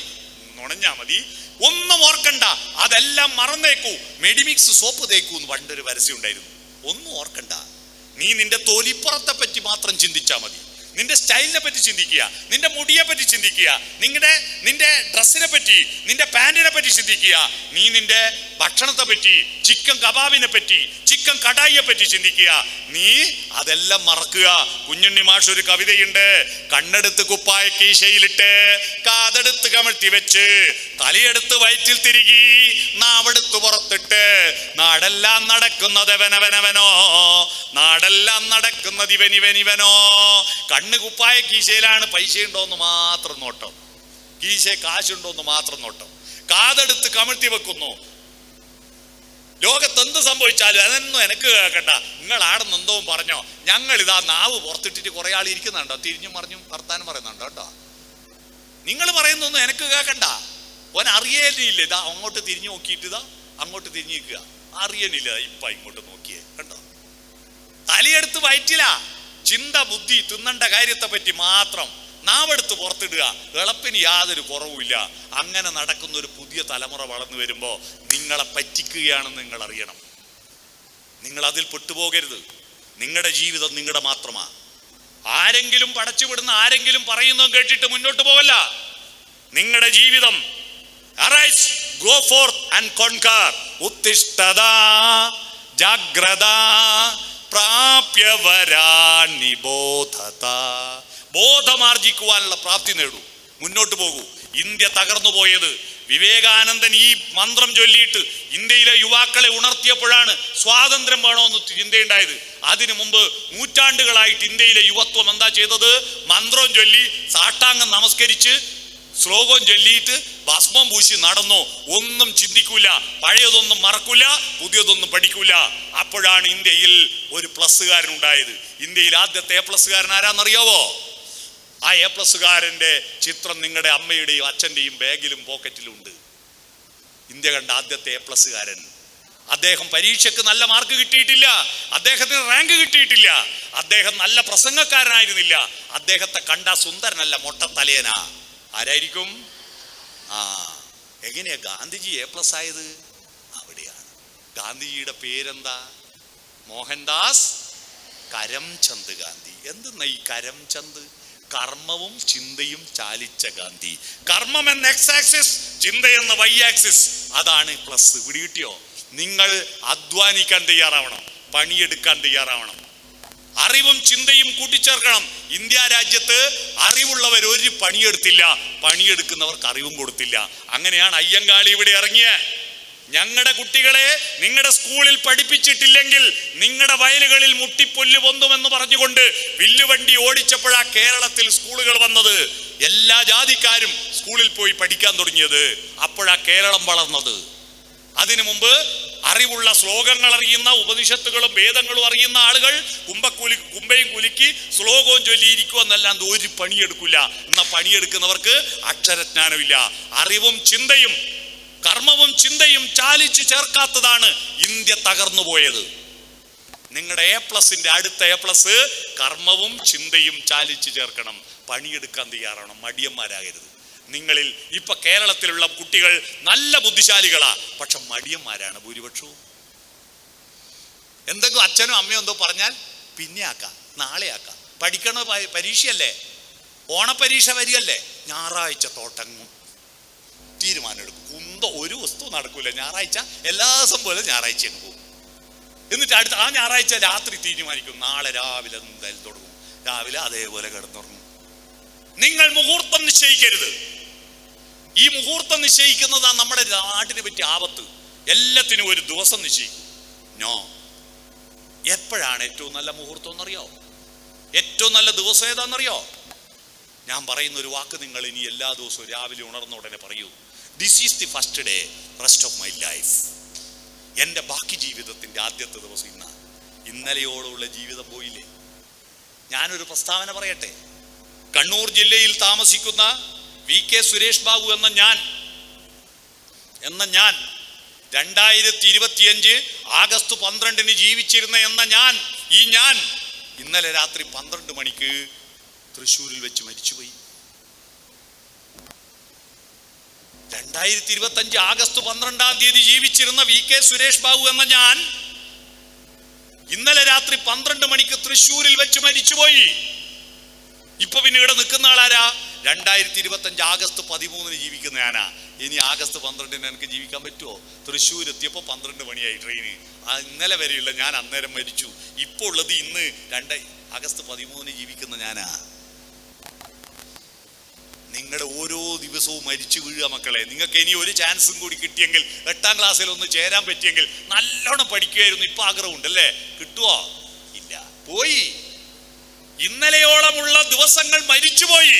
നുണഞ്ഞാ മതി, ഒന്നും ഓർക്കണ്ട, അതെല്ലാം മറന്നേക്കൂ, മെഡിമിക്സ് സോപ്പ് തേക്കൂ എന്ന് പണ്ടൊരു പരസ്യം ഉണ്ടായിരുന്നു. ഒന്നും ഓർക്കണ്ട, നീ നിന്റെ തൊലിപ്പുറത്തെ പറ്റി മാത്രം ചിന്തിച്ചാൽ മതി. നിന്റെ സ്റ്റൈലിനെ പറ്റി ചിന്തിക്കുക, നിന്റെ മുടിയെ പറ്റി ചിന്തിക്കുക, നിന്റെ ഡ്രസ്സിനെ പറ്റി, നിന്റെ പാൻറിനെ പറ്റി ചിന്തിക്കുക, നീ നിന്റെ ഭക്ഷണത്തെ പറ്റി, ചിക്കൻ കബാബിനെ പറ്റി, ചിക്കൻ കടായിയെ പറ്റി ചിന്തിക്കുക. നീ അതെല്ലാം മറക്കുക. കുഞ്ഞുണ്ണി മാഷ് ഒരു കവിതയുണ്ട്, കണ്ണെടുത്ത് കുപ്പായ കീശയിലിട്ട്, കാതെടുത്ത് കമഴ്ത്തി വെച്ച്, തലയെടുത്ത് വയറ്റിൽ തിരികി, നാവെടുത്ത് പുറത്തിട്ട്, നാടെല്ലാം നടക്കുന്നതവനവനവനോ, നാടെല്ലാം നടക്കുന്നതിവനിവനിവനോ. കണ്ണ് കുപ്പായ കീശയിലാണ്, പൈസ ഉണ്ടോന്ന് മാത്രം നോട്ടം, കീശ കാശുണ്ടോന്ന് മാത്രം നോട്ടം. കാതെടുത്ത് കമഴ്ത്തി വെക്കുന്നു. ലോകത്ത് എന്ത് സംഭവിച്ചാലും അതൊന്നും എനിക്ക് കേൾക്കണ്ട, നിങ്ങളാണെന്ന് എന്തോ പറഞ്ഞോ, ഞങ്ങൾ ഇതാ നാവ് പുറത്തിട്ടിട്ട് കുറെ ആൾ ഇരിക്കുന്നുണ്ടോ, തിരിഞ്ഞും മറിഞ്ഞും വർത്താനം പറയുന്നുണ്ടോ കേട്ടോ. നിങ്ങൾ പറയുന്നൊന്നും എനിക്ക് കേൾക്കണ്ട. ഓൻ അറിയലില്ല, ഇതാ അങ്ങോട്ട് തിരിഞ്ഞു നോക്കിയിട്ട് ഇതാ അങ്ങോട്ട് തിരിഞ്ഞു നിൽക്കുക, അറിയണില്ല ഇപ്പൊ ഇങ്ങോട്ട് നോക്കിയേ കണ്ടോ. തലയെടുത്ത് വയറ്റില്ല, ചിന്ത ബുദ്ധി തിന്നണ്ട കാര്യത്തെ പറ്റി മാത്രം. നാവെടുത്ത് പുറത്തിടുക, എളുപ്പിന് യാതൊരു കുറവുമില്ല. അങ്ങനെ നടക്കുന്ന ഒരു പുതിയ തലമുറ വളർന്നു വരുമ്പോൾ നിങ്ങളെ പറ്റിക്കുകയാണെന്ന് നിങ്ങൾ അറിയണം. നിങ്ങൾ അതിൽ പെട്ടുപോകരുത്. നിങ്ങളുടെ ജീവിതം നിങ്ങളുടെ മാത്രമാ. ആരെങ്കിലും പടച്ചുവിടുന്ന ആരെങ്കിലും പറയുന്നതും കേട്ടിട്ട് മുന്നോട്ട് പോവല്ല. നിങ്ങളുടെ ജീവിതം. Arise, go forth and conquer. ഉത്തിഷ്ഠത ജാഗ്രത പ്രാപ്യവരാണി ബോധത. ബോധമാർജിക്കുവാനുള്ള പ്രാപ്തി നേടൂ, മുന്നോട്ട് പോകൂ. ഇന്ത്യ തകർന്നു പോയത് വിവേകാനന്ദൻ ഈ മന്ത്രം ചൊല്ലിയിട്ട് ഇന്ത്യയിലെ യുവാക്കളെ ഉണർത്തിയപ്പോഴാണ് സ്വാതന്ത്ര്യം വേണമെന്ന് ചിന്തയുണ്ടായത്. അതിനു മുമ്പ് നൂറ്റാണ്ടുകളായിട്ട് ഇന്ത്യയിലെ യുവത്വം എന്താ ചെയ്തത്? മന്ത്രം ചൊല്ലി സാഷ്ടാംഗം നമസ്കരിച്ച് ശ്ലോകം ചൊല്ലിയിട്ട് ഭസ്മം പൂശി നടന്നു. ഒന്നും ചിന്തിക്കൂല, പഴയതൊന്നും മറക്കൂല, പുതിയതൊന്നും പഠിക്കൂല. അപ്പോഴാണ് ഇന്ത്യയിൽ ഒരു പ്ലസ്സുകാരൻ ഉണ്ടായത്. ഇന്ത്യയിൽ ആദ്യത്തെ A+കാരൻ ആരാന്നറിയാവോ? ആ A+കാരന്റെ ചിത്രം നിങ്ങളുടെ അമ്മയുടെയും അച്ഛൻ്റെയും ബാഗിലും പോക്കറ്റിലും ഉണ്ട്. ഇന്ത്യ കണ്ട ആദ്യത്തെ A+കാരൻ. അദ്ദേഹം പരീക്ഷയ്ക്ക് നല്ല മാർക്ക് കിട്ടിയിട്ടില്ല, അദ്ദേഹത്തിന് റാങ്ക് കിട്ടിയിട്ടില്ല, അദ്ദേഹം നല്ല പ്രസംഗക്കാരനായിരുന്നില്ല, അദ്ദേഹത്തെ കണ്ട സുന്ദരനല്ല, മൊട്ടത്തലയനാ. ആരായിരിക്കും? എങ്ങനെയാ ഗാന്ധിജി A+ ആയത്? അവിടെയാണ്. ഗാന്ധിജിയുടെ പേരെന്താ? മോഹൻദാസ് കരംചന്ദ് ഗാന്ധി. എന്തെന്നാ ഈ കരംചന്ദ്? കർമ്മവും ചിന്തയും ചാലിച്ച ഗാന്ധി. കർമ്മം എന്ന X ആക്സിസ്, ചിന്ത എന്ന Y ആക്സിസ്, അതാണ് പ്ലസ്. പിടികിട്ടിയോ? നിങ്ങൾ അധ്വാനിക്കാൻ തയ്യാറാവണം, പണിയെടുക്കാൻ തയ്യാറാവണം, അറിവും ചിന്തയും കൂട്ടിച്ചേർക്കണം. ഇന്ത്യ രാജ്യത്ത് അറിവുള്ളവർ ഒരു പണിയെടുത്തില്ല, പണിയെടുക്കുന്നവർക്ക് അറിവും കൊടുത്തില്ല. അങ്ങനെയാണ് അയ്യങ്കാളി ഇവിടെ ഇറങ്ങിയ. ഞങ്ങളുടെ കുട്ടികളെ നിങ്ങളുടെ സ്കൂളിൽ പഠിപ്പിച്ചിട്ടില്ലെങ്കിൽ നിങ്ങളുടെ വയലുകളിൽ മുട്ടിപ്പൊല്ല് പൊന്തുമെന്ന് പറഞ്ഞുകൊണ്ട് വില്ലുവണ്ടി ഓടിച്ചപ്പോഴാ കേരളത്തിൽ സ്കൂളുകൾ വന്നത്. എല്ലാ ജാതിക്കാരും സ്കൂളിൽ പോയി പഠിക്കാൻ തുടങ്ങിയത്. അപ്പോഴാ കേരളം വളർന്നത്. അതിനു മുമ്പ് അറിവുള്ള ശ്ലോകങ്ങൾ അറിയുന്ന, ഉപനിഷത്തുകളും വേദങ്ങളും അറിയുന്ന ആളുകൾ കുമ്പയും കുലുക്കി ശ്ലോകവും ചൊല്ലിയിരിക്കുക എന്നല്ലാണ്ട് ഒരു പണിയെടുക്കില്ല. എന്നാൽ പണിയെടുക്കുന്നവർക്ക് അക്ഷരജ്ഞാനമില്ല. അറിവും ചിന്തയും കർമ്മവും ചിന്തയും ചാലിച്ചു ചേർക്കാത്തതാണ് ഇന്ത്യ തകർന്നു പോയത്. നിങ്ങളുടെ A+ന്റെ അടുത്ത A+ കർമ്മവും ചിന്തയും ചാലിച്ചു ചേർക്കണം. പണിയെടുക്കാൻ തയ്യാറാവണം, മടിയന്മാരാകരുത്. നിങ്ങളിൽ ഇപ്പൊ കേരളത്തിലുള്ള കുട്ടികൾ നല്ല ബുദ്ധിശാലികളാ, പക്ഷെ മടിയന്മാരാണ് ഭൂരിപക്ഷവും. എന്തെങ്കിലും അച്ഛനോ അമ്മയോ എന്തോ പറഞ്ഞാൽ പിന്നെ ആക്കാം, നാളെ ആക്കാം. പഠിക്കണ പരീക്ഷയല്ലേ, ഓണപ്പരീക്ഷ വരികയല്ലേ, ഞായറാഴ്ച തോട്ടങ്ങും തീരുമാനം എടുക്കും. ഒരു വസ്തു നടക്കൂല. ഞായറാഴ്ച എല്ലാ ദിവസം പോലെ ഞായറാഴ്ച അങ്ങ് പോകും. എന്നിട്ട് അടുത്ത ആ ഞായറാഴ്ച രാത്രി തീരുമാനിക്കും, നാളെ രാവിലെ എന്തായാലും തുടങ്ങും, രാവിലെ അതേപോലെ കിടന്നുറങ്ങും. നിങ്ങൾ മുഹൂർത്തം നിശ്ചയിക്കരുത്. ഈ മുഹൂർത്തം നിശ്ചയിക്കുന്നതാണ് നമ്മുടെ നാട്ടിനെ പറ്റി ആപത്ത്. എല്ലാത്തിനും ഒരു ദിവസം നിശ്ചയിക്കും. നോ. എപ്പോഴാണ് ഏറ്റവും നല്ല മുഹൂർത്തം എന്നറിയോ? ഏറ്റവും നല്ല ദിവസം ഏതാണെന്നറിയോ? ഞാൻ പറയുന്ന ഒരു വാക്ക് നിങ്ങൾ ഇനി എല്ലാ ദിവസവും രാവിലെ ഉണർന്ന ഉടനെ പറയൂ. This is the first day rest of my life. എൻ്റെ ബാക്കി ജീവിതത്തിൻ്റെ ആദ്യത്തെ ദിവസം ഇന്നാണ്. ഇന്നലെയോടുള്ള ജീവിതം പോയില്ലേ? ഞാനൊരു പ്രസ്താവന പറയട്ടെ. കണ്ണൂർ ജില്ലയിൽ താമസിക്കുന്ന VK സുരേഷ് ബാബു എന്ന ഞാൻ 2025 ആഗസ്റ്റ് 12 ജീവിച്ചിരുന്ന ഈ ഞാൻ ഇന്നലെ രാത്രി 12 മണിക്ക് തൃശ്ശൂരിൽ വെച്ച് മരിച്ചുപോയി. 2025 ആഗസ്റ്റ് 12 ജീവിച്ചിരുന്ന VK സുരേഷ് ബാബു എന്ന ഞാൻ ഇന്നലെ രാത്രി 12 മണിക്ക് തൃശ്ശൂരിൽ വെച്ച് മരിച്ചുപോയി. ഇപ്പൊ പിന്നെ ഇവിടെ നിൽക്കുന്ന ആളാരാ? 2025 ആഗസ്റ്റ് 13 ജീവിക്കുന്ന ഞാനാ. ഇനി ആഗസ്റ്റ് 12 എനിക്ക് ജീവിക്കാൻ പറ്റുമോ? തൃശ്ശൂർ എത്തിയപ്പോൾ 12 മണിയായി ട്രെയിന്. ഇന്നലെ വരെയുള്ള ഞാൻ അന്നേരം മരിച്ചു. ഇപ്പോൾ ഉള്ളത് ഇന്ന് ആഗസ്റ്റ് 13 ജീവിക്കുന്ന ഞാനാ. നിങ്ങളുടെ ഓരോ ദിവസവും മരിച്ചു വീഴുക മക്കളെ. നിങ്ങൾക്ക് ഇനി ഒരു ചാൻസും കൂടി കിട്ടിയെങ്കിൽ, 8ാം ക്ലാസ്സിൽ ഒന്ന് ചേരാൻ പറ്റിയെങ്കിൽ നല്ലോണം പഠിക്കുമായിരുന്നു. ഇപ്പൊ ആഗ്രഹമുണ്ടല്ലേ? കിട്ടുവോ? ഇല്ല, പോയി. ഇന്നലെയോളമുള്ള ദിവസങ്ങൾ മരിച്ചുപോയി.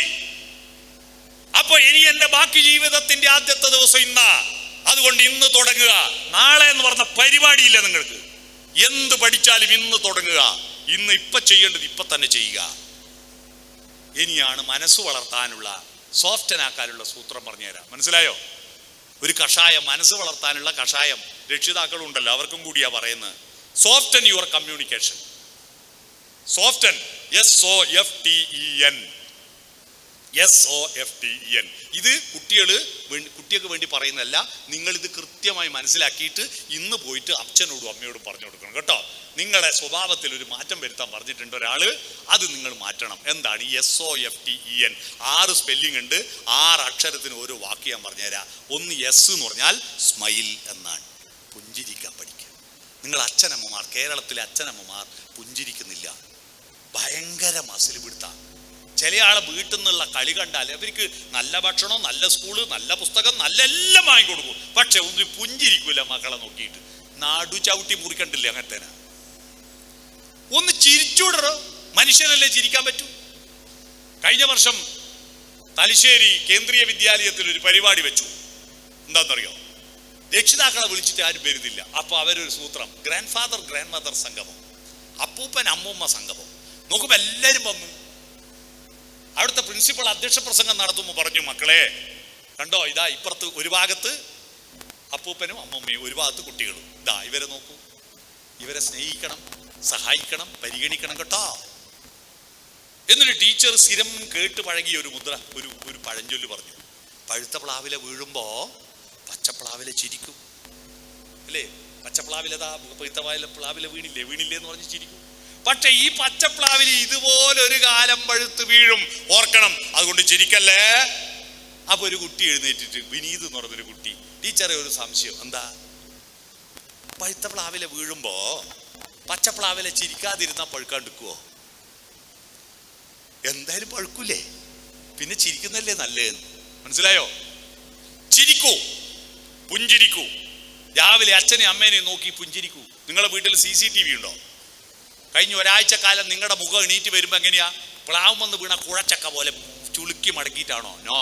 അപ്പൊ ഇനി എന്റെ ബാക്കി ജീവിതത്തിന്റെ ആദ്യത്തെ ദിവസം ഇന്നാ. അതുകൊണ്ട് ഇന്ന് തുടങ്ങുക. നാളെ എന്ന് പറഞ്ഞ പരിപാടിയില്ല നിങ്ങൾക്ക്. എന്ത് പഠിച്ചാലും ഇന്ന് തുടങ്ങുക. ഇപ്പൊ ചെയ്യേണ്ടത് ഇപ്പൊ തന്നെ ചെയ്യുക. ഇനിയാണ് മനസ്സ് വളർത്താനുള്ള, സോഫ്റ്റനാക്കാനുള്ള സൂത്രം പറഞ്ഞുതരാം. മനസ്സിലായോ? ഒരു കഷായം, മനസ്സ് വളർത്താനുള്ള കഷായം രക്ഷിതാക്കളും ഉണ്ടല്ലോ, അവർക്കും കൂടിയാ പറയുന്നത്. Soften your communication. Soften, SOFTEN. ഇത് കുട്ടികൾക്ക് വേണ്ടി പറയുന്നതല്ല. നിങ്ങൾ ഇത് കൃത്യമായി മനസ്സിലാക്കിയിട്ട് ഇന്ന് പോയിട്ട് അച്ഛനോടും അമ്മയോടും പറഞ്ഞു കൊടുക്കണം കേട്ടോ. നിങ്ങളുടെ സ്വഭാവത്തിൽ ഒരു മാറ്റം വരുത്താൻ പറഞ്ഞിട്ടുണ്ട് ഒരാള്, അത് നിങ്ങൾ മാറ്റണം. എന്താണ് ഈ SOFTEN? 6 സ്പെല്ലിംഗ് ഉണ്ട്. 6 അക്ഷരത്തിന് ഓരോ വാക്ക് ഞാൻ പറഞ്ഞുതരാം. ഒന്ന് S എന്ന് പറഞ്ഞാൽ സ്മൈൽ എന്നാണ്. പുഞ്ചിരിക്കാൻ പഠിക്കുക. നിങ്ങൾ അച്ഛനമ്മമാർ, കേരളത്തിലെ അച്ഛനമ്മമാർ പുഞ്ചിരിക്കുന്നില്ല. ഭയങ്കര മസിൽ പിടുത്താണ്. ചില ആളെ വീട്ടിൽ നിന്നുള്ള കളി കണ്ടാൽ അവർക്ക് നല്ല ഭക്ഷണം, നല്ല സ്കൂള്, നല്ല പുസ്തകം, നല്ല എല്ലാം വാങ്ങിക്കൊടുക്കും. പക്ഷെ ഒന്ന് പുഞ്ചിരിക്കൂല മക്കളെ നോക്കിയിട്ട്. നാടു ചവിട്ടി മുറിക്കണ്ടില്ലേ? അങ്ങനത്തെ ഒന്ന് ചിരിച്ചൂടറോ. മനുഷ്യനല്ലേ ചിരിക്കാൻ പറ്റൂ. കഴിഞ്ഞ വർഷം തലശ്ശേരി കേന്ദ്രീയ വിദ്യാലയത്തിൽ ഒരു പരിപാടി വെച്ചു. എന്താണെന്നറിയോ? രക്ഷിതാക്കളെ വിളിച്ചിട്ട് ആരും വരുന്നില്ല. അപ്പൊ അവരൊരു സൂത്രം, ഗ്രാൻഡ് ഫാദർ ഗ്രാൻഡ് മദർ സംഗമം, അപ്പൂപ്പൻ അമ്മൂമ്മ സംഗമം. നോക്കുമ്പോ എല്ലാരും വന്നു. അവിടുത്തെ പ്രിൻസിപ്പൾ അധ്യക്ഷ പ്രസംഗം നടത്തുമ്പോൾ പറഞ്ഞു, മക്കളെ കണ്ടോ, ഇതാ ഇപ്പുറത്ത് ഒരു ഭാഗത്ത് അപ്പൂപ്പനും അമ്മൂമ്മയും, ഒരു ഭാഗത്ത് കുട്ടികളും. ഇതാ ഇവരെ നോക്കൂ. ഇവരെ സ്നേഹിക്കണം, സഹായിക്കണം, പരിഗണിക്കണം കേട്ടോ. എന്നിട്ട് ടീച്ചർ സ്ഥിരം കേട്ട് പഴകിയ ഒരു മുദ്ര, ഒരു പഴഞ്ചൊല്ല് പറഞ്ഞു. പഴുത്ത പ്ലാവില വീഴുമ്പോ പച്ചപ്ലാവിലെ ചിരിക്കും അല്ലേ? പച്ചപ്ലാവിലതാ പ്ലാവിലെ വീണില്ലേ എന്ന് പറഞ്ഞ് ചിരിക്കും. പക്ഷെ ഈ പച്ചപ്ലാവിൽ ഇതുപോലെ ഒരു കാലം പഴുത്ത് വീഴും, ഓർക്കണം. അതുകൊണ്ട് ചിരിക്കല്ലേ. അപ്പൊ ഒരു കുട്ടി എഴുന്നേറ്റിട്ട്, വിനീത് എന്ന് പറഞ്ഞൊരു കുട്ടി, ടീച്ചറെ ഒരു സംശയം. എന്താ? പഴുത്ത പ്ലാവിലെ വീഴുമ്പോ പച്ചപ്ലാവിലെ ചിരിക്കാതിരുന്ന പഴുക്കാണ്ടിരിക്കുവോ? എന്തായാലും പഴുക്കൂലേ, പിന്നെ ചിരിക്കുന്നല്ലേ നല്ലതെന്ന്. മനസ്സിലായോ? ചിരിക്കൂ, പുഞ്ചിരിക്കൂ. രാവിലെ അച്ഛനെയും അമ്മേനെയും നോക്കി പുഞ്ചിരിക്കൂ. നിങ്ങളുടെ വീട്ടിൽ CCTV ഉണ്ടോ? കഴിഞ്ഞ ഒരാഴ്ച കാലം നിങ്ങളുടെ മുഖം എണീറ്റ് വരുമ്പോ എങ്ങനെയാ? പ്ലാവുമെന്ന് വീണ കുഴച്ചക്ക പോലെ ചുളുക്കി മടക്കിയിട്ടാണോ? നോ.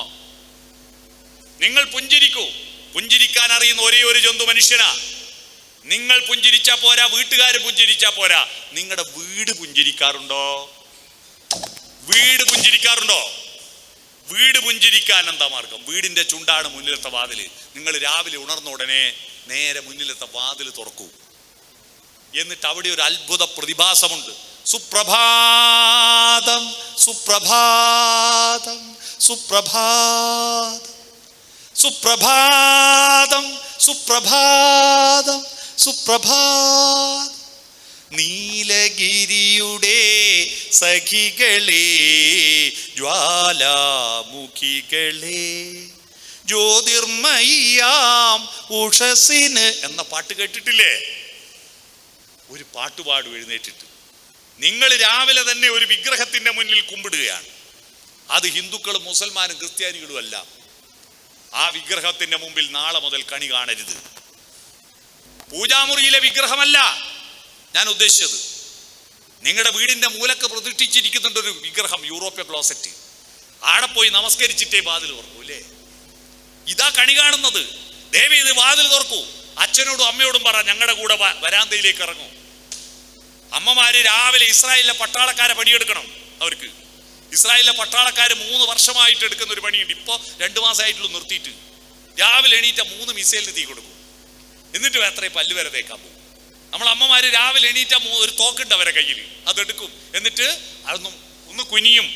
നിങ്ങൾ പുഞ്ചിരിക്കൂ. പുഞ്ചിരിക്കാൻ അറിയുന്ന ഒരേ ഒരു ജന്തു മനുഷ്യനാ. നിങ്ങൾ പുഞ്ചിരിച്ചാ പോരാ, വീട്ടുകാർ പുഞ്ചിരിച്ചാ പോരാ, നിങ്ങളുടെ വീട് പുഞ്ചിരിക്കാറുണ്ടോ? വീട് പുഞ്ചിരിക്കാറുണ്ടോ? വീട് പുഞ്ചിരിക്കാൻ എന്താ മാർഗം? വീടിന്റെ ചുണ്ടാണ് മുന്നിലത്തെ വാതില്. നിങ്ങൾ രാവിലെ ഉണർന്ന ഉടനെ നേരെ മുന്നിലത്തെ വാതിൽ തുറക്കൂ. എന്നിട്ട് അവിടെ ഒരു അത്ഭുത പ്രതിഭാസമുണ്ട്. സുപ്രഭാതം സുപ്രഭാതം സുപ്രഭാതം സുപ്രഭാതം സുപ്രഭാതം സുപ്രഭാതം. നീലഗിരിയുടെ സഖികളെ, ജ്വാലാമുഖികളെ, ജ്യോതിർമയ്യാം ഉഷസിന് എന്ന പാട്ട് കേട്ടിട്ടില്ലേ? ഒരു പാട്ടുപാടും എഴുന്നേറ്റിട്ട്. നിങ്ങൾ രാവിലെ തന്നെ ഒരു വിഗ്രഹത്തിന്റെ മുന്നിൽ കുമ്പിടുകയാണ്. അത് ഹിന്ദുക്കളും മുസൽമാനും ക്രിസ്ത്യാനികളും അല്ല. ആ വിഗ്രഹത്തിന്റെ മുമ്പിൽ നാളെ മുതൽ കണി കാണരുത്. പൂജാമുറിയിലെ വിഗ്രഹമല്ല ഞാൻ ഉദ്ദേശിച്ചത്. നിങ്ങളുടെ വീടിന്റെ മൂലക്ക് പ്രതിഷ്ഠിച്ചിരിക്കുന്നുണ്ട് ഒരു വിഗ്രഹം, യൂറോപ്യൻ ക്ലോസറ്റ്. ആടെ പോയി നമസ്കരിച്ചിട്ടേ വാതിൽ തുറക്കൂലേ? ഇതാ കണി കാണുന്നത്. ദേവി ഇത് വാതിൽ തുറക്കൂ. അച്ഛനോടും അമ്മയോടും പറ, ഞങ്ങളുടെ കൂടെ വരാന്തയിലേക്ക് ഇറങ്ങൂ. അമ്മമാര് രാവിലെ ഇസ്രായേലിലെ പട്ടാളക്കാരെ പണിയെടുക്കണം. അവർക്ക് ഇസ്രായേലിലെ പട്ടാളക്കാര് 3 വർഷമായിട്ട് എടുക്കുന്ന ഒരു പണിയുണ്ട്. ഇപ്പൊ 2 മാസമായിട്ടുള്ളൂ നിർത്തിയിട്ട്. രാവിലെ എണീറ്റ 3 മിസൈലിന് തീ കൊടുക്കും. എന്നിട്ട് എത്ര പല്ല് വരെ തേക്കാൻ പോകും. നമ്മൾ അമ്മമാര് രാവിലെ എണീറ്റ ഒരു തോക്കുണ്ട് അവരെ കയ്യിൽ, അതെടുക്കും. എന്നിട്ട് അതൊന്നും ഒന്ന് കുനിയും.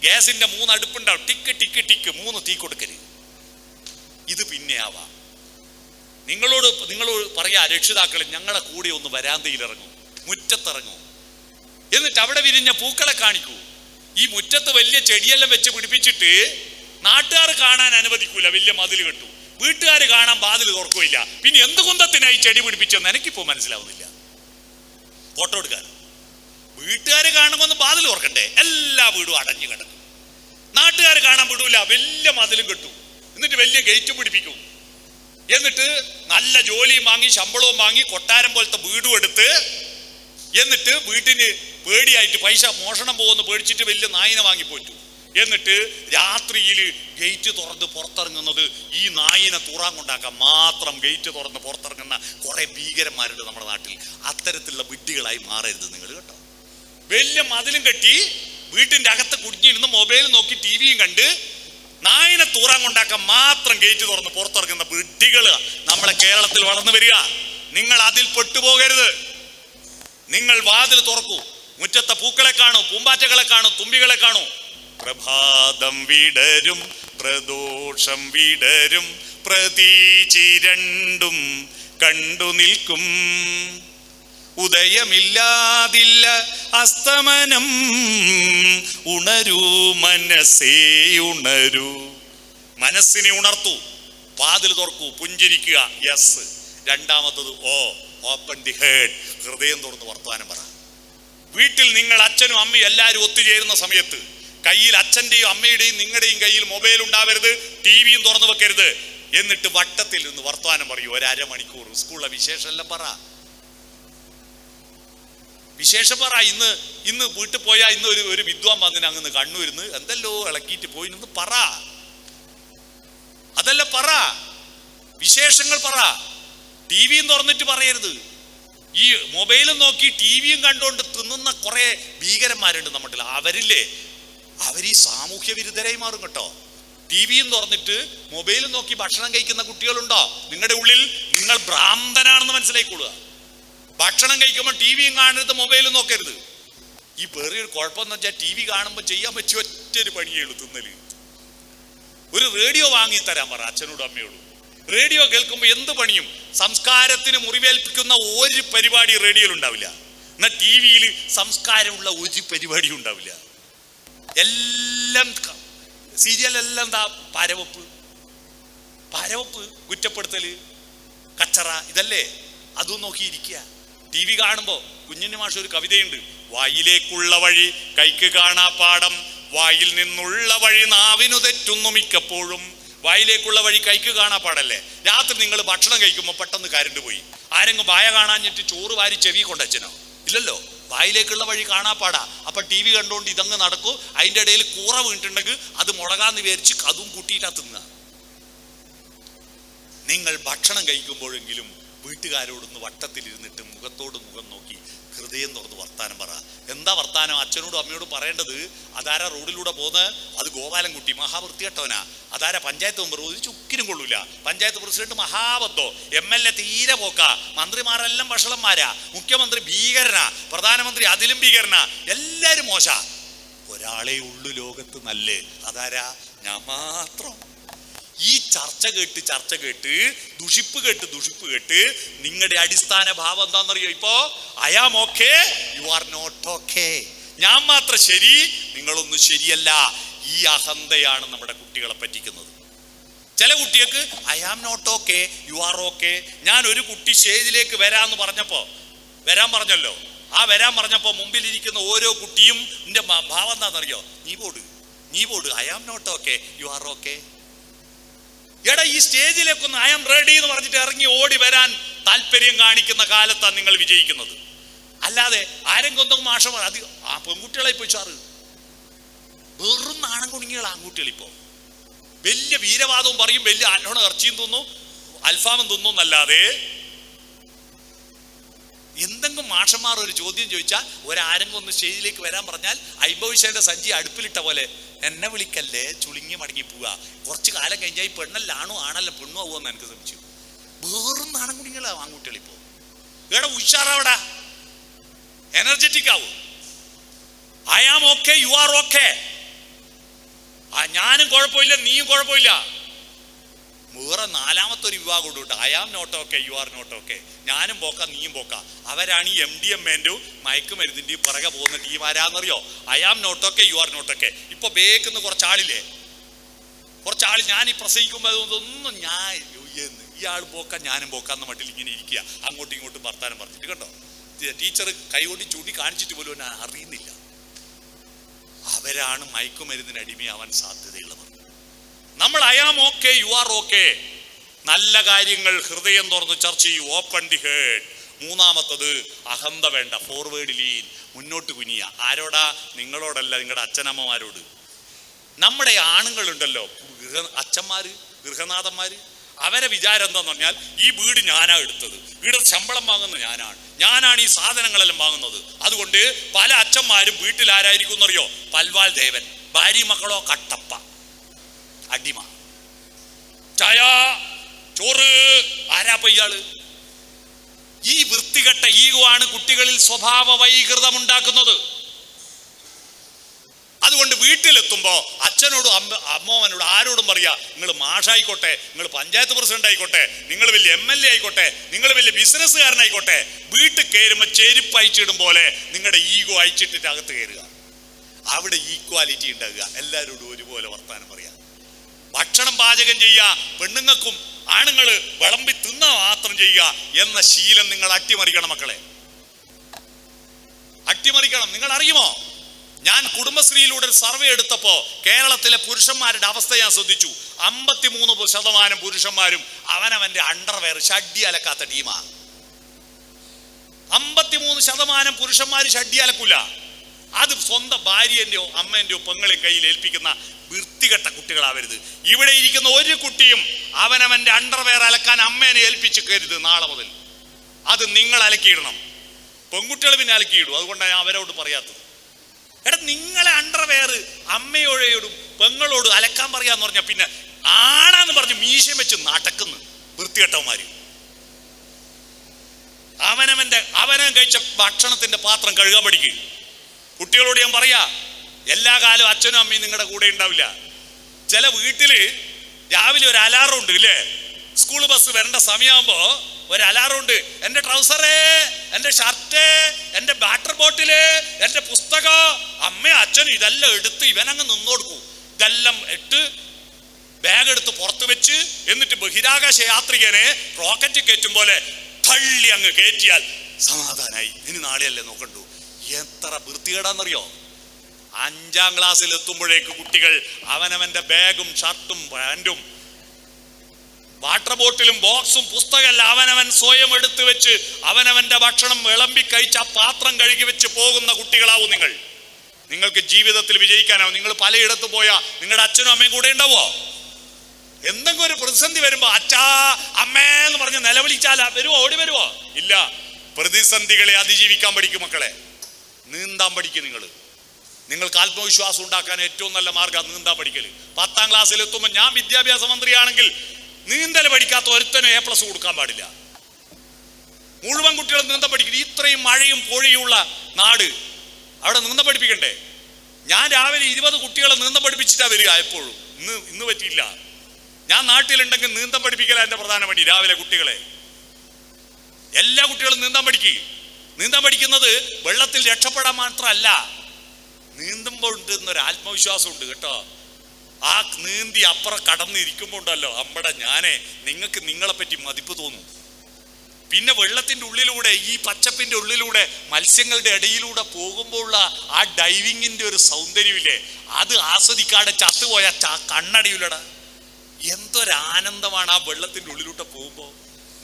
ഗ്യാസിന്റെ 3 അടുപ്പുണ്ടാവും. ടിക്ക് ടിക്ക് ടിക്ക് 3 തീ കൊടുക്കല്. ഇത് പിന്നെ ആവാം. നിങ്ങളോട് പറയാ, രക്ഷിതാക്കളെ ഞങ്ങളുടെ കൂടെ ഒന്ന് വരാന്തയിൽ ഇറങ്ങും, മുറ്റത്തിറങ്ങും. എന്നിട്ട് അവിടെ വിരിഞ്ഞ പൂക്കളെ കാണിക്കൂ. ഈ മുറ്റത്ത് വലിയ ചെടിയെല്ലാം വെച്ച് പിടിപ്പിച്ചിട്ട് നാട്ടുകാർ കാണാൻ അനുവദിക്കൂല, വലിയ മതിൽ കെട്ടു. വീട്ടുകാർ കാണാൻ വാതിൽ തുറക്കില്ല. പിന്നെ എന്ത് കുന്തത്തിനായി ചെടി പിടിപ്പിച്ചെന്ന് എനിക്കിപ്പോ മനസ്സിലാവുന്നില്ല. ഫോട്ടോ എടുക്കാൻ വീട്ടുകാർ കാണുമ്പോൾ വാതിൽ തുറക്കണ്ടേ? എല്ലാ വീടും അടഞ്ഞു കിടക്കും. നാട്ടുകാർ കാണാൻ വിടൂല, വലിയ മതിലും കെട്ടും. എന്നിട്ട് വലിയ ഗേറ്റ് പിടിപ്പിക്കും. എന്നിട്ട് നല്ല ജോലിയും വാങ്ങി ശമ്പളവും വാങ്ങി കൊട്ടാരം പോലത്തെ വീടും എടുത്ത്, എന്നിട്ട് വീട്ടിന് പേടിയായിട്ട് പൈസ മോഷണം പോകുമെന്ന് പേടിച്ചിട്ട് വലിയ നായിനെ വാങ്ങിപ്പോറ്റു. എന്നിട്ട് രാത്രിയിൽ ഗേറ്റ് തുറന്ന് പുറത്തിറങ്ങുന്നത് ഈ നായിനെ തൂറാൻ കൊണ്ടാക്കാൻ മാത്രം ഗേറ്റ് തുറന്ന് പുറത്തിറങ്ങുന്ന കുറെ ഭീകരന്മാരുണ്ട് നമ്മുടെ നാട്ടിൽ. അത്തരത്തിലുള്ള വിഡ്ഢികളായി മാറരുത് നിങ്ങൾ കേട്ടോ. വലിയ മതിലും കെട്ടി വീട്ടിന്റെ അകത്ത് കുടിഞ്ഞിരുന്ന് മൊബൈൽ നോക്കി ടിവിയും കണ്ട് നായിനെ തൂറാൻ കൊണ്ടാക്കാൻ മാത്രം ഗേറ്റ് തുറന്ന് പുറത്തിറങ്ങുന്ന വിഡ്ഢികള് നമ്മളെ കേരളത്തിൽ വളർന്നു വരിക. നിങ്ങൾ അതിൽ പെട്ടുപോകരുത്. നിങ്ങൾ വാതിൽ തുറക്കൂ. മുറ്റത്തെ പൂക്കളെ കാണൂ, പൂമ്പാറ്റകളെ കാണൂ, തുമ്പികളെ കാണൂ. പ്രഭാതം വിടരും, പ്രദോഷം വിടരും, പ്രതീചി രണ്ടും കണ്ടു നിൽക്കും. ഉദയമില്ലാതില്ല അസ്തമനം, ഉണരൂ മനസ്സേ ഉണരൂ. മനസ്സിനെ ഉണർത്തൂ, വാതിൽ തുറക്കൂ, പുഞ്ചിരിക്കുക. യെസ്. രണ്ടാമത്തത് ഓപ്പൺ ദി ഹേർട്ട്, ഹൃദയം തുറന്ന് വർത്തമാനം പറ. വീട്ടിൽ നിങ്ങൾ അച്ഛനും അമ്മയും എല്ലാവരും ഒത്തുചേരുന്ന സമയത്ത് കയ്യിൽ അച്ഛന്റെയും അമ്മയുടെയും നിങ്ങളുടെയും കയ്യിൽ മൊബൈൽ ഉണ്ടാവരുത്, ടിവിയും തുറന്നു വെക്കരുത്. എന്നിട്ട് വട്ടത്തിൽ നിന്ന് വർത്തമാനം പറയൂ. 1.5 മണിക്കൂർ. സ്കൂളിലെ വിശേഷമെല്ലാം പറ, വിശേഷം പറ. ഇന്ന് വീട്ടിൽ പോയാൽ ഇന്ന് ഒരു വിദ്വാൻ വന്നിന് അങ്ങ് കണ്ണൂരിന്ന് എന്തല്ലോ ഇളക്കിയിട്ട് പോയിന്ന് പറ. അതല്ല പറ, വിശേഷങ്ങൾ പറ. ടിവിയും തുറന്നിട്ട് പറയരുത്. ഈ മൊബൈലും നോക്കി ടിവിയും കണ്ടുകൊണ്ട് തിന്നുന്ന കുറെ ഭീകരന്മാരുണ്ട് നമ്മുടെ. അവരീ സാമൂഹ്യ വിരുദ്ധരായി മാറും കേട്ടോ. ടിവിയും തുറന്നിട്ട് മൊബൈലും നോക്കി ഭക്ഷണം കഴിക്കുന്ന കുട്ടികളുണ്ടോ നിങ്ങളുടെ ഉള്ളിൽ? നിങ്ങൾ ഭ്രാന്തനാണെന്ന് മനസ്സിലായിക്കൊള്ളുക. ഭക്ഷണം കഴിക്കുമ്പോൾ ടിവിയും കാണരുത്, മൊബൈലും നോക്കരുത്. ഈ വേറൊരു കുഴപ്പമെന്ന് വെച്ചാൽ ടിവി കാണുമ്പോൾ ചെയ്യാൻ പറ്റിയ ഒറ്റൊരു പണിയേ ഉള്ളൂ, തിന്നല്. ഒരു റേഡിയോ വാങ്ങി തരാൻ പറ അച്ഛനോടും അമ്മയോടും. റേഡിയോ കേൾക്കുമ്പോൾ എന്ത് പണിയും സംസ്കാരത്തിന് മുറിവേൽപ്പിക്കുന്ന ഒരു പരിപാടി റേഡിയോയിൽ ഉണ്ടാവില്ല. എന്നാൽ ടി വിയിൽ സംസ്കാരമുള്ള ഒരു പരിപാടിയും ഉണ്ടാവില്ല. എല്ലാം സീരിയലെല്ലാം എന്താ പരവപ്പ്, കുറ്റപ്പെടുത്തല്, കച്ചറ, ഇതല്ലേ? അതും നോക്കിയിരിക്കുക. ടി വി കാണുമ്പോൾ കുഞ്ഞിന് മാഷ് ഒരു കവിതയുണ്ട്, വായിലേക്കുള്ള വഴി കൈക്ക് കാണാ പാടം, വായിൽ നിന്നുള്ള വഴി നാവിനു തെറ്റുന്നു മിക്കപ്പോഴും. വായിലേക്കുള്ള വഴി കൈക്ക് കാണാ പാടല്ലേ? രാത്രി നിങ്ങൾ ഭക്ഷണം കഴിക്കുമ്പോൾ പെട്ടെന്ന് കരണ്ട് പോയി, ആരെങ്കിലും വായ കാണാഞ്ഞിട്ട് ചോറ് വാരി ചെവി കൊണ്ടച്ചനോ? ഇല്ലല്ലോ. വായിലേക്കുള്ള വഴി കാണാപ്പാടാ. അപ്പൊ ടി വി കണ്ടുകൊണ്ട് ഇതങ്ങ് നടക്കൂ. അതിൻ്റെ ഇടയിൽ കൂറ വീണിട്ടുണ്ടെങ്കിൽ അത് മുളകാന്ന് വിചാരിച്ച് അതും കൂട്ടിയിട്ടാ തിന്നുക. നിങ്ങൾ ഭക്ഷണം കഴിക്കുമ്പോഴെങ്കിലും വീട്ടുകാരോടൊന്ന് വട്ടത്തിലിരുന്നിട്ട് മുഖത്തോട് മുഖം നോക്കി ഹൃദയം തുറന്ന് വർത്താനം പറ. എന്താ വർത്താനം? അച്ഛനോടും അമ്മയോടും പറയേണ്ടത്, അതാരാ റോഡിലൂടെ പോകുന്നത്? അത് ഗോപാലൻകുട്ടി, മഹാവൃത്തികെട്ടവനാ. അതാരാ പഞ്ചായത്ത് മെമ്പർ? ഒരു ചുക്കിനും കൊള്ളൂല. പഞ്ചായത്ത് പ്രസിഡന്റ് മഹാബദ്ധോ, MLA തീരെ പോക്കാ, മന്ത്രിമാരെല്ലാം വഷളന്മാരാ, മുഖ്യമന്ത്രി ഭീകരനാ, പ്രധാനമന്ത്രി അതിലും ഭീകരനാ, എല്ലാരും മോശ. ഒരാളെ ഉള്ളു ലോകത്ത് നല്ലേ, അതാരാ? ഞാൻ മാത്രം. ഈ ചർച്ച കേട്ട് ദുഷിപ്പ് കേട്ട് നിങ്ങളുടെ അടിസ്ഥാന ഭാവം എന്താണെന്നറിയോ? ഇപ്പോ I am okay, you are not okay. ഞാൻ മാത്രം ശരി, നിങ്ങളൊന്നും ശരിയല്ല. ഈ അഹന്തയാണ് നമ്മുടെ കുട്ടികളെ പറ്റിക്കുന്നത്. ചില കുട്ടികൾക്ക് I am not okay, you are okay. ഞാൻ ഒരു കുട്ടി സ്റ്റേജിലേക്ക് വരാൻ പറഞ്ഞല്ലോ. ആ വരാൻ പറഞ്ഞപ്പോ മുമ്പിലിരിക്കുന്ന ഓരോ കുട്ടിയും എന്റെ ഭാവം എന്താണെന്നറിയോ? നീ പോട്, I am not okay, you are okay. എടാ, ഈ സ്റ്റേജിലേക്കൊന്ന് ഐ ആം റെഡി എന്ന് പറഞ്ഞിട്ട് ഇറങ്ങി ഓടി വരാൻ താല്പര്യം കാണിക്കുന്ന കാലത്താണ് നിങ്ങൾ വിജയിക്കുന്നത്. അല്ലാതെ ആരെങ്കിലും മാഷമാർ അത് ആ പെൺകുട്ടികളെ പോയി സാറ് വെറും നാണം കുടുങ്ങിയുള്ള ആൺകുട്ടികൾ ഇപ്പോ വലിയ വീരവാദവും പറയും, വലിയ അല്ലോണ ഇറച്ചിയും തിന്നു, അൽഫാമും തിന്നു എന്നല്ലാതെ എന്തെങ്കിലും മാഷന്മാർ ഒരു ചോദ്യം ചോദിച്ചാൽ ഒരാരെങ്കിലും ഒന്ന് സ്റ്റേജിലേക്ക് വരാൻ പറഞ്ഞാൽ 50 പൈസയുടെ സഞ്ചി അടുപ്പിലിട്ട പോലെ എന്നെ വിളിക്കല്ലേ, ചുളുങ്ങി മടങ്ങി പോവുക. കുറച്ച് കാലം കഴിഞ്ഞാൽ ഈ പെണ്ണല്ലാണോ ആണല്ല പെണ്ണു ആവുമെന്ന് എനിക്ക് ശ്രമിച്ചു. വേറും നാണം കുടിങ്ങളാ ആൺകുട്ടികൾ ഇപ്പോ. ഇവിടെ ഉഷാറാവടാ, എനർജറ്റിക് ആവും. I am okay, you are okay. ഞാനും കുഴപ്പമില്ല, നീയും കുഴപ്പമില്ല. വേറെ നാലാമത്തെ ഒരു വിവാഹം കൊണ്ടുവിട്ട് I am not okay, you are not okay. ഞാനും പോക്ക, നീയും പോക്ക. അവരാണ് ഈ MDMA-ന്റെയും മയക്കുമരുന്നിന്റെയും പുറകെ പോകുന്ന ടീം. ആരാന്നറിയോ? I am not okay, you are not okay. ഇപ്പൊ ബേക്കുന്ന കുറച്ചാളില്ലേ, ഞാൻ ഈ പ്രസംഗിക്കുമ്പോൾ ഒന്നും ഞാൻ ഇയാൾ പോക്ക ഞാനും പോക്കാന്ന മട്ടിൽ ഇങ്ങനെ ഇരിക്കുക, അങ്ങോട്ടും ഇങ്ങോട്ടും വർത്താനം പറഞ്ഞിട്ട്. കണ്ടോ, ടീച്ചർ കൈകൊണ്ടി ചൂണ്ടി കാണിച്ചിട്ട് പോലും ഞാൻ അറിയുന്നില്ല. അവരാണ് മയക്കുമരുന്നിന് അടിമയാവാൻ സാധ്യതയുള്ളവർ. നമ്മൾ I am okay, you are okay. നല്ല കാര്യങ്ങൾ ഹൃദയം തുറന്ന് ചർച്ച ചെയ്യൂ, ഓപ്പൺ ദി ഹേർട്ട്. മൂന്നാമത്തത് അഹന്ത വേണ്ട, ഫോർവേഡ് ലീൻ, മുന്നോട്ട് കുനിയ. ആരോടാ? നിങ്ങളോടല്ല, നിങ്ങളുടെ അച്ഛനമ്മമാരോട്. നമ്മുടെ ആണുങ്ങളുണ്ടല്ലോ, അച്ഛന്മാര്, ഗൃഹനാഥന്മാര്, അവരെ വിചാരം എന്താന്ന് പറഞ്ഞാൽ ഈ വീട് ഞാനാ എടുത്തത്, വീട് ശമ്പളം വാങ്ങുന്നത് ഞാനാണ് ഈ സാധനങ്ങളെല്ലാം വാങ്ങുന്നത്. അതുകൊണ്ട് പല അച്ഛന്മാരും വീട്ടിൽ ആരായിരിക്കും എന്നറിയോ? പൽവാൽ ദേവൻ. ഭാര്യ മക്കളോ കട്ടപ്പ, അടിമ. ചായ, ചോറ്, ആരാപ്പ ഇയാള്? ഈ വൃത്തികെട്ട ഈഗോ ആണ് കുട്ടികളിൽ സ്വഭാവ വൈകൃതം ഉണ്ടാക്കുന്നത്. അതുകൊണ്ട് വീട്ടിലെത്തുമ്പോ അച്ഛനോടും അമ്മോവനോടും ആരോടും പറയാ, നിങ്ങൾ മാഷായിക്കോട്ടെ, നിങ്ങൾ പഞ്ചായത്ത് പ്രസിഡന്റ് ആയിക്കോട്ടെ, നിങ്ങൾ വലിയ MLA ആയിക്കോട്ടെ, നിങ്ങൾ വലിയ ബിസിനസ്സുകാരനായിക്കോട്ടെ, വീട്ടിൽ കയറുമ്പോ ചെരുപ്പ് അയച്ചിടും പോലെ നിങ്ങളുടെ ഈഗോ അയച്ചിട്ടിട്ട് അകത്ത് കയറുക. അവിടെ ഈക്വാലിറ്റി ഉണ്ടാകുക, എല്ലാവരോടും ഒരുപോലെ വർത്താനം പറയാ. ഭക്ഷണം പാചകം ചെയ്യുക, പെണ്ണുങ്ങൾക്കും ആണുങ്ങൾ വിളമ്പി തിന്ന മാത്രം ചെയ്യുക എന്ന ശീലം നിങ്ങൾ അട്ടിമറിക്കണം മക്കളെ, അട്ടിമറിക്കണം. നിങ്ങൾ അറിയുമോ, ഞാൻ കുടുംബശ്രീയിലൂടെ ഒരു സർവേ എടുത്തപ്പോ കേരളത്തിലെ പുരുഷന്മാരുടെ അവസ്ഥ ഞാൻ ശ്രദ്ധിച്ചു. 53% പുരുഷന്മാരും അവനവന്റെ അണ്ടർവെയർ ഷഡ്ഡി അലക്കാത്ത ടീമാ. 53% പുരുഷന്മാര് ഷഡ്ഡി അലക്കൂല. അത് സ്വന്തം ഭാര്യന്റെയോ അമ്മേന്റെയോ പെങ്ങളെയോ കയ്യിൽ ഏൽപ്പിക്കുന്ന വൃത്തികെട്ട കുട്ടികളാവരുത്. ഇവിടെ ഇരിക്കുന്ന ഒരു കുട്ടിയും അവനവന്റെ അണ്ടർവെയർ അലക്കാൻ അമ്മേനെ ഏൽപ്പിച്ചിക്കരുത്. നാളെ മുതൽ അത് നിങ്ങൾ അലക്കിയിടണം. പെൺകുട്ടികൾ പിന്നെ അലക്കിയിടും. അതുകൊണ്ടാണ് ഞാൻ അവരോട് പറയാത്തത്. എടാ, നിങ്ങളെ അണ്ടർവെയർ അമ്മയോടും പെങ്ങളോട് അലക്കാൻ പറയാന്ന് പറഞ്ഞ പിന്നെ ആണാന്ന് പറഞ്ഞ് മീശം വെച്ച് നടക്കുന്നു വൃത്തികെട്ടവന്മാര്. അവനവൻ കഴിച്ച ഭക്ഷണത്തിന്റെ പാത്രം കഴുകാൻ പഠിക്കുക. കുട്ടികളോട് ഞാൻ പറയാ, എല്ലാ കാലവും അച്ഛനും അമ്മയും നിങ്ങളുടെ കൂടെ ഉണ്ടാവില്ല. ചില വീട്ടില് രാവിലെ ഒരു അലാറം ഉണ്ട് ഇല്ലേ, സ്കൂൾ ബസ് വരേണ്ട സമയമാകുമ്പോ ഒരു അലാറമുണ്ട്. എന്റെ ട്രൗസറ്, എന്റെ ഷർട്ട്, എന്റെ വാട്ടർ ബോട്ടില്, എന്റെ പുസ്തകം, അമ്മയും അച്ഛനും ഇതെല്ലാം എടുത്ത് ഇവനങ്ങ് നിന്നോടുക്കും. ഇതെല്ലാം ഇട്ട് ബാഗ് എടുത്ത് പുറത്ത് വെച്ച് എന്നിട്ട് ബഹിരാകാശ യാത്രികനെ റോക്കറ്റ് കയറ്റും പോലെ തള്ളി അങ്ങ് കയറ്റിയാൽ സമാധാനായി. ഇനി നാളെയല്ലേ നോക്കണ്ടു. എത്ര വൃത്തികേടാന്നറിയോ? 5ാം ക്ലാസ്സിൽ എത്തുമ്പോഴേക്ക് കുട്ടികൾ അവനവന്റെ ബാഗും ഷർട്ടും പാൻറ്റും വാട്ടർ ബോട്ടിലും ബോക്സും പുസ്തകമല്ല അവനവൻ സ്വയം എടുത്തു വെച്ച് അവനവന്റെ ഭക്ഷണം വിളമ്പി കഴിച്ച് ആ പാത്രം കഴുകി വെച്ച് പോകുന്ന കുട്ടികളാവും നിങ്ങൾ. നിങ്ങൾക്ക് ജീവിതത്തിൽ വിജയിക്കാനാവും. നിങ്ങൾ പലയിടത്ത് പോയാ നിങ്ങളുടെ അച്ഛനും അമ്മയും കൂടെ ഉണ്ടാവോ? എന്തെങ്കിലും ഒരു പ്രതിസന്ധി വരുമ്പോ അച്ഛാ അമ്മേന്ന് പറഞ്ഞ് നിലവിളിച്ചാൽ വരുവോ? ഓടി വരുവോ? ഇല്ല. പ്രതിസന്ധികളെ അതിജീവിക്കാൻ പഠിക്കും മക്കളെ. നീന്താൻ പഠിക്കും. നിങ്ങൾക്ക് ആത്മവിശ്വാസം ഉണ്ടാക്കാൻ ഏറ്റവും നല്ല മാർഗം നീന്താൻ പഠിക്കല്. 10ാം ക്ലാസ്സിൽ എത്തുമ്പോൾ ഞാൻ വിദ്യാഭ്യാസ മന്ത്രിയാണെങ്കിൽ നീന്തൽ പഠിക്കാത്ത ഒരുത്തനും A+ കൊടുക്കാൻ പാടില്ല. മുഴുവൻ കുട്ടികളും നീന്തൽ പഠിക്കണം. ഇത്രയും മഴയും പൊഴിയുള്ള നാട്, അവിടെ നീന്തൽ പഠിപ്പിക്കണ്ടേ? ഞാൻ രാവിലെ 20 കുട്ടികളെ നീന്തൽ പഠിപ്പിച്ചിട്ടാ വരിക എപ്പോഴും. ഇന്ന് പറ്റിയില്ല. ഞാൻ നാട്ടിലുണ്ടെങ്കിൽ നീന്തൽ പഠിപ്പിക്കല എന്റെ പ്രധാന പണി. രാവിലെ കുട്ടികളെ എല്ലാ കുട്ടികളും നീന്താൻ പഠിക്കുക. നീന്താൻ പഠിക്കുന്നത് വെള്ളത്തിൽ രക്ഷപ്പെടാൻ മാത്രമല്ല, നീന്തുമ്പോൾ ഉണ്ടെന്നൊരു ആത്മവിശ്വാസം ഉണ്ട് കേട്ടോ. ആ നീന്തി അപ്പുറം കടന്നിരിക്കുമ്പോൾ ഉണ്ടല്ലോ അമ്പട ഞാനേ, നിങ്ങൾക്ക് നിങ്ങളെപ്പറ്റി മതിപ്പ് തോന്നും. പിന്നെ വെള്ളത്തിന്റെ ഉള്ളിലൂടെ, ഈ പച്ചപ്പിന്റെ ഉള്ളിലൂടെ മത്സ്യങ്ങളുടെ ഇടയിലൂടെ പോകുമ്പോഴുള്ള ആ ഡൈവിങ്ങിന്റെ ഒരു സൗന്ദര്യമില്ലേ, അത് ആസ്വദിക്കാതെ ചത്തുപോയ കണ്ണടിയില്ലടാ. എന്തൊരാനന്ദമാണ് ആ വെള്ളത്തിന്റെ ഉള്ളിലൂടെ പോകുമ്പോ.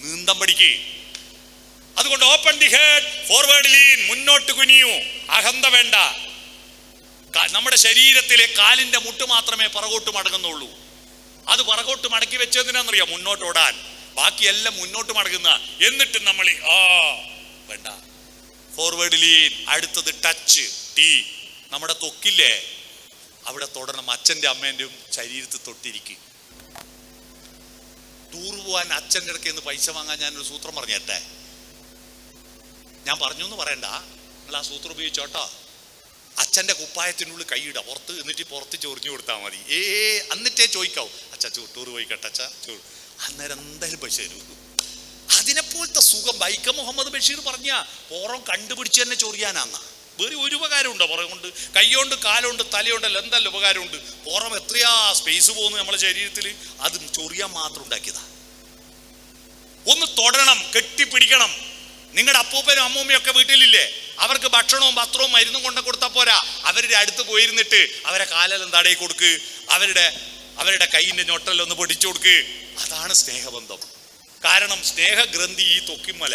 നീന്തം പഠിക്കേ. അതുകൊണ്ട് open the head, forward lean, മുന്നോട്ട് കുനിയൂ, അഹന്ത വേണ്ട. നമ്മുടെ ശരീരത്തിലെ കാലിന്റെ മുട്ട് മാത്രമേ പുറകോട്ട് മടങ്ങുന്നുള്ളൂ. അത് പുറകോട്ട് മടക്കി വെച്ചതിനാന്നറിയാം? മുന്നോട്ട് ഓടാൻ. ബാക്കിയെല്ലാം മുന്നോട്ട് മടങ്ങുന്ന. എന്നിട്ട് നമ്മൾ വേണ്ട, ഫോർവേഡ് ലീൻ. അടുത്തത് ടച്ച്, ടീ. നമ്മുടെ തൊക്കില്ലേ അവിടെ തൊടണം. അച്ഛൻ്റെ അമ്മേൻ്റെയും ശരീരത്തിൽ തൊട്ടിരിക്കും. ടൂർ പോവാൻ അച്ഛൻ്റെ ഇടയ്ക്ക് നിന്ന് പൈസ വാങ്ങാൻ ഞാനൊരു സൂത്രം പറഞ്ഞേട്ടെ. ഞാൻ പറഞ്ഞു എന്ന് പറയണ്ട, നിങ്ങൾ ആ സൂത്രം ഉപയോഗിച്ചോട്ടോ. അച്ഛൻ്റെ കുപ്പായത്തിനുള്ളിൽ കൈയിട പുറത്ത്, എന്നിട്ട് പുറത്ത് ചൊറിഞ്ഞു കൊടുത്താൽ മതി. എന്നിട്ടേ ചോദിക്കാവൂ, അച്ഛാ ടൂർ പോയി കേട്ടച്ചാ. അന്നേരം എന്തായാലും പൈസ തരൂ. അതിനെപ്പോലത്തെ സുഖം വൈക്കം മുഹമ്മദ് ബഷീർ പറഞ്ഞ പുറം കണ്ടുപിടിച്ച് തന്നെ ചൊറിയാനാന്ന. വേറെ ഒരു ഉപകാരമുണ്ടോ പുറം കൊണ്ട്? കൈകൊണ്ട്, കാലുകൊണ്ട്, തലയുണ്ടല്ലോ, എന്തെല്ലാം ഉപകാരമുണ്ട്. പുറം എത്രയാ സ്പേസ് പോകുന്നു നമ്മുടെ ശരീരത്തിൽ. അത് ചൊറിയാൻ മാത്രം ഉണ്ടാക്കിയതാ. ഒന്ന് തൊടണം, കെട്ടിപ്പിടിക്കണം. നിങ്ങളുടെ അപ്പൂപ്പനും അമ്മൂമ്മയും ഒക്കെ വീട്ടിലില്ലേ? അവർക്ക് ഭക്ഷണവും വസ്ത്രവും മരുന്നും കൊണ്ട കൊടുത്താൽ പോരാ. അവരുടെ അടുത്ത് പോയിരുന്നിട്ട് അവരെ കാലെല്ലാം തടയി കൊടുക്ക്, അവരുടെ കൈയിന്റെ ഞൊട്ടെല്ലാം പൊടിച്ചു കൊടുക്ക്. അതാണ് സ്നേഹബന്ധം. കാരണം സ്നേഹഗ്രന്ഥി ഈ തൊക്കിമല,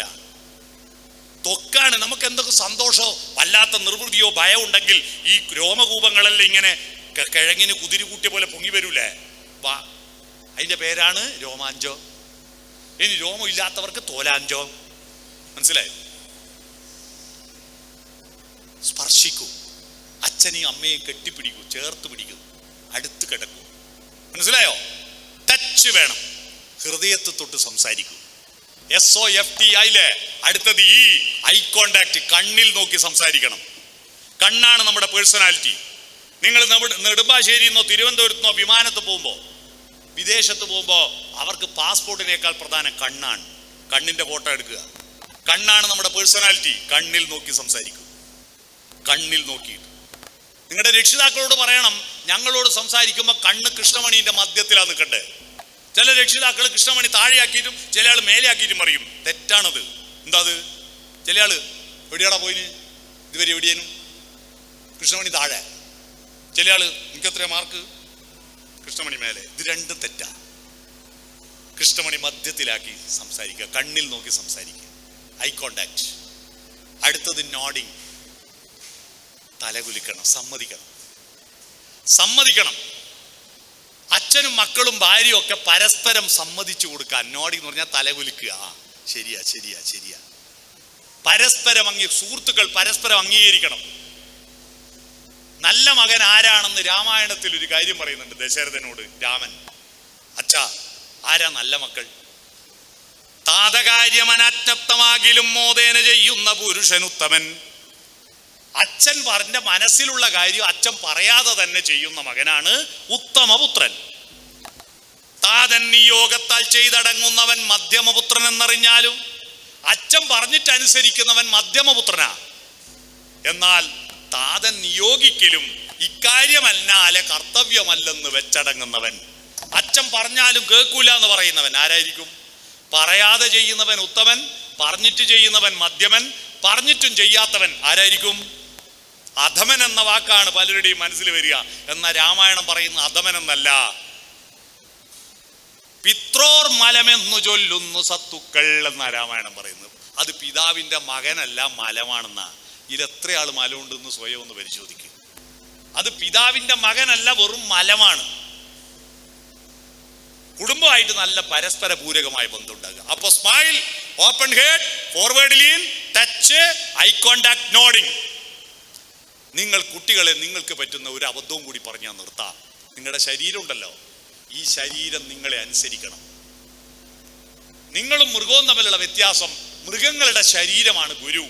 തൊക്കാണ്. നമുക്ക് എന്തൊക്കെ സന്തോഷമോ വല്ലാത്ത നിർവൃതിയോ ഭയം ഉണ്ടെങ്കിൽ ഈ രോമകൂപങ്ങളെല്ലാം ഇങ്ങനെ കിഴങ്ങിന് കുതിരി കൂട്ടിയ പോലെ പൊങ്ങി വരൂലേ, അതിന്റെ പേരാണ് രോമാഞ്ചോ. ഇനി രോമം ഇല്ലാത്തവർക്ക് തോലാഞ്ചോ. മനസ്സിലായോ? സ്പർശിക്കൂ, അച്ഛനെയും അമ്മയെയും കെട്ടിപ്പിടിക്കൂ, ചേർത്ത് പിടിക്കൂ, അടുത്ത് കിടക്കൂ. മനസ്സിലായോ? ടച്ച് വേണം. ഹൃദയത്തെ തൊട്ട് സംസാരിക്കൂ. SOFT ആയില്ലേ? അടുത്തത് ഐ കോണ്ടാക്ട്. കണ്ണിൽ നോക്കി സംസാരിക്കണം. കണ്ണാണ് നമ്മുടെ പേഴ്സണാലിറ്റി. നിങ്ങൾ നെടുമ്പാശ്ശേരിയിൽ നിന്നോ തിരുവനന്തപുരത്ത് നിന്നോ വിമാനത്ത് പോകുമ്പോൾ, വിദേശത്ത് പോകുമ്പോൾ അവർക്ക് പാസ്പോർട്ടിനേക്കാൾ പ്രധാനം കണ്ണാണ്. കണ്ണിന്റെ ഫോട്ടോ എടുക്കുക. കണ്ണാണ് നമ്മുടെ പേഴ്സണാലിറ്റി. കണ്ണിൽ നോക്കി സംസാരിക്കും. കണ്ണിൽ നോക്കിയിട്ട് നിങ്ങളുടെ രക്ഷിതാക്കളോട് പറയണം, ഞങ്ങളോട് സംസാരിക്കുമ്പോൾ കണ്ണ് കൃഷ്ണമണിന്റെ മധ്യത്തിലാണ് നിൽക്കണ്ടേ. ചില രക്ഷിതാക്കൾ കൃഷ്ണമണി താഴെയാക്കിയിട്ടും ചില ആൾ മേലെയാക്കിയിട്ടും പറയും. തെറ്റാണത്. എന്താ അത്? ചില ആള് എവിടെയാടാ പോയിന്, ഇതുവരെ എവിടെയേനും കൃഷ്ണമണി താഴെ, ചില ആള് എനിക്കെത്രയാ മാർക്ക്, കൃഷ്ണമണി മേലെ. ഇത് രണ്ടും തെറ്റാ. കൃഷ്ണമണി മധ്യത്തിലാക്കി സംസാരിക്കുക, കണ്ണിൽ നോക്കി സംസാരിക്കുക. Eye contact. അടുത്തത് നോഡിങ്. തലകുലിക്കണം, സമ്മതിക്കണം. അച്ഛനും മക്കളും ഭാര്യയും ഒക്കെ പരസ്പരം സമ്മതിച്ചു കൊടുക്കാൻ. നോഡിങ് എന്ന് പറഞ്ഞാൽ തലകുലിക്കുക. ശരിയാ. പരസ്പരം സുഹൃത്തുക്കൾ പരസ്പരം അംഗീകരിക്കണം. നല്ല മകൻ ആരാണെന്ന് രാമായണത്തിൽ ഒരു കാര്യം പറയുന്നുണ്ട് ദശരഥനോട് രാമൻ. അച്ഛാ, ആരാ നല്ല മക്കൾ? താതകാര്യമനജ്ഞപ്തമാകിലും മോദേന ചെയ്യുന്ന പുരുഷനുത്തമൻ. അച്ഛൻ പറഞ്ഞ മനസ്സിലുള്ള കാര്യം അച്ഛൻ പറയാതെ തന്നെ ചെയ്യുന്ന മകനാണ് ഉത്തമപുത്രൻ. താതൻ നിയോഗത്താൽ ചെയ്തടങ്ങുന്നവൻ മധ്യമപുത്രൻ എന്നറിഞ്ഞാലും അച്ഛൻ പറഞ്ഞിട്ടനുസരിക്കുന്നവൻ മധ്യമപുത്രനാ. എന്നാൽ താതൻ നിയോഗിക്കലും ഇക്കാര്യമല്ലാലെ കർത്തവ്യമല്ലെന്ന് വെച്ചടങ്ങുന്നവൻ, അച്ഛൻ പറഞ്ഞാലും കേൾക്കൂല എന്ന് പറയുന്നവൻ ആരായിരിക്കും? പറയാതെ ചെയ്യുന്നവൻ ഉത്തമൻ, പറഞ്ഞിട്ട് ചെയ്യുന്നവൻ മധ്യമൻ, പറഞ്ഞിട്ടും ചെയ്യാത്തവൻ ആരായിരിക്കും? അധമൻ എന്ന വാക്കാണ് പലരുടെയും മനസ്സിൽ വരിക. എന്നാൽ രാമായണം പറയുന്ന അധമൻ എന്നല്ല. പിത്രോർ മലമെന്നു ചൊല്ലുന്നു സത്തുക്കൾ എന്നാ രാമായണം പറയുന്നത്. അത് പിതാവിന്റെ മകനല്ല, മലമാണെന്നാ. ഇതിലെത്ര ആൾ മലമുണ്ടെന്ന് സ്വയം ഒന്ന് പരിശോധിക്കും. അത് പിതാവിന്റെ മകനല്ല, വെറും മലമാണ്. കുടുംബമായിട്ട് നല്ല പരസ്പര പൂരകമായ ബന്ധം ഉണ്ടാകുക. അപ്പൊ smile, open head, forward lean, touch, eye contact, nodding. നിങ്ങൾ കുട്ടികളെ നിങ്ങൾക്ക് പറ്റുന്ന ഒരു അബദ്ധവും കൂടി പറഞ്ഞാൽ നിർത്താം. നിങ്ങളുടെ ശരീരം ഉണ്ടല്ലോ, ഈ ശരീരം നിങ്ങളെ അനുസരിക്കണം. നിങ്ങളും മൃഗവും തമ്മിലുള്ള വ്യത്യാസം, മൃഗങ്ങളുടെ ശരീരമാണ് ഗുരു,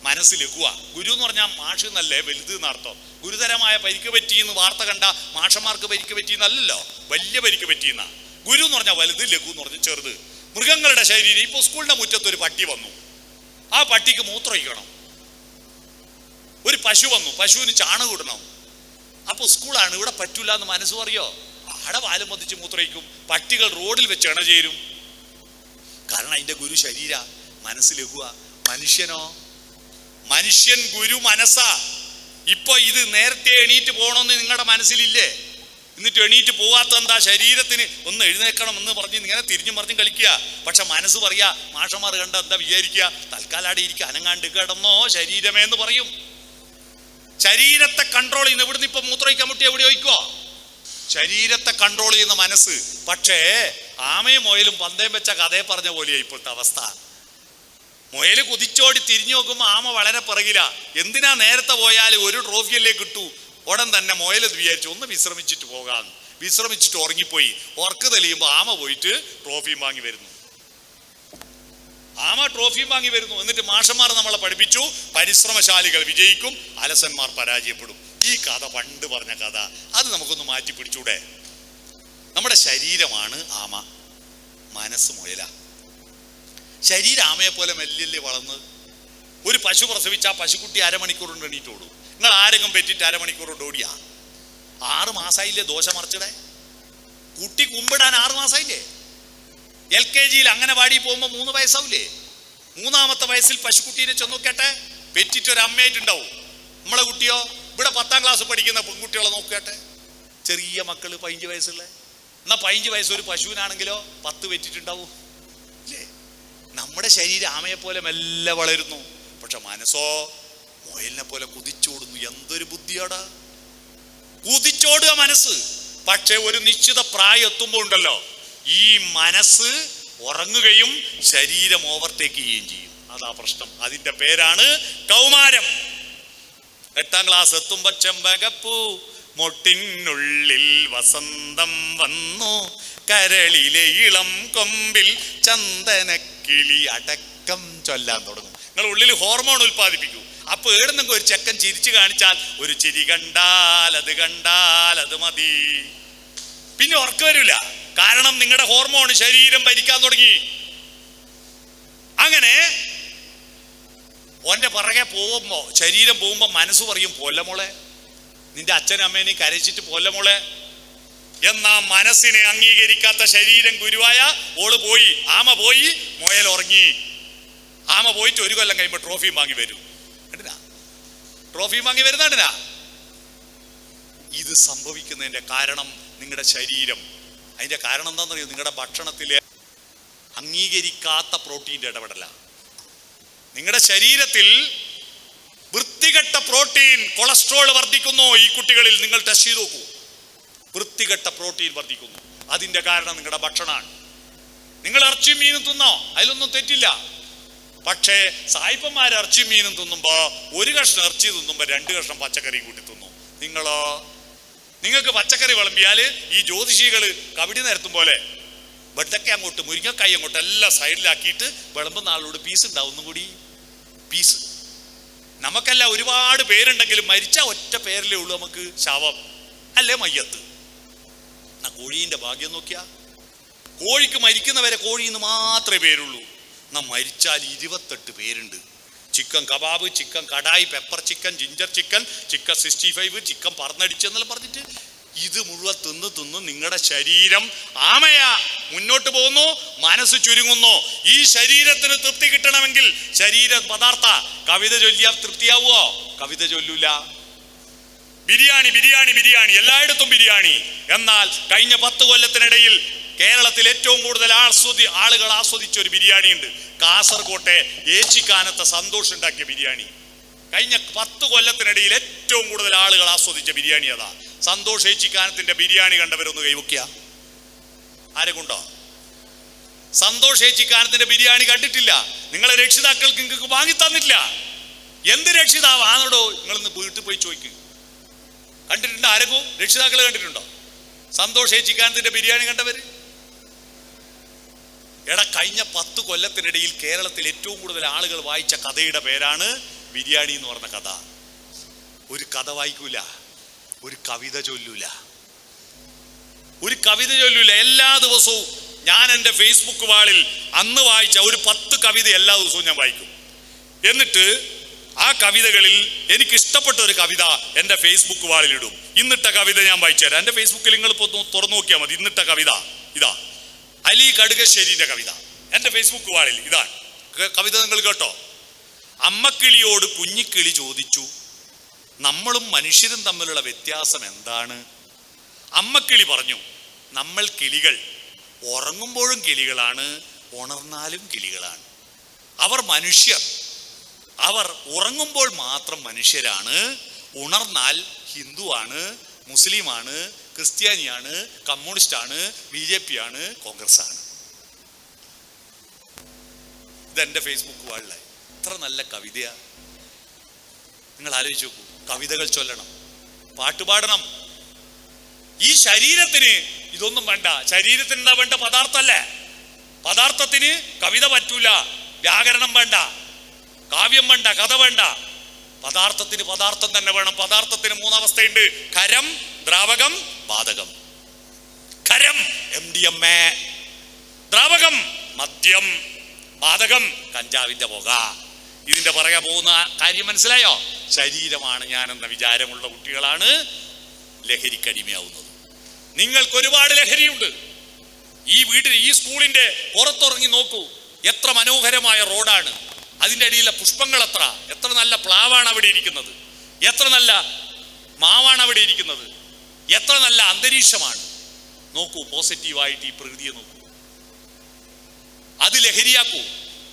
മനസ്സ് ലഘുവ. ഗുരു എന്ന് പറഞ്ഞാൽ മാഷ് എന്നല്ലേ, വലുത് എന്നർത്ഥം. ഗുരുതരമായ പരിക്ക് പറ്റിയെന്ന് വാർത്ത കണ്ട മാഷന്മാർക്ക് പരിക്ക് പറ്റിയെന്നല്ലോ, വലിയ പരിക്ക് പറ്റിയെന്ന. ഗുരു എന്ന് പറഞ്ഞാൽ വലുത്, ലഘു എന്ന് പറഞ്ഞാൽ ചെറുത്. മൃഗങ്ങളുടെ ശരീരം, ഇപ്പൊ സ്കൂളിന്റെ മുറ്റത്ത് ഒരു പട്ടി വന്നു, ആ പട്ടിക്ക് മൂത്രമൊഴിക്കണം. ഒരു പശു വന്നു, പശുവിന് ചാണകം ഇടണം. അപ്പൊ സ്കൂളാണ്, ഇവിടെ പറ്റൂല എന്ന് മനസ്സ് പറയോ? അവിടെ വാലും വധിച്ച് മൂത്രയിക്കും. പട്ടികൾ റോഡിൽ വെച്ച് ഇണചേരും. കാരണം അതിന്റെ ഗുരു ശരീര, മനസ്സ് ലഘുവ. മനുഷ്യനോ? മനുഷ്യൻ ഗുരു മനസ്സാ. ഇപ്പൊ ഇത് നേരത്തെ എണീറ്റ് പോകണമെന്ന് നിങ്ങളുടെ മനസ്സിലില്ലേ? എന്നിട്ട് എണീറ്റ് പോവാത്ത എന്താ? ശരീരത്തിന് ഒന്ന് എഴുന്നേക്കണം എന്ന് പറഞ്ഞ് ഇങ്ങനെ തിരിഞ്ഞും പറഞ്ഞും കളിക്കുക. പക്ഷെ മനസ്സ് പറയാ, മാഷന്മാർ കണ്ട എന്താ വിചാരിക്കുക? തൽക്കാലാടെ ഇരിക്കുക, അനങ്ങാണ്ട് കിടന്നോ ശരീരമേ എന്ന് പറയും. ശരീരത്തെ കൺട്രോൾ ചെയ്യുന്ന, ഇവിടുന്ന് ഇപ്പൊ മൂത്രമൊഴിക്കാൻ മുട്ടി എവിടെ ഒഴിക്കോ? ശരീരത്തെ കൺട്രോൾ ചെയ്യുന്ന മനസ്സ്. പക്ഷേ ആമയും മുയലും പന്തയം വെച്ച കഥയെ പറഞ്ഞ പോലെയാ ഇപ്പോഴത്തെ അവസ്ഥ. മുയല് കുതിച്ചോടി തിരിഞ്ഞു നോക്കുമ്പോൾ ആമ വളരെ പിറകില. എന്തിനാ നേരത്തെ പോയാൽ ഒരു ട്രോഫിയല്ലേ കിട്ടൂ? ഉടൻ തന്നെ മുയൽ വിചാരിച്ചു ഒന്ന് വിശ്രമിച്ചിട്ട് പോകാം. വിശ്രമിച്ചിട്ട് ഉറങ്ങിപ്പോയി. ഉറക്ക് തെളിയുമ്പോൾ ആമ പോയിട്ട് ട്രോഫിയും വാങ്ങി വരുന്നു. ആമ ട്രോഫിയും വാങ്ങി വരുന്നു. എന്നിട്ട് മാഷന്മാർ നമ്മളെ പഠിപ്പിച്ചു, പരിശ്രമശാലികൾ വിജയിക്കും, അലസന്മാർ പരാജയപ്പെടും. ഈ കഥ പണ്ട് പറഞ്ഞ കഥ, അത് നമുക്കൊന്ന് മാറ്റി പിടിച്ചൂടെ? നമ്മുടെ ശരീരമാണ് ആമ, മനസ്സ് മുയല. ശരീരം ആമയെ പോലെ മെല്ലെ വളർന്ന്. ഒരു പശു പ്രസവിച്ച ആ പശുക്കുട്ടി അരമണിക്കൂർ കൊണ്ട് എണീറ്റോടും. നിങ്ങൾ ആരെങ്കിലും പറ്റിയിട്ട് അരമണിക്കൂർ കൊണ്ട് ഓടിയാ? 6 മാസമായില്ലേ ദോശ മറിച്ചടെ? കുട്ടി കുമ്പിടാൻ 6 മാസമായില്ലേ? LKG അങ്ങനെ വാടി പോകുമ്പോൾ 3 വയസ്സാവില്ലേ? 3ാമത്തെ വയസ്സിൽ പശുക്കുട്ടീനെ ചെന്ന് നോക്കട്ടെ, പെറ്റിട്ടൊരു അമ്മയായിട്ടുണ്ടാവും. നമ്മളെ കുട്ടിയോ? ഇവിടെ 10ാം ക്ലാസ് പഠിക്കുന്ന പെൺകുട്ടികളെ നോക്കട്ടെ, ചെറിയ മക്കള് 15 വയസ്സുള്ള. എന്നാ 15 വയസ്സ് ഒരു പശുവിനാണെങ്കിലോ 10 പെറ്റിട്ടുണ്ടാവും അല്ലേ? നമ്മുടെ ശരീരം ആമയെ പോലെ മെല്ലെ വളരുന്നു. പക്ഷെ മനസ്സോ മുയലിനെ പോലെ കുതിച്ചോടുന്നു. എന്തൊരു ബുദ്ധിയാടാ! കുതിച്ചോടുക മനസ്സ്. പക്ഷെ ഒരു നിശ്ചിത പ്രായം എത്തുമ്പോൾ ഉണ്ടല്ലോ, ഈ മനസ്സ് ഉറങ്ങുകയും ശരീരം ഓവർടേക്ക് ചെയ്യുകയും ചെയ്യും. അതാ പ്രശ്നം. അതിന്റെ പേരാണ് കൗമാരം. 8ാം ക്ലാസ് എത്തുമ്പോ ചെമ്പകപ്പൂ മൊട്ടിനുള്ളിൽ വസന്തം വന്നു, കരളിലെ ഇളം കൊമ്പിൽ ചന്ദനക്കിളി അടക്കം ചൊല്ലാൻ തുടങ്ങും. നിങ്ങൾ ഉള്ളിൽ ഹോർമോൺ ഉൽപ്പാദിപ്പിക്കൂ. അപ്പൊ ഏടുന്നെങ്കിൽ ഒരു ചെക്കൻ ചിരിച്ചു കാണിച്ചാൽ, ഒരു ചിരി കണ്ടാൽ അത് മതി. പിന്നെ ഉറക്കം വരില്ല. കാരണം നിങ്ങളുടെ ഹോർമോൺ ശരീരം ഭരിക്കാൻ തുടങ്ങി. അങ്ങനെ ഓന്റെ പിറകെ പോകുമ്പോ, ശരീരം പോകുമ്പോ മനസ്സ് പറയും പൊല്ലമോളെ, നിന്റെ അച്ഛനും അമ്മേനെയും കരച്ചിട്ട് പൊല്ലമോളെ. എന്നാ മനസ്സിനെ അംഗീകരിക്കാത്ത ശരീരം ഗുരുവായ ഓള് പോയി, ആമ പോയി, മുയൽ ഉറങ്ങി. ആമ പോയിട്ട് 1 കൊല്ലം കഴിയുമ്പോൾ ട്രോഫിയും വാങ്ങി വരും. കണ്ടിനാ? ട്രോഫിയും വാങ്ങി വരുന്നുണ്ടിനാ? ഇത് സംഭവിക്കുന്നതിന്റെ കാരണം നിങ്ങളുടെ ശരീരം. അതിന്റെ കാരണം എന്താണെന്നറിയോ? നിങ്ങളുടെ ഭക്ഷണത്തിലെ അംഗീകരിക്കാത്ത പ്രോട്ടീൻ്റെ ഇടപെടല. നിങ്ങളുടെ ശരീരത്തിൽ വൃത്തികെട്ട പ്രോട്ടീൻ, കൊളസ്ട്രോൾ വർദ്ധിക്കുന്നു. ഈ കുട്ടികളിൽ നിങ്ങൾ ടെസ്റ്റ് ചെയ്ത് നോക്കൂ. വൃത്തികെട്ട പ്രോട്ടീൻ വർദ്ധിക്കുന്നു. അതിന്റെ കാരണം നിങ്ങളുടെ ഭക്ഷണമാണ്. നിങ്ങൾ ഇറച്ചിയും മീനും തിന്നോ, അതിലൊന്നും തെറ്റില്ല. പക്ഷേ സായിപ്പന്മാർ ഇറച്ചിയും മീനും തിന്നുമ്പോ 1 കഷ്ണം ഇറച്ചി തിന്നുമ്പോ 2 കഷ്ണം പച്ചക്കറിയും കൂട്ടി തിന്നു. നിങ്ങളോ? നിങ്ങൾക്ക് പച്ചക്കറി വിളമ്പിയാല് ഈ ജ്യോതിഷികള് കബഡി നിരത്തും പോലെ വെണ്ടക്ക അങ്ങോട്ട്, മുരിങ്ങക്കായി അങ്ങോട്ട് എല്ലാം സൈഡിലാക്കിയിട്ട് വിളമ്പുന്ന ആളോട് പീസ് ഉണ്ടാവും. ഒന്നും കൂടി പീസ്. നമുക്കെല്ലാം ഒരുപാട് പേരുണ്ടെങ്കിലും മരിച്ച ഒറ്റ പേരിലേ ഉള്ളൂ നമുക്ക് ശവം, അല്ലേ മയ്യത്ത്. കോഴീന്റെ ഭാഗ്യം നോക്കിയാ കോഴിക്ക് മരിക്കുന്നവരെ കോഴി എന്ന് മാത്രമേ പേരുള്ളൂ. എന്നാൽ മരിച്ചാൽ 28 പേരുണ്ട്. Chicken kebab, chicken kadai, pepper chicken, ginger chicken, chicken 65, chicken പറന്നടിച്ചെന്നെല്ലാം പറഞ്ഞിട്ട് ഇത് മുഴുവൻ തിന്ന് നിങ്ങളുടെ ശരീരം ആമയാ മുന്നോട്ട് പോകുന്നു, മനസ്സ് ചുരുങ്ങുന്നു. ഈ ശരീരത്തിന് തൃപ്തി കിട്ടണമെങ്കിൽ ശരീര പദാർത്ഥ കവിത ചൊല്ലിയാൽ തൃപ്തിയാവുമോ? കവിത ചൊല്ലൂല. ബിരിയാണി ബിരിയാണി ബിരിയാണി, എല്ലായിടത്തും ബിരിയാണി. എന്നാൽ കഴിഞ്ഞ 10 കൊല്ലത്തിനിടയിൽ കേരളത്തിൽ ഏറ്റവും കൂടുതൽ ആളുകൾ ആസ്വദിച്ച ഒരു ബിരിയാണി ഉണ്ട്. കാസർകോട്ടെ ഏച്ചിക്കാനത്തെ സന്തോഷം ഉണ്ടാക്കിയ ബിരിയാണി. കഴിഞ്ഞ 10 കൊല്ലത്തിനിടയിൽ ഏറ്റവും കൂടുതൽ ആളുകൾ ആസ്വദിച്ച ബിരിയാണി അതാ. സന്തോഷ് ഏച്ചിക്കാനത്തിന്റെ ബിരിയാണി കണ്ടവരൊന്ന് കൈവയ്ക്കുക. ആരെക്കൊണ്ടോ? സന്തോഷ് ഏച്ചിക്കാനത്തിന്റെ ബിരിയാണി കണ്ടിട്ടില്ല. നിങ്ങളെ രക്ഷിതാക്കൾക്ക് നിങ്ങൾക്ക് വാങ്ങി തന്നിട്ടില്ല. എന്ത് രക്ഷിതാവാണോ? നിങ്ങളിന്ന് വീട്ടിൽ പോയി ചോദിക്കുക. കണ്ടിട്ടുണ്ടോ? ആരെങ്കിലും രക്ഷിതാക്കൾ കണ്ടിട്ടുണ്ടോ സന്തോഷ് ഏച്ചിക്കാനത്തിന്റെ ബിരിയാണി കണ്ടവര്? കഴിഞ്ഞ 10 കൊല്ലത്തിനിടയിൽ കേരളത്തിൽ ഏറ്റവും കൂടുതൽ ആളുകൾ വായിച്ച കഥയുടെ പേരാണ് ബിരിയാണി എന്ന് പറഞ്ഞ കഥ. ഒരു കഥ വായിക്കൂല, ഒരു കവിത ചൊല്ലൂല, ഒരു കവിത ചൊല്ലൂല. എല്ലാ ദിവസവും ഞാൻ എൻ്റെ ഫേസ്ബുക്ക് വാളിൽ അന്ന് വായിച്ച ഒരു 10 കവിത എല്ലാ ദിവസവും ഞാൻ വായിക്കും. എന്നിട്ട് ആ കവിതകളിൽ എനിക്ക് ഇഷ്ടപ്പെട്ട ഒരു കവിത എൻ്റെ ഫേസ്ബുക്ക് വാളിലിടും. ഇന്നിട്ട കവിത ഞാൻ വായിച്ചു തരാം. എൻ്റെ ഫേസ്ബുക്കിൽ നിങ്ങൾ തുറന്നു നോക്കിയാൽ മതി. ഇന്നിട്ട കവിത ഇതാ, അലി കടുകശ്ശേരിന്റെ കവിത എൻ്റെ ഫേസ്ബുക്ക് വാളിൽ. ഇതാണ് കവിത, നിങ്ങൾ കേട്ടോ. അമ്മക്കിളിയോട് കുഞ്ഞിക്കിളി ചോദിച്ചു, നമ്മളും മനുഷ്യരും തമ്മിലുള്ള വ്യത്യാസം എന്താണ്? അമ്മക്കിളി പറഞ്ഞു, നമ്മൾ കിളികൾ ഉറങ്ങുമ്പോഴും കിളികളാണ്, ഉണർന്നാലും കിളികളാണ്. അവർ മനുഷ്യർ, അവർ ഉറങ്ങുമ്പോൾ മാത്രം മനുഷ്യരാണ്, ഉണർന്നാൽ ഹിന്ദുവാണ്, മുസ്ലിമാണ്, ക്രിസ്ത്യാനിയാണ്, കമ്മ്യൂണിസ്റ്റാണ്, BJP ആണ്, കോൺഗ്രസ് ആണ്. ഇതെന്റെ ഫേസ്ബുക്ക് വാളിലായി. എത്ര നല്ല കവിതയാ! നിങ്ങൾ ആലോചിച്ച് നോക്കൂ. കവിതകൾ ചൊല്ലണം, പാട്ടുപാടണം. ഈ ശരീരത്തിന് ഇതൊന്നും വേണ്ട. ശരീരത്തിന് എന്താ വേണ്ട? പദാർത്ഥല്ലേ. പദാർത്ഥത്തിന് കവിത പറ്റൂല, വ്യാകരണം വേണ്ട, കാവ്യം വേണ്ട, കഥ വേണ്ട. പദാർത്ഥത്തിന് പദാർത്ഥം തന്നെ വേണം. പദാർത്ഥത്തിന് 3 അവസ്ഥയുണ്ട്: ഖരം, ദ്രാവകം, വാതകം. ഖരം MDMA, ദ്രാവകം മദ്യം, വാതകം കഞ്ചാവിന്റെ പുക. ഇതിന്റെ പുറകെ പോകുന്ന കാര്യം മനസ്സിലായോ? ശരീരമാണ് ഞാനെന്ന വിചാരമുള്ള കുട്ടികളാണ് ലഹരിക്കടിമയാവുന്നത്. നിങ്ങൾക്ക് ഒരുപാട് ലഹരിയുണ്ട്. ഈ സ്കൂളിന്റെ പുറത്തിറങ്ങി നോക്കൂ, എത്ര മനോഹരമായ റോഡാണ്. അതിൻ്റെ അടിയിലെ പുഷ്പങ്ങൾ എത്ര നല്ല പ്ലാവാണ് അവിടെ ഇരിക്കുന്നത്, എത്ര നല്ല മാവാണ് അവിടെ ഇരിക്കുന്നത്, എത്ര നല്ല അന്തരീക്ഷമാണ്. നോക്കൂ, പോസിറ്റീവായിട്ട് ഈ പ്രകൃതിയെ നോക്കൂ. അത് ലഹരിയാക്കൂ.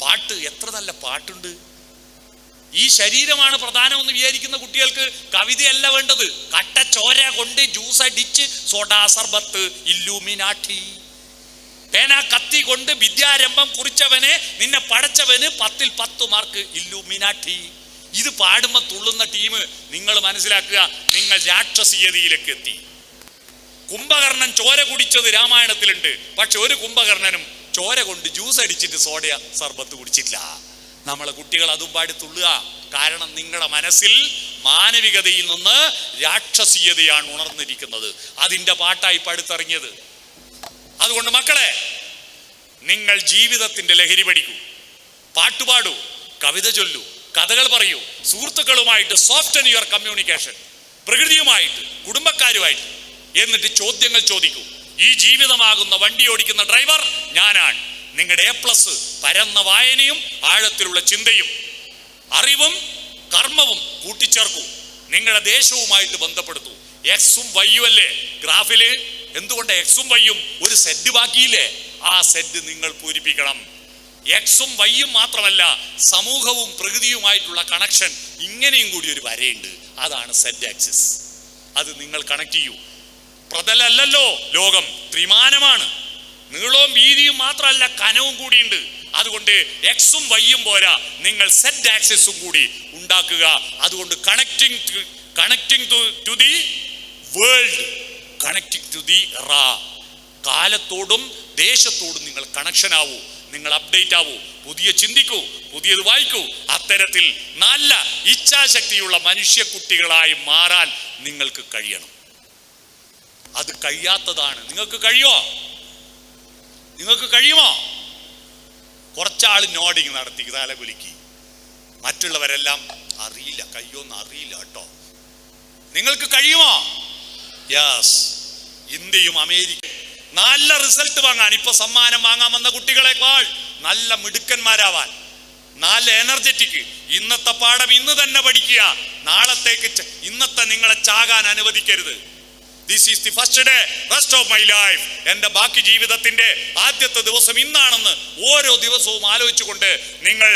പാട്ട്, എത്ര നല്ല പാട്ടുണ്ട്. ഈ ശരീരമാണ് പ്രധാനമെന്ന് വിചാരിക്കുന്ന കുട്ടികൾക്ക് കവിതയല്ല വേണ്ടത്. കട്ട ചോര കൊണ്ട് ജ്യൂസ് അടിച്ച് സോഡാ സർബത്ത്, ഇല്ലൂമിനാട്ടി. പേന കത്തി കൊണ്ട് വിദ്യാരംഭം കുറിച്ചവനെ നിന്നെ പടച്ചവന് 10ൽ 10 മാർക്ക്, ഇല്ലൂമിനാട്ടി. ഇത് പാടുമ്പോൾ തുള്ളുന്ന ടീം നിങ്ങൾ മനസ്സിലാക്കുക, നിങ്ങൾ രാക്ഷസീയതയിലേക്ക് എത്തി. കുംഭകർണൻ ചോര കുടിച്ചത് രാമായണത്തിലുണ്ട്. പക്ഷെ ഒരു കുംഭകർണനും ചോര കൊണ്ട് ജ്യൂസ് അടിച്ചിട്ട് സോഡ സർബത്ത് കുടിച്ചിട്ടില്ല. നമ്മളെ കുട്ടികൾ അതും പാടി തുള്ളുക. കാരണം നിങ്ങളുടെ മനസ്സിൽ മാനവികതയിൽ നിന്ന് രാക്ഷസീയതയാണ് ഉണർന്നിരിക്കുന്നത്. അതിൻ്റെ പാട്ടായി പടുത്തിറങ്ങിയത്. അതുകൊണ്ട് മക്കളെ, നിങ്ങൾ ജീവിതത്തിന്റെ ലഹരി പഠിക്കൂ, പാട്ടുപാടൂ, കവിത ചൊല്ലൂ, കഥകൾ പറയൂ, സുഹൃത്തുക്കളുമായിട്ട് സോഫ്റ്റൻ യുവർ കമ്മ്യൂണിക്കേഷൻ, പ്രകൃതിയുമായിട്ട്, കുടുംബക്കാരുമായിട്ട്. എന്നിട്ട് ചോദ്യങ്ങൾ ചോദിക്കൂ. ഈ ജീവിതമാകുന്ന വണ്ടി ഓടിക്കുന്ന ഡ്രൈവർ ഞാനാണ്. നിങ്ങളുടെ A+ പരന്ന വായനയും ആഴത്തിലുള്ള ചിന്തയും അറിവും കർമ്മവും കൂട്ടിച്ചേർക്കൂ. നിങ്ങളുടെ ദേശവുമായിട്ട് ബന്ധപ്പെടുത്തൂ. Xഉം Yയും അല്ലേ ഗ്രാഫില്? എന്തുകൊണ്ട് Xഉം Yയും ഒരു സെറ്റ് ബാക്കിയില്ലേ? ആ സെറ്റ് നിങ്ങൾ പൂരിപ്പിക്കണം. Xഉം Yയും മാത്രമല്ല, സമൂഹവും പ്രകൃതിയുമായിട്ടുള്ള കണക്ഷൻ ഇങ്ങനെയും കൂടി ഒരു വരയുണ്ട്. അതാണ് സെറ്റ് ആക്സിസ്. അത് നിങ്ങൾ കണക്ട് ചെയ്യൂ. പ്രതലല്ലോ ലോകം, ത്രിമാനമാണ്. നീളവും വീതിയും മാത്രമല്ല, കനവും കൂടിയുണ്ട്. അതുകൊണ്ട് Xഉം Yയും പോരാ, നിങ്ങൾ സെറ്റ് ആക്സിസും കൂടി ഉണ്ടാക്കുക. അതുകൊണ്ട് connecting to the world, connecting to the era. കാലത്തോടും ദേശത്തോടും നിങ്ങൾ കണക്ഷൻ ആവൂ, നിങ്ങൾ അപ്ഡേറ്റ് ആവൂ, പുതിയ ചിന്തിക്കൂ, പുതിയത് വായിക്കൂ. അത്തരത്തിൽ നല്ല ഇച്ഛാശക്തിയുള്ള മനുഷ്യക്കുട്ടികളായി മാറാൻ നിങ്ങൾക്ക് കഴിയണം. അത് കഴിയാത്തതാണ്. നിങ്ങൾക്ക് കഴിയോ? നിങ്ങൾക്ക് കഴിയുമോ? കുറച്ചാൾ നോഡിങ് നടത്തി തലകുലുക്കി, മറ്റുള്ളവരെല്ലാം അറിയില്ല, കയ്യൊന്നും അറിയില്ല കേട്ടോ. നിങ്ങൾക്ക് കഴിയുമോ? യെസ്. ഇന്ത്യയും അമേരിക്ക നല്ല റിസൾട്ട് വാങ്ങാൻ, ഇപ്പൊ സമ്മാനം വാങ്ങാൻ വന്ന കുട്ടികളെക്കാൾ നല്ല മിടുക്കന്മാരാവാൻ, നല്ല എനർജറ്റിക്. ഇന്നത്തെ പാഠം ഇന്ന് തന്നെ പഠിക്കുക. നാളത്തേക്ക് ഇന്നത്തെ നിങ്ങളെ ചാകാൻ അനുവദിക്കരുത്. This is the first day, rest of my life. എന്റെ ബാക്കി ജീവിതത്തിന്റെ ആദ്യത്തെ ദിവസം ഇന്നാണെന്ന് ഓരോ ദിവസവും ആലോചിച്ചുകൊണ്ട് നിങ്ങൾ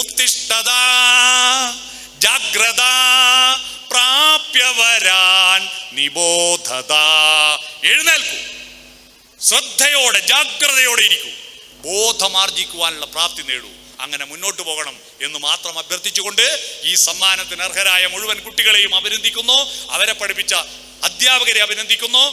ഉത്തിഷ്ഠത ജാഗ്രത പ്രാപ്യവരാൻ നിബോധത. എഴുന്നേൽക്കൂ, ശ്രദ്ധയോടെ ജാഗ്രതയോടെ ഇരിക്കൂ, ബോധമാർജിക്കുവാനുള്ള പ്രാപ്തി നേടൂ. അങ്ങനെ മുന്നോട്ട് പോകണം എന്ന് മാത്രം അഭ്യർത്ഥിച്ചുകൊണ്ട് ഈ സമ്മാനത്തിന് അർഹരായ മുഴുവൻ കുട്ടികളെയും അഭിനന്ദിക്കുന്നു. അവരെ പഠിപ്പിച്ച അധ്യാപകരെ അഭിനന്ദിക്കുന്നു.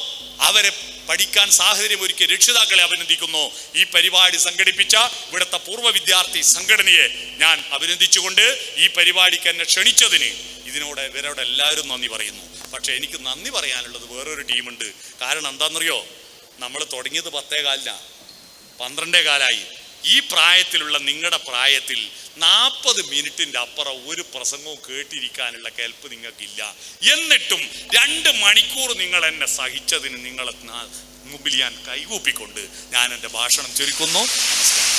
അവരെ പഠിക്കാൻ സാഹചര്യം ഒരുക്കിയ രക്ഷിതാക്കളെ അഭിനന്ദിക്കുന്നു. ഈ പരിപാടി സംഘടിപ്പിച്ച ഇവിടുത്തെ പൂർവ്വ വിദ്യാർത്ഥി സംഘടനയെ ഞാൻ അഭിനന്ദിച്ചുകൊണ്ട് ഈ പരിപാടിക്ക് എന്നെ ക്ഷണിച്ചതിന് ഇവരോട് എല്ലാവരും നന്ദി പറയുന്നു. പക്ഷെ എനിക്ക് നന്ദി പറയാനുള്ളത് വേറൊരു ടീമുണ്ട്. കാരണം എന്താണെന്നറിയോ? നമ്മൾ തുടങ്ങിയത് 10:15, 12:15. ഈ പ്രായത്തിലുള്ള നിങ്ങളുടെ പ്രായത്തിൽ 40 മിനിറ്റിന്റെ അപ്പുറം ഒരു പ്രസംഗവും കേട്ടിരിക്കാനുള്ള കെൽപ്പ് നിങ്ങൾക്കില്ല. എന്നിട്ടും 2 മണിക്കൂർ നിങ്ങൾ എന്നെ സഹിച്ചതിന് നിങ്ങളെ മുമ്പിൽ ഞാൻ കൈകൂപ്പിക്കൊണ്ട് ഞാൻ എൻ്റെ ഭാഷണം ചുരുക്കുന്നു. നമസ്കാരം.